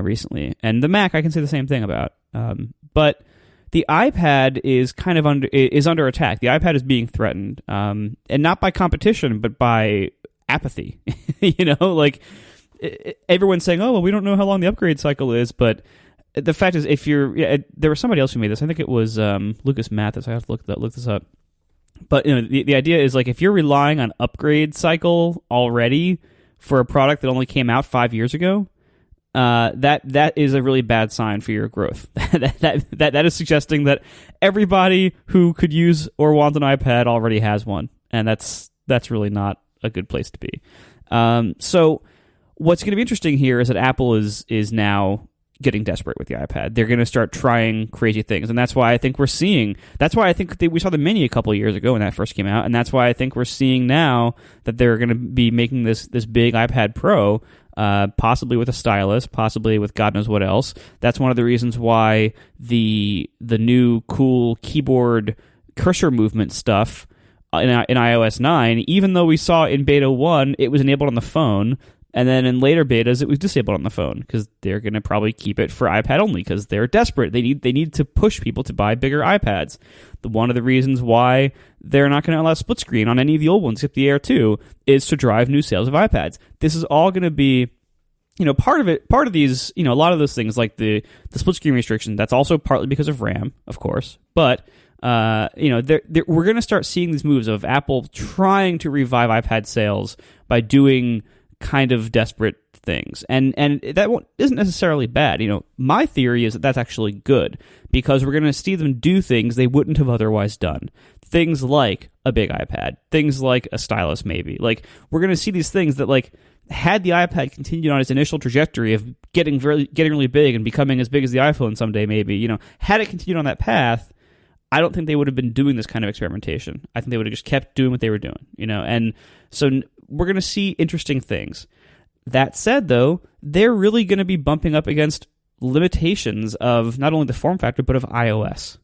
recently. And the Mac, I can say the same thing about. But the iPad is kind of under attack. The iPad is being threatened, and not by competition, but by apathy. Everyone's saying, "Oh, well, we don't know how long the upgrade cycle is," but the fact is, there was somebody else who made this. I think it was Lucas Mathis. I have to look this up. But the idea is like if you're relying on upgrade cycle already for a product that only came out 5 years ago, that is a really bad sign for your growth. that is suggesting that everybody who could use or want an iPad already has one, and that's really not a good place to be. So what's going to be interesting here is that Apple is now getting desperate with the iPad. They're going to start trying crazy things, and that's why I think we saw the Mini a couple of years ago when that first came out, and that's why I think we're seeing now that they're going to be making this big iPad Pro, possibly with a stylus, possibly with God knows what else. That's one of the reasons why the new cool keyboard cursor movement stuff in iOS 9, even though we saw in Beta 1 it was enabled on the phone, and then in later betas, it was disabled on the phone because they're going to probably keep it for iPad only because they're desperate. They need to push people to buy bigger iPads. One of the reasons why they're not going to allow split screen on any of the old ones, except the Air 2, is to drive new sales of iPads. This is all going to be, part of these, a lot of those things like the split screen restriction. That's also partly because of RAM, of course, but. We're going to start seeing these moves of Apple trying to revive iPad sales by doing kind of desperate things, and that isn't necessarily bad. My theory is that that's actually good because we're going to see them do things they wouldn't have otherwise done. Things like a big iPad, things like a stylus, maybe. Like we're going to see these things that like had the iPad continued on its initial trajectory of getting really big and becoming as big as the iPhone someday, maybe. Had it continued on that path, I don't think they would have been doing this kind of experimentation. I think they would have just kept doing what they were doing, and so we're going to see interesting things. That said, though, they're really going to be bumping up against limitations of not only the form factor, but of iOS.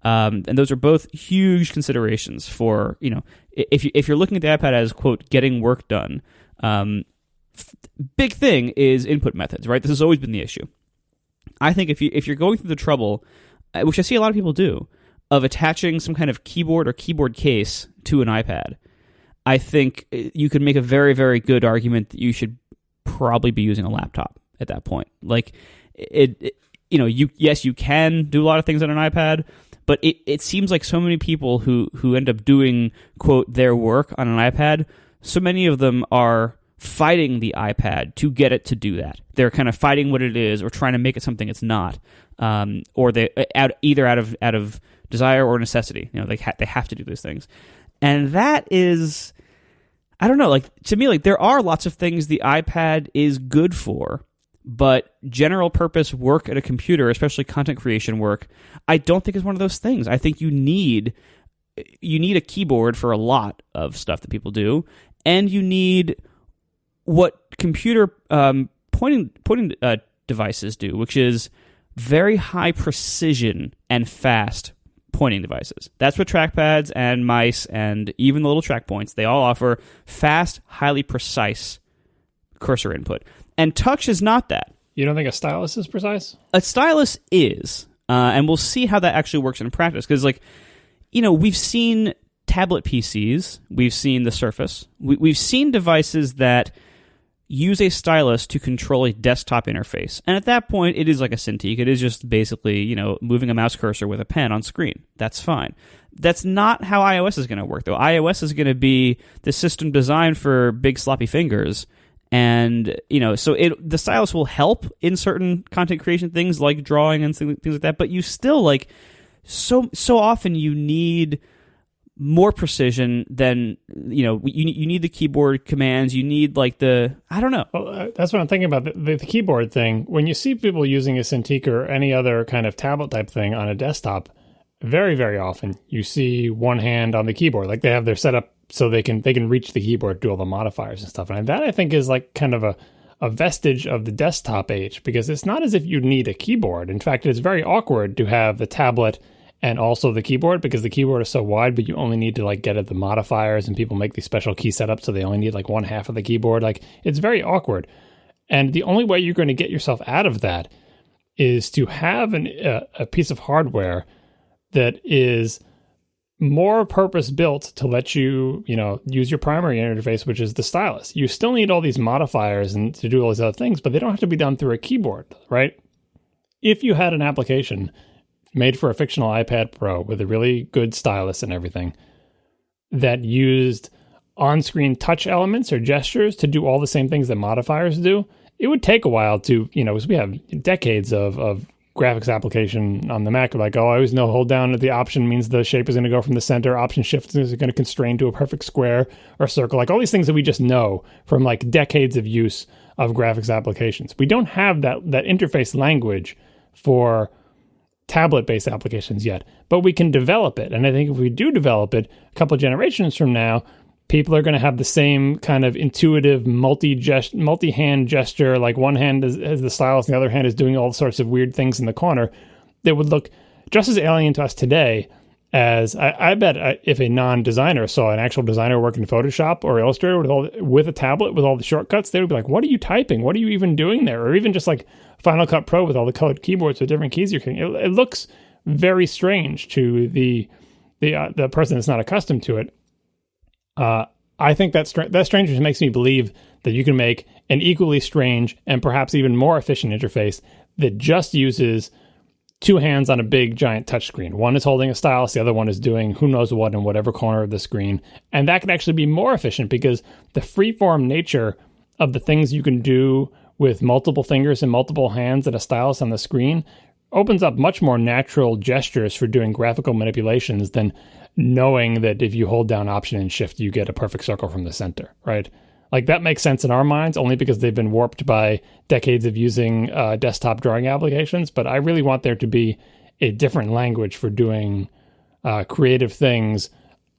And those are both huge considerations for, if you're looking at the iPad as, quote, getting work done, big thing is input methods, right? This has always been the issue. I think if you're going through the trouble, which I see a lot of people do, of attaching some kind of keyboard or keyboard case to an iPad, I think you could make a very, very good argument that you should probably be using a laptop at that point. Like, you can do a lot of things on an iPad, but it seems like so many people who end up doing, quote, their work on an iPad, so many of them are fighting the iPad to get it to do that. They're kind of fighting what it is or trying to make it something it's not, or they either out of desire or necessity. They have to do those things, and that is, I don't know. Like, to me, like, there are lots of things the iPad is good for, but general purpose work at a computer, especially content creation work, I don't think is one of those things. I think you need a keyboard for a lot of stuff that people do, and you need what computer pointing devices do, which is very high precision and fast pointing devices. That's what trackpads and mice and even the little track points, they all offer fast, highly precise cursor input. And touch is not that. You don't think a stylus is precise? A stylus is, and we'll see how that actually works in practice. Because, we've seen tablet PCs, we've seen the Surface, we've seen devices that use a stylus to control a desktop interface. And at that point, it is like a Cintiq. It is just basically, moving a mouse cursor with a pen on screen. That's fine. That's not how iOS is going to work, though. iOS is going to be the system designed for big sloppy fingers. And, so the stylus will help in certain content creation things like drawing and things like that. But you still, so often you need more precision than, you need the keyboard commands, you need I don't know. Well, that's what I'm thinking about, the keyboard thing. When you see people using a Cintiq or any other kind of tablet type thing on a desktop, very, very often you see one hand on the keyboard. Like, they have their setup so they can reach the keyboard, do all the modifiers and stuff. And that, I think, is kind of a vestige of the desktop age, because it's not as if you need a keyboard. In fact, it's very awkward to have the tablet and also the keyboard, because the keyboard is so wide, but you only need to get at the modifiers, and people make these special key setups so they only need one half of the keyboard. It's very awkward. And the only way you're going to get yourself out of that is to have a piece of hardware that is more purpose-built to let you, use your primary interface, which is the stylus. You still need all these modifiers and to do all these other things, but they don't have to be done through a keyboard, right? If you had an application made for a fictional iPad Pro with a really good stylus and everything that used on-screen touch elements or gestures to do all the same things that modifiers do, it would take a while to, because we have decades of graphics application on the Mac. I always know hold down the option means the shape is going to go from the center. Option shift is going to constrain to a perfect square or circle. All these things that we just know from decades of use of graphics applications. We don't have that interface language for tablet-based applications yet, but we can develop it. And I think if we do develop it a couple of generations from now, people are going to have the same kind of intuitive multi-hand gesture, one hand is the stylus and the other hand is doing all sorts of weird things in the corner that would look just as alien to us today as I bet if a non-designer saw an actual designer working in Photoshop or Illustrator with a tablet with all the shortcuts, they would be like, what are you typing? What are you even doing there? Or even just Final Cut Pro with all the colored keyboards with different keys you're hitting. It looks very strange to the person that's not accustomed to it. I think that strangeness makes me believe that you can make an equally strange and perhaps even more efficient interface that just uses two hands on a big giant touchscreen. One is holding a stylus, the other one is doing who knows what in whatever corner of the screen. And that can actually be more efficient because the freeform nature of the things you can do with multiple fingers and multiple hands and a stylus on the screen opens up much more natural gestures for doing graphical manipulations than knowing that if you hold down Option and Shift, you get a perfect circle from the center, right? That makes sense in our minds only because they've been warped by decades of using desktop drawing applications. But I really want there to be a different language for doing creative things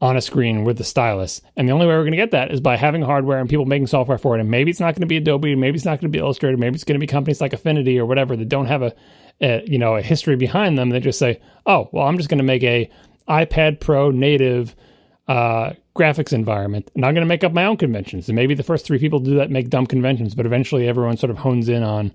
on a screen with the stylus. And the only way we're going to get that is by having hardware and people making software for it. And maybe it's not going to be Adobe, maybe it's not going to be Illustrator, maybe it's going to be companies like Affinity or whatever that don't have a history behind them. They just say, oh, well, I'm just going to make a iPad Pro native graphics environment, and I'm going to make up my own conventions. And maybe the first 3 people do that make dumb conventions, but eventually everyone sort of hones in on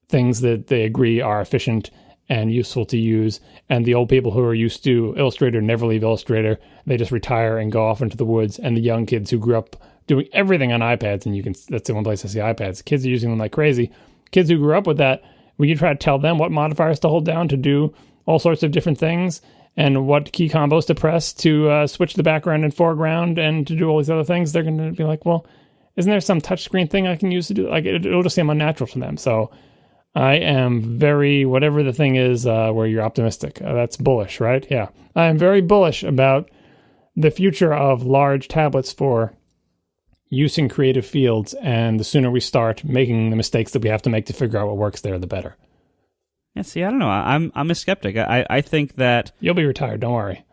things that they agree are efficient and useful to use. And the old people who are used to Illustrator never leave Illustrator. They just retire and go off into the woods. And the young kids who grew up doing everything on iPads, and that's the one place I see iPads. Kids are using them like crazy. Kids who grew up with that, we can try to tell them what modifiers to hold down to do all sorts of different things, and what key combos to press to switch the background and foreground and to do all these other things. They're going to be like, well, isn't there some touchscreen thing I can use to do? Like, it'll just seem unnatural to them. So I am very, whatever the thing is where you're optimistic. That's bullish, right? Yeah. I am very bullish about the future of large tablets for use in creative fields. And the sooner we start making the mistakes that we have to make to figure out what works there, the better. Yeah, see, I don't know. I'm a skeptic. I think that... You'll be retired, don't worry.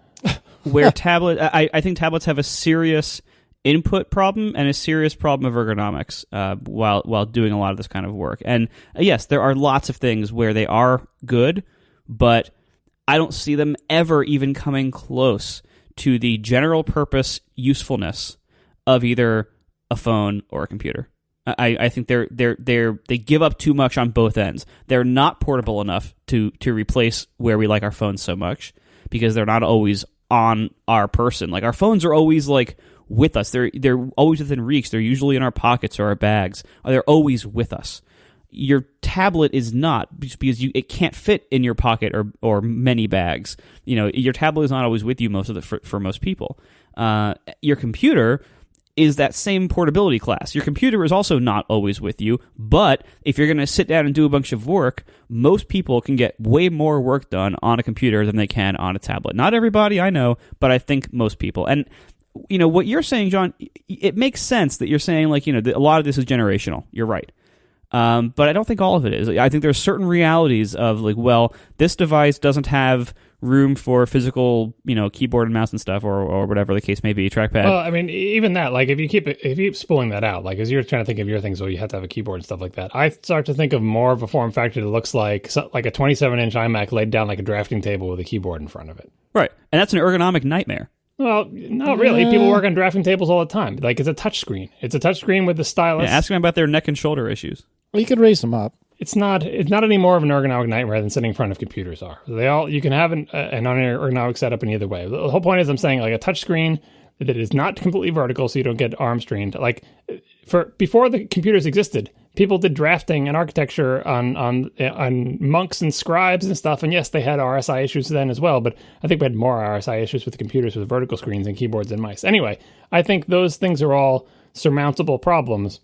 I think tablets have a serious input problem and a serious problem of ergonomics while doing a lot of this kind of work. And yes, there are lots of things where they are good, but I don't see them ever even coming close to the general purpose usefulness of either a phone or a computer. I think they give up too much on both ends. They're not portable enough to replace where we like our phones so much, because they're not always on our person. Like, our phones are always like with us. They're always within reach. They're usually in our pockets or our bags. They're always with us. Your tablet is not, because it can't fit in your pocket or many bags. Your tablet is not always with you for most people. Your computer is that same portability class. Your computer is also not always with you, but if you're going to sit down and do a bunch of work, most people can get way more work done on a computer than they can on a tablet. Not everybody, I know, but I think most people. And what you're saying, John, it makes sense that you're saying, like, a lot of this is generational. You're right. But I don't think all of it is. I think there's certain realities of, like, well, this device doesn't have room for physical, keyboard and mouse and stuff, or whatever the case may be, trackpad. Well, I mean, even that, like, if you keep spooling that out, like, as you're trying to think of your things, well, you have to have a keyboard and stuff like that. I start to think of more of a form factor that looks like a 27-inch iMac laid down like a drafting table with a keyboard in front of it. Right, and that's an ergonomic nightmare. Well, not really. People work on drafting tables all the time. Like, it's a touch screen. It's a touch screen with the stylus. Yeah, ask them about their neck and shoulder issues. Well, you could raise them up. It's not any more of an ergonomic nightmare than sitting in front of computers are. You can have an non-ergonomic setup in either way. The whole point is, I'm saying, like, a touch screen that is not completely vertical, so you don't get arm strained. Like, before the computers existed, people did drafting and architecture on monks and scribes and stuff. And yes, they had RSI issues then as well, but I think we had more RSI issues with the computers with vertical screens and keyboards and mice. Anyway, I think those things are all surmountable problems.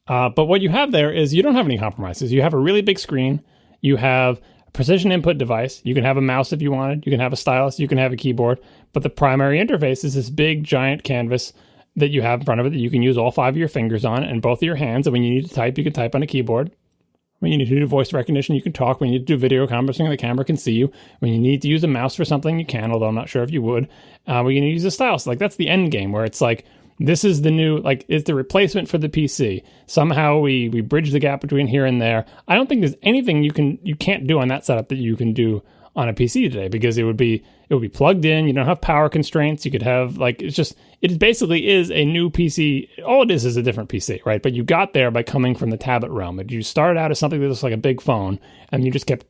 But what you have there is you don't have any compromises. You have a really big screen. You have a precision input device. You can have a mouse if you wanted. You can have a stylus. You can have a keyboard. But the primary interface is this big, giant canvas that you have in front of it that you can use all 5 of your fingers on and both of your hands. And when you need to type, you can type on a keyboard. When you need to do voice recognition, you can talk. When you need to do video conferencing, the camera can see you. When you need to use a mouse for something, you can, although I'm not sure if you would. When you need to use a stylus. Like, that's the end game, where it's like, this is the new, like, it's the replacement for the PC. Somehow we bridge the gap between here and there. I don't think there's anything you can't do on that setup that you can do on a PC today, because it would be plugged in. You don't have power constraints. You could have, like, it basically is a new PC. All it is a different PC, right? But you got there by coming from the tablet realm. You started out as something that looks like a big phone, and you just kept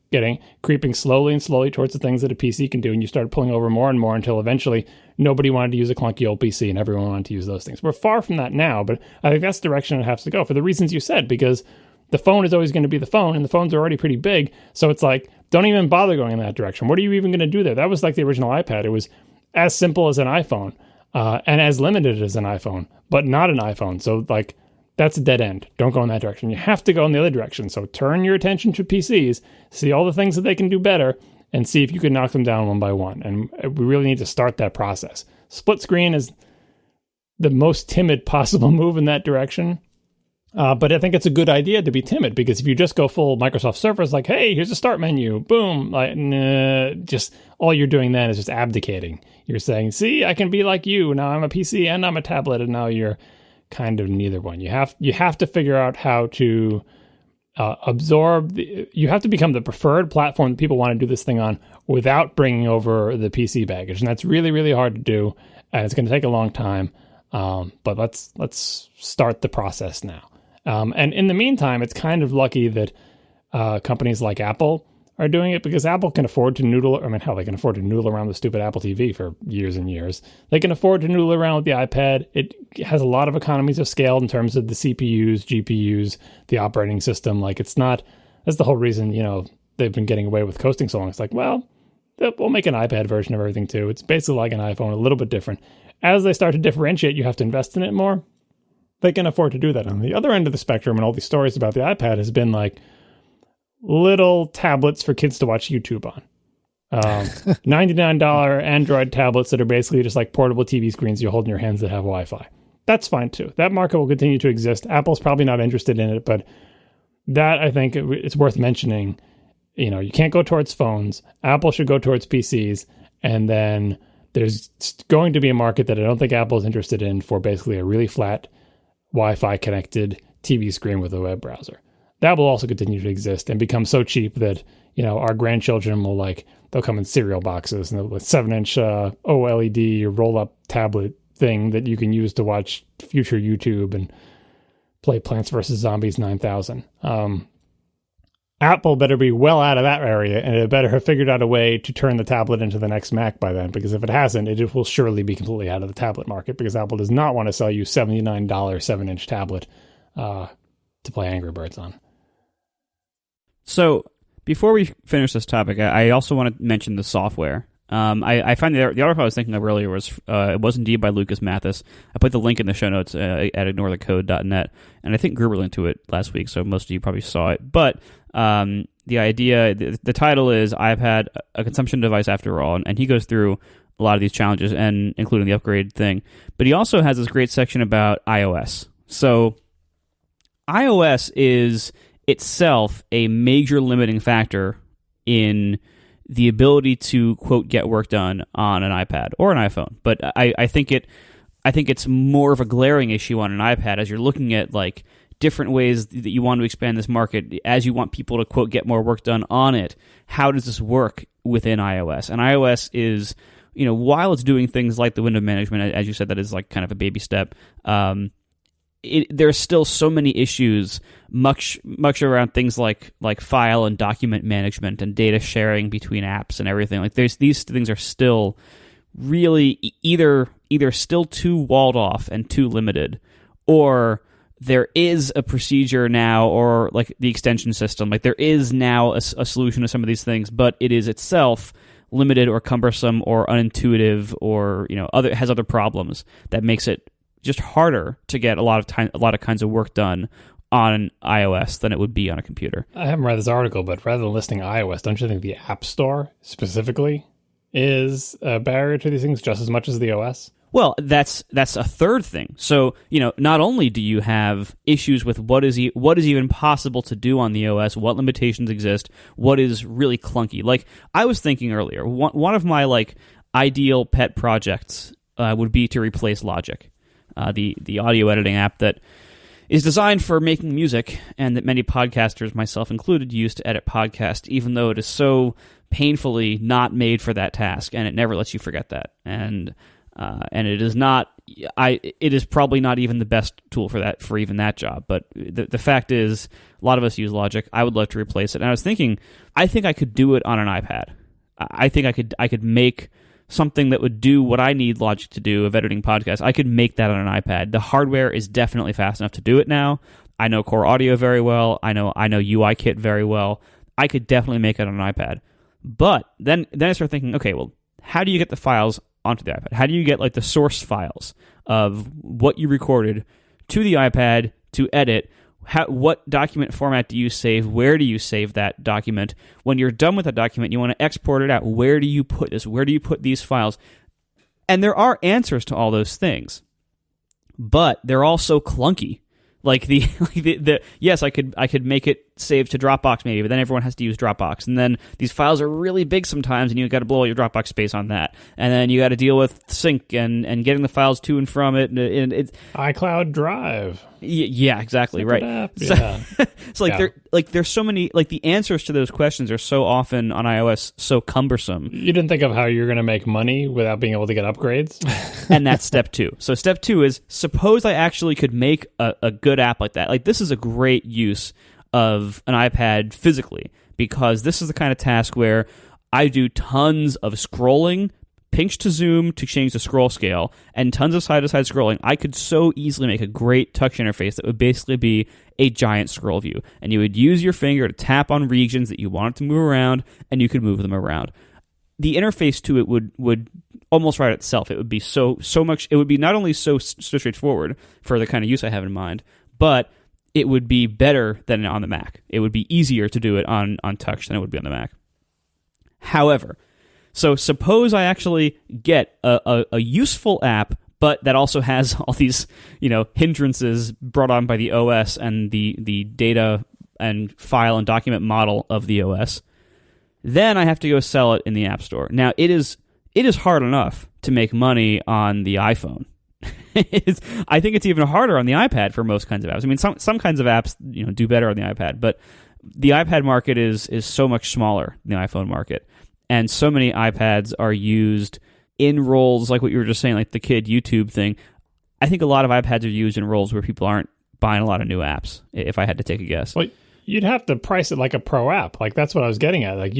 creeping slowly and slowly towards the things that a PC can do, and you started pulling over more and more until eventually nobody wanted to use a clunky old PC and everyone wanted to use those things. We're far from that now, but I think that's the direction it has to go for the reasons you said, because the phone is always going to be the phone, and the phones are already pretty big. So it's like, don't even bother going in that direction. What are you even going to do there? That was like the original iPad. It was as simple as an iPhone and as limited as an iPhone, but not an iPhone. So, like, that's a dead end. Don't go in that direction. You have to go in the other direction. So turn your attention to PCs, see all the things that they can do better, and see if you can knock them down one by one. And we really need to start that process. Split screen is the most timid possible move in that direction. But I think it's a good idea to be timid, because if you just go full Microsoft Surface, like, hey, here's a start menu, boom, like, just all you're doing then is just abdicating. You're saying, see, I can be like you. Now I'm a PC and I'm a tablet, and now you're kind of neither one. You have to figure out how to you have to become the preferred platform that people want to do this thing on without bringing over the PC baggage. And that's really, really hard to do. And it's going to take a long time. But let's start the process now. And in the meantime, it's kind of lucky that companies like Apple are doing it, because Apple can afford to noodle. I mean, hell, they can afford to noodle around the stupid Apple TV for years and years. They can afford to noodle around with the iPad. It has a lot of economies of scale in terms of the CPUs, GPUs, the operating system. Like, it's not, that's the whole reason, they've been getting away with coasting so long. It's like, well, we'll make an iPad version of everything too. It's basically like an iPhone, a little bit different. As they start to differentiate, you have to invest in it more. They can afford to do that. On the other end of the spectrum, and all these stories about the iPad has been like little tablets for kids to watch YouTube on. $99 Android tablets that are basically just like portable TV screens you hold in your hands that have Wi-Fi. That's fine too. That market will continue to exist. Apple's probably not interested in it, but that, I think it's worth mentioning. You can't go towards phones. Apple should go towards PCs. And then there's going to be a market that I don't think Apple is interested in for basically a really flat Wi-Fi connected TV screen with a web browser. That will also continue to exist and become so cheap that, our grandchildren will they'll come in cereal boxes, and a 7-inch OLED roll-up tablet thing that you can use to watch future YouTube and play Plants vs. Zombies 9000. Apple better be well out of that area, and it better have figured out a way to turn the tablet into the next Mac by then, because if it hasn't, it will surely be completely out of the tablet market, because Apple does not want to sell you $79 7-inch tablet to play Angry Birds on. So, before we finish this topic, I also want to mention the software. I find the article I was thinking of earlier it was indeed by Lucas Mathis. I put the link in the show notes at ignorethecode.net, and I think Gruber linked to it last week, so most of you probably saw it. But the idea, the title is iPad, a consumption device after all, and he goes through a lot of these challenges, and including the upgrade thing. But he also has this great section about iOS. So iOS is itself a major limiting factor in the ability to, quote, get work done on an iPad or an iPhone. But I think it's more of a glaring issue on an iPad as you're looking at different ways that you want to expand this market, as you want people to, quote, get more work done on it. How does this work within iOS? And iOS is, while it's doing things like the window management, as you said, that is kind of a baby step. There's still so many issues, much around things like file and document management and data sharing between apps and everything. These things are still really either still too walled off and too limited, or there is a procedure now, or the extension system. There is now a solution to some of these things, but it is itself limited or cumbersome or unintuitive, or has other problems that makes it just harder to get a lot of kinds of work done on iOS than it would be on a computer. I haven't read this article, but rather than listing iOS, don't you think the App Store specifically is a barrier to these things just as much as the OS? Well, that's a third thing. So, not only do you have issues with what is even possible to do on the OS, what limitations exist, what is really clunky. I was thinking earlier, one of my ideal pet projects would be to replace Logic. The audio editing app that is designed for making music, and that many podcasters, myself included, use to edit podcasts, even though it is so painfully not made for that task, and it never lets you forget that. And it is not. It is probably not even the best tool for even that job. But the fact is, a lot of us use Logic. I would love to replace it. And I was thinking, I think I could do it on an iPad. I think I could make something that would do what I need Logic to do of editing podcasts. I could make that on an iPad. The hardware is definitely fast enough to do it now. I know Core Audio very well. I know UIKit very well. I could definitely make it on an iPad. But then I start thinking, okay, well, how do you get the files onto the iPad? How do you get the source files of what you recorded to the iPad to edit? What document format do you save? Where do you save that document? When you're done with that document, you want to export it out. Where do you put this? Where do you put these files? And there are answers to all those things, but they're all so clunky Like yes, I could make it save to Dropbox maybe, but then everyone has to use Dropbox, and then these files are really big sometimes, and you got to blow all your Dropbox space on that, and then you got to deal with sync and getting the files to and from it, and it's iCloud Drive. Yeah, exactly, right. Yeah. So there's so many, like, the answers to those questions are so often on iOS so cumbersome. You didn't think of how you're going to make money without being able to get upgrades? And that's step 2. So step 2 is, suppose I actually could make a good app like that. Like, this is a great use of an iPad physically, because this is the kind of task where I do tons of scrolling, pinch to zoom to change the scroll scale, and tons of side-to-side scrolling. I could so easily make a great touch interface that would basically be a giant scroll view. And you would use your finger to tap on regions that you wanted to move around, and you could move them around. The interface to it would almost write itself. It would be so much. It would be not only so straightforward for the kind of use I have in mind, but it would be better than on the Mac. It would be easier to do it on touch than it would be on the Mac. However, so suppose I actually get a useful app, but that also has all these, hindrances brought on by the OS and the data and file and document model of the OS. Then I have to go sell it in the App Store. Now, it is hard enough to make money on the iPhone. I think it's even harder on the iPad for most kinds of apps. I mean, some kinds of apps do better on the iPad, but the iPad market is so much smaller than the iPhone market. And so many iPads are used in roles like what you were just saying, like the kid YouTube thing. I think a lot of iPads are used in roles where people aren't buying a lot of new apps, if I had to take a guess. Well, you'd have to price it like a pro app. Like, that's what I was getting at. Like,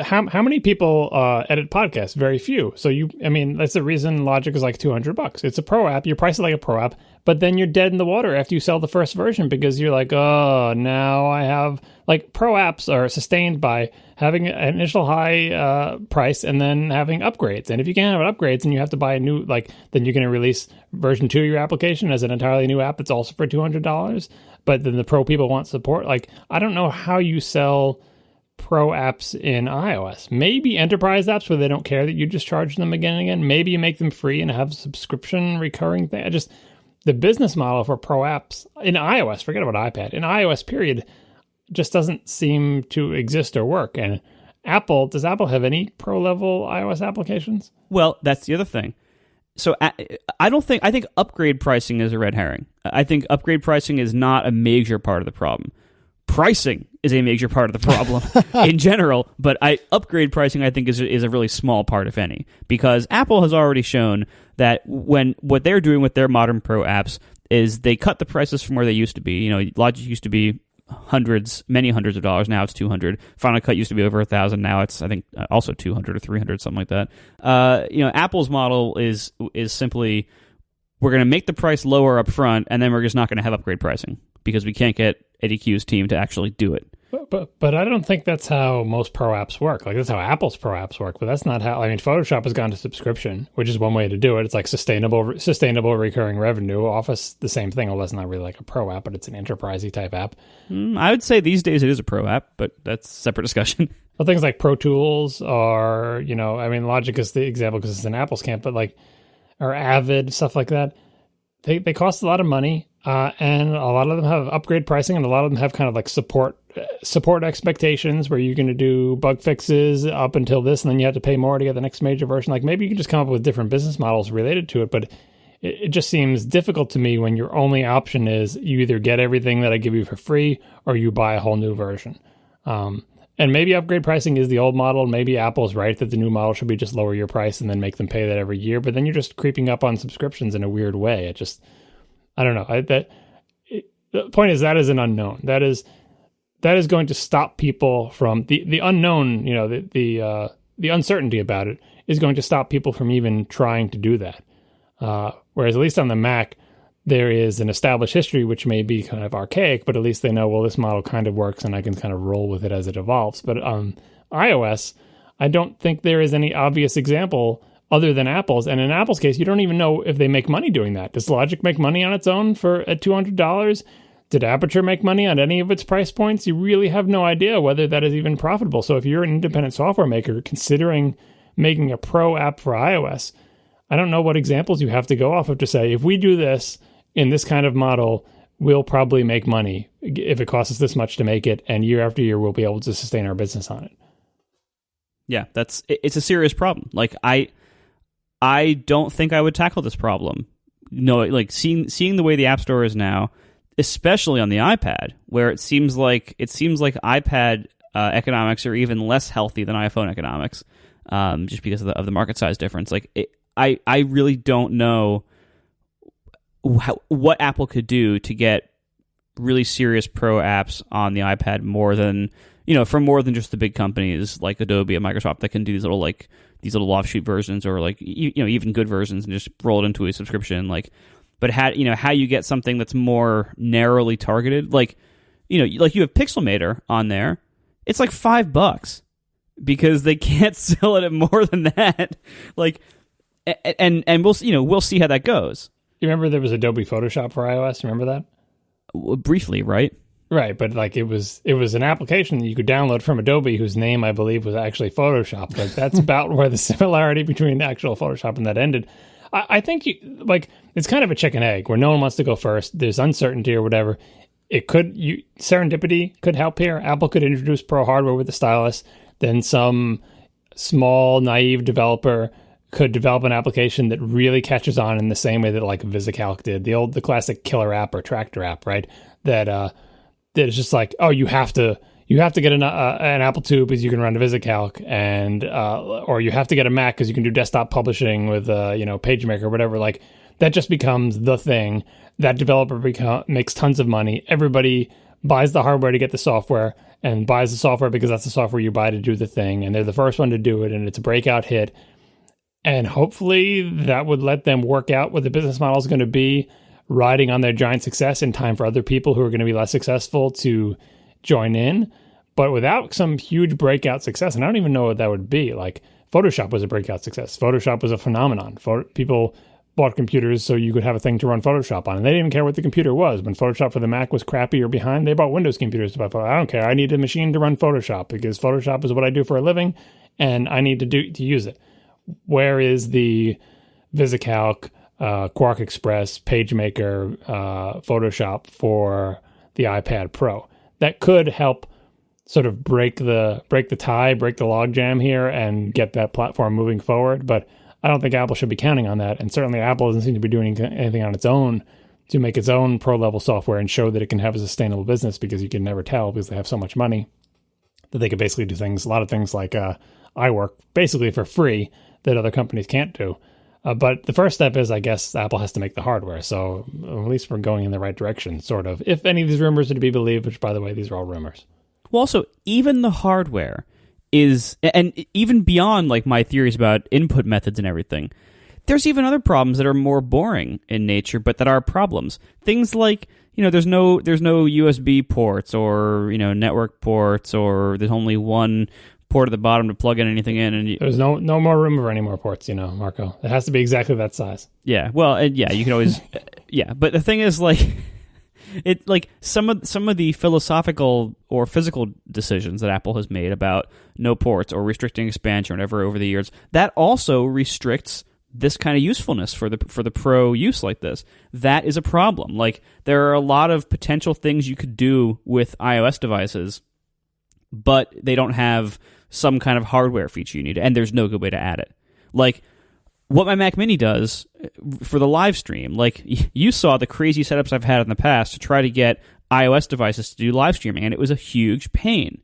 how many people edit podcasts? Very few. So that's the reason Logic is like $200. It's a pro app. You price it like a pro app, but then you're dead in the water after you sell the first version, because you're like, oh, now I have, like, pro apps are sustained by having an initial high price and then having upgrades. And if you can't have upgrades and you have to buy a new, like, then you're going to release version 2 of your application as an entirely new app that's also for $200. But then the pro people want support. Like, I don't know how you sell pro apps in iOS. Maybe enterprise apps where they don't care that you just charge them again and again. Maybe you make them free and have a subscription recurring thing. The business model for pro apps in iOS, forget about iPad, in iOS period, just doesn't seem to exist or work. And does Apple have any pro level iOS applications? Well, that's the other thing. So I think upgrade pricing is a red herring. I think upgrade pricing is not a major part of the problem. Pricing is a major part of the problem in general, but upgrade pricing, I think, is a really small part, if any, because Apple has already shown that what they're doing with their modern pro apps is they cut the prices from where they used to be. Logic used to be many hundreds of dollars. Now it's $200. Final Cut used to be over $1,000. Now it's, I think, also $200 or $300, something like that. Apple's model is simply, we're going to make the price lower up front, and then we're just not going to have upgrade pricing because we can't get Eddie Q's team to actually do it. But I don't think that's how most pro apps work. Like, that's how Apple's pro apps work, but that's not how. I mean, Photoshop has gone to subscription, which is one way to do it. It's like sustainable recurring revenue. Office, the same thing, although it's not really like a pro app, but it's an enterprisey type app. I would say these days it is a pro app, but that's a separate discussion. Well, things like Pro Tools are, Logic is the example because it's an Apple's camp, but or Avid, stuff like that. They cost a lot of money, and a lot of them have upgrade pricing, and a lot of them have kind of like support expectations where you're going to do bug fixes up until this, and then you have to pay more to get the next major version. Like, maybe you can just come up with different business models related to it, but it just seems difficult to me when your only option is you either get everything that I give you for free or you buy a whole new version. And maybe upgrade pricing is the old model. Maybe Apple's right that the new model should be just lower your price and then make them pay that every year. But then you're just creeping up on subscriptions in a weird way. I don't know. The point is that is an unknown. That is going to stop people from the unknown. The uncertainty about it is going to stop people from even trying to do that. Whereas at least on the Mac, there is an established history, which may be kind of archaic, but at least they know, well, this model kind of works and I can kind of roll with it as it evolves. But on iOS, I don't think there is any obvious example other than Apple's. And in Apple's case, you don't even know if they make money doing that. Does Logic make money on its own at $200? Did Aperture make money on any of its price points? You really have no idea whether that is even profitable. So if you're an independent software maker considering making a pro app for iOS, I don't know what examples you have to go off of to say, if we do this in this kind of model, we'll probably make money if it costs us this much to make it, and year after year we'll be able to sustain our business on it. Yeah, it's a serious problem. Like I don't think I would tackle this problem. No, like seeing the way the App Store is now, especially on the iPad, where it seems like iPad economics are even less healthy than iPhone economics, just because of the market size difference. Like I really don't know what Apple could do to get really serious pro apps on the iPad more than just the big companies like Adobe and Microsoft that can do these little offshoot versions, or like even good versions, and just roll it into a subscription. Like, but how you get something that's more narrowly targeted, like you have Pixelmator on there. It's like $5 because they can't sell it at more than that. Like, and we'll see how that goes. You remember there was Adobe Photoshop for iOS? Remember that? Briefly, right? Right, but like it was an application that you could download from Adobe, whose name I believe was actually Photoshop. Like that's about where the similarity between the actual Photoshop and that ended. I think it's kind of a chicken egg where no one wants to go first. There's uncertainty or whatever. Serendipity could help here. Apple could introduce pro hardware with the stylus. Then some small naive developer could develop an application that really catches on in the same way that like VisiCalc did, the classic killer app or tractor app, right? That is just like, oh, you have to get an Apple II because you can run a VisiCalc, and or you have to get a Mac because you can do desktop publishing with PageMaker or whatever. Like that just becomes the thing. That developer makes tons of money. Everybody buys the hardware to get the software, and buys the software because that's the software you buy to do the thing, and they're the first one to do it, and it's a breakout hit. And hopefully that would let them work out what the business model is going to be, riding on their giant success in time for other people who are going to be less successful to join in. But without some huge breakout success, and I don't even know what that would be. Like Photoshop was a breakout success. Photoshop was a phenomenon. People bought computers so you could have a thing to run Photoshop on, and they didn't even care what the computer was. When Photoshop for the Mac was crappy or behind, they bought Windows computers to buy Photoshop. I don't care. I need a machine to run Photoshop because Photoshop is what I do for a living, and I need to use it. Where is the VisiCalc, Quark Express, PageMaker, Photoshop for the iPad Pro? That could help sort of break the tie, break the logjam here, and get that platform moving forward. But I don't think Apple should be counting on that, and certainly Apple doesn't seem to be doing anything on its own to make its own pro-level software and show that it can have a sustainable business, because you can never tell because they have so much money that they could basically do a lot of things like iWork basically for free that other companies can't do. But the first step is, I guess, Apple has to make the hardware. So at least we're going in the right direction, sort of. If any of these rumors are to be believed, which, by the way, these are all rumors. Well, also, even the hardware is, and even beyond like my theories about input methods and everything, there's even other problems that are more boring in nature, but that are problems. Things like, there's no USB ports or, network ports, or there's only one port at the bottom to plug anything in, and there's no more room for any more ports, Marco. It has to be exactly that size. Yeah, well, yeah, you can always, yeah. But the thing is, like, it like some of the philosophical or physical decisions that Apple has made about no ports or restricting expansion or whatever over the years, that also restricts this kind of usefulness for the pro use like this. That is a problem. Like, there are a lot of potential things you could do with iOS devices, but they don't have some kind of hardware feature you need, and there's no good way to add it. Like, what my Mac Mini does for the live stream, like, you saw the crazy setups I've had in the past to try to get iOS devices to do live streaming, and it was a huge pain.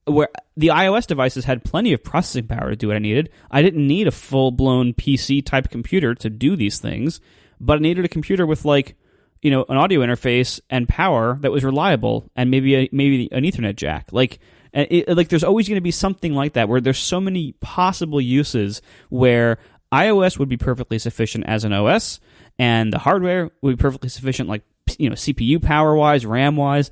Where the iOS devices had plenty of processing power to do what I needed. I didn't need a full-blown PC-type computer to do these things, but I needed a computer with, like, an audio interface and power that was reliable, and maybe an Ethernet jack. Like there's always going to be something like that, where there's so many possible uses where iOS would be perfectly sufficient as an OS, and the hardware would be perfectly sufficient, like, CPU power-wise, RAM-wise,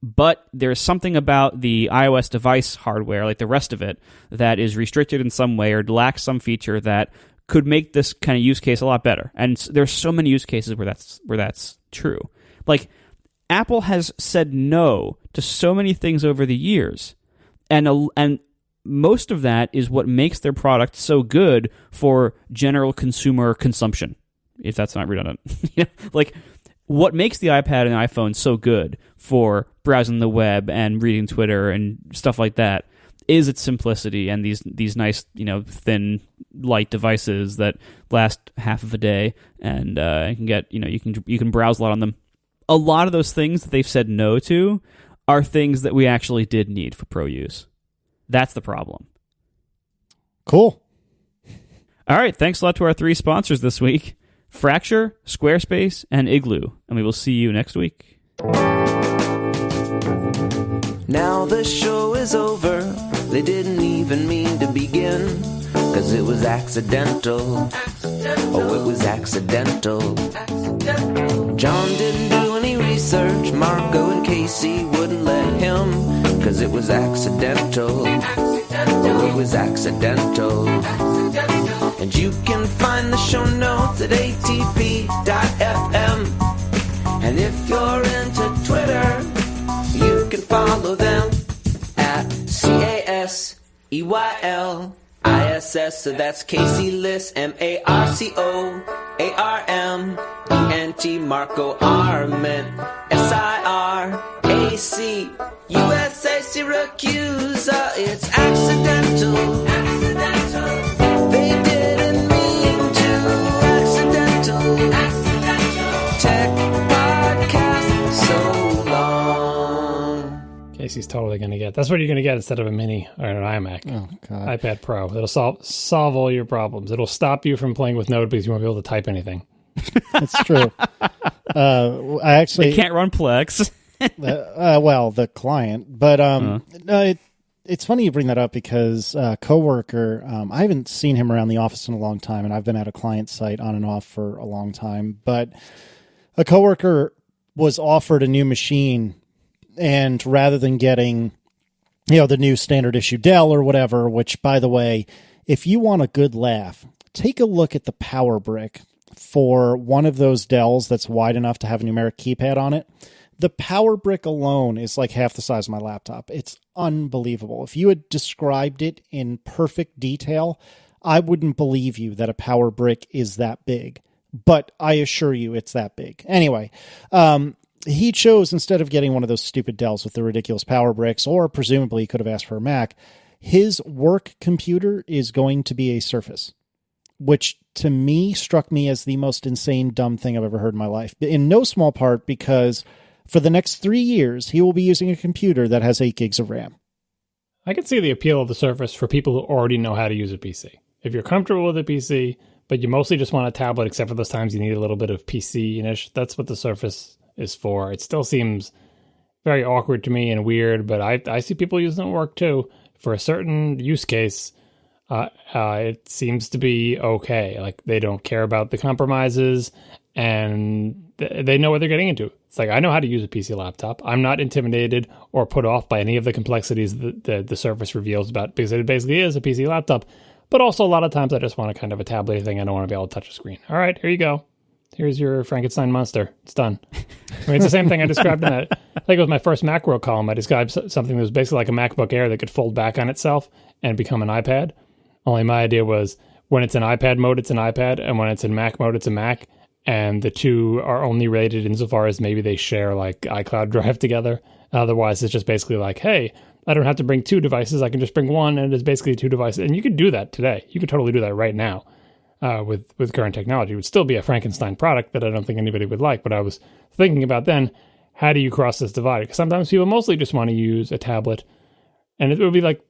but there's something about the iOS device hardware, like the rest of it, that is restricted in some way or lacks some feature that could make this kind of use case a lot better. And there's so many use cases where that's true. Like, Apple has said no to so many things over the years, and most of that is what makes their product so good for general consumer consumption, if that's not redundant. Like, what makes the iPad and iPhone so good for browsing the web and reading Twitter and stuff like that is its simplicity and these nice, thin, light devices that last half of a day and can get, you can browse a lot on them. A lot of those things that they've said no to are things that we actually did need for pro use. That's the problem. Cool. All right, thanks a lot to our 3 sponsors this week, Fracture, Squarespace, and Igloo, and we will see you next week. Now the show is over. They didn't even mean to begin, 'cause it was accidental. Oh, it was accidental. John didn't do any research. Marco and Casey wouldn't let him, 'cause it was accidental. Oh, it was accidental. And you can find the show notes at atp.fm. And if you're into Twitter, you can follow them at CASEYLISS. So that's Casey Liss, MARCOARMENT, Marco Arment, SIRAC, USA Syracuse. It's accidental. They didn't mean to. Accidental. Tech podcast so long. Casey's totally going to get. That's what you're going to get instead of a mini or an iMac. Oh, God. iPad Pro. It'll solve all your problems. It'll stop you from playing with Node because you won't be able to type anything. It's true. I actually They can't run Plex. well, the client, but no, it's funny you bring that up because a coworker, I haven't seen him around the office in a long time, and I've been at a client site on and off for a long time. But a coworker was offered a new machine, and rather than getting, the new standard issue Dell or whatever, which, by the way, if you want a good laugh, take a look at the power brick for one of those Dells that's wide enough to have a numeric keypad on it. The power brick alone is like half the size of my laptop. It's unbelievable. If you had described it in perfect detail, I wouldn't believe you that a power brick is that big. But I assure you it's that big. Anyway, he chose, instead of getting one of those stupid Dells with the ridiculous power bricks, or presumably he could have asked for a Mac, his work computer is going to be a Surface, which to me struck me as the most insane, dumb thing I've ever heard in my life. In no small part because for the next 3 years, he will be using a computer that has 8 gigs of RAM. I can see the appeal of the Surface for people who already know how to use a PC. If you're comfortable with a PC, but you mostly just want a tablet, except for those times you need a little bit of PC-ish, that's what the Surface is for. It still seems very awkward to me and weird, but I see people using it at work too. For a certain use case, it seems to be okay. Like, they don't care about the compromises, and they know what they're getting into. It's like, I know how to use a PC laptop. I'm not intimidated or put off by any of the complexities that the Surface reveals about, because it basically is a PC laptop. But also, a lot of times, I just want a kind of a tablet thing. I don't want to be able to touch a screen. All right, here you go. Here's your Frankenstein monster. It's done. I mean, it's the same thing I described in that. I think it was my first Macworld column. I described something that was basically like a MacBook Air that could fold back on itself and become an iPad. Only my idea was, when it's in iPad mode, it's an iPad, and when it's in Mac mode, it's a Mac. And the two are only rated insofar as maybe they share like iCloud Drive together. Otherwise, it's just basically like, hey, I don't have to bring 2 devices. I can just bring one, and it's basically 2 devices. And you could do that today. You could totally do that right now with current technology. It would still be a Frankenstein product that I don't think anybody would like. But I was thinking about then, how do you cross this divide? Because sometimes people mostly just want to use a tablet. And it would be like,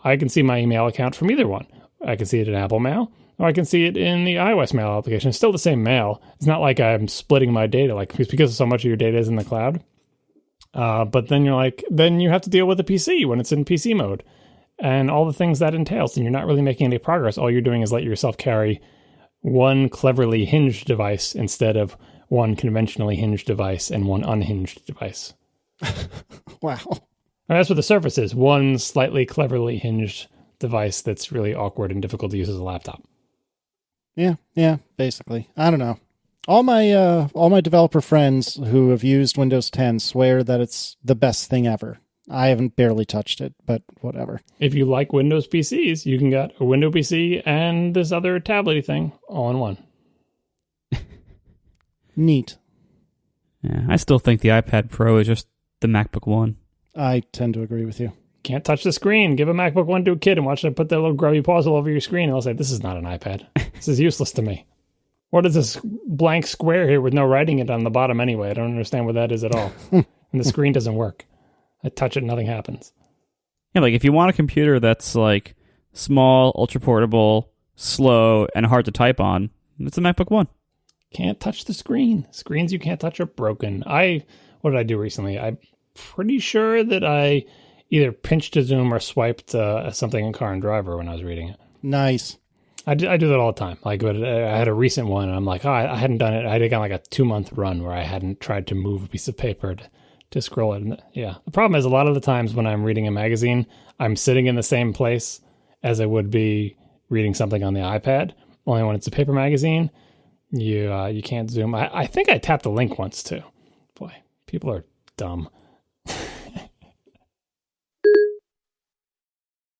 I can see my email account from either one. I can see it in Apple Mail, or I can see it in the iOS Mail application. It's still the same mail. It's not like I'm splitting my data, like, because so much of your data is in the cloud. But then then you have to deal with the PC when it's in PC mode and all the things that entails. And you're not really making any progress. All you're doing is let yourself carry one cleverly hinged device instead of one conventionally hinged device and one unhinged device. Wow. And that's what the Surface is. One slightly cleverly hinged device that's really awkward and difficult to use as a laptop. Yeah, basically. I don't know. All my developer friends who have used Windows 10 swear that it's the best thing ever. I haven't barely touched it, but whatever. If you like Windows PCs, you can get a Windows PC and this other tablet thing all in one. Neat. Yeah, I still think the iPad Pro is just the MacBook One. I tend to agree with you. Can't touch the screen. Give a MacBook One to a kid and watch them put their little grubby paws all over your screen. And they'll say, this is not an iPad. This is useless to me. What is this blank square here with no writing it on the bottom anyway? I don't understand what that is at all. And the screen doesn't work. I touch it, nothing happens. Yeah, like if you want a computer that's like small, ultra portable, slow, and hard to type on, it's a MacBook One. Can't touch the screen. Screens you can't touch are broken. What did I do recently? I'm pretty sure that I either pinched to zoom or swiped something in Car and Driver when I was reading it. Nice. I do that all the time. Like, I had a recent one, and I'm like, I hadn't done it. I had like a 2-month run where I hadn't tried to move a piece of paper to scroll it. And yeah, the problem is a lot of the times when I'm reading a magazine, I'm sitting in the same place as I would be reading something on the iPad. Only when it's a paper magazine, you can't zoom. I think I tapped the link once too. Boy, people are dumb.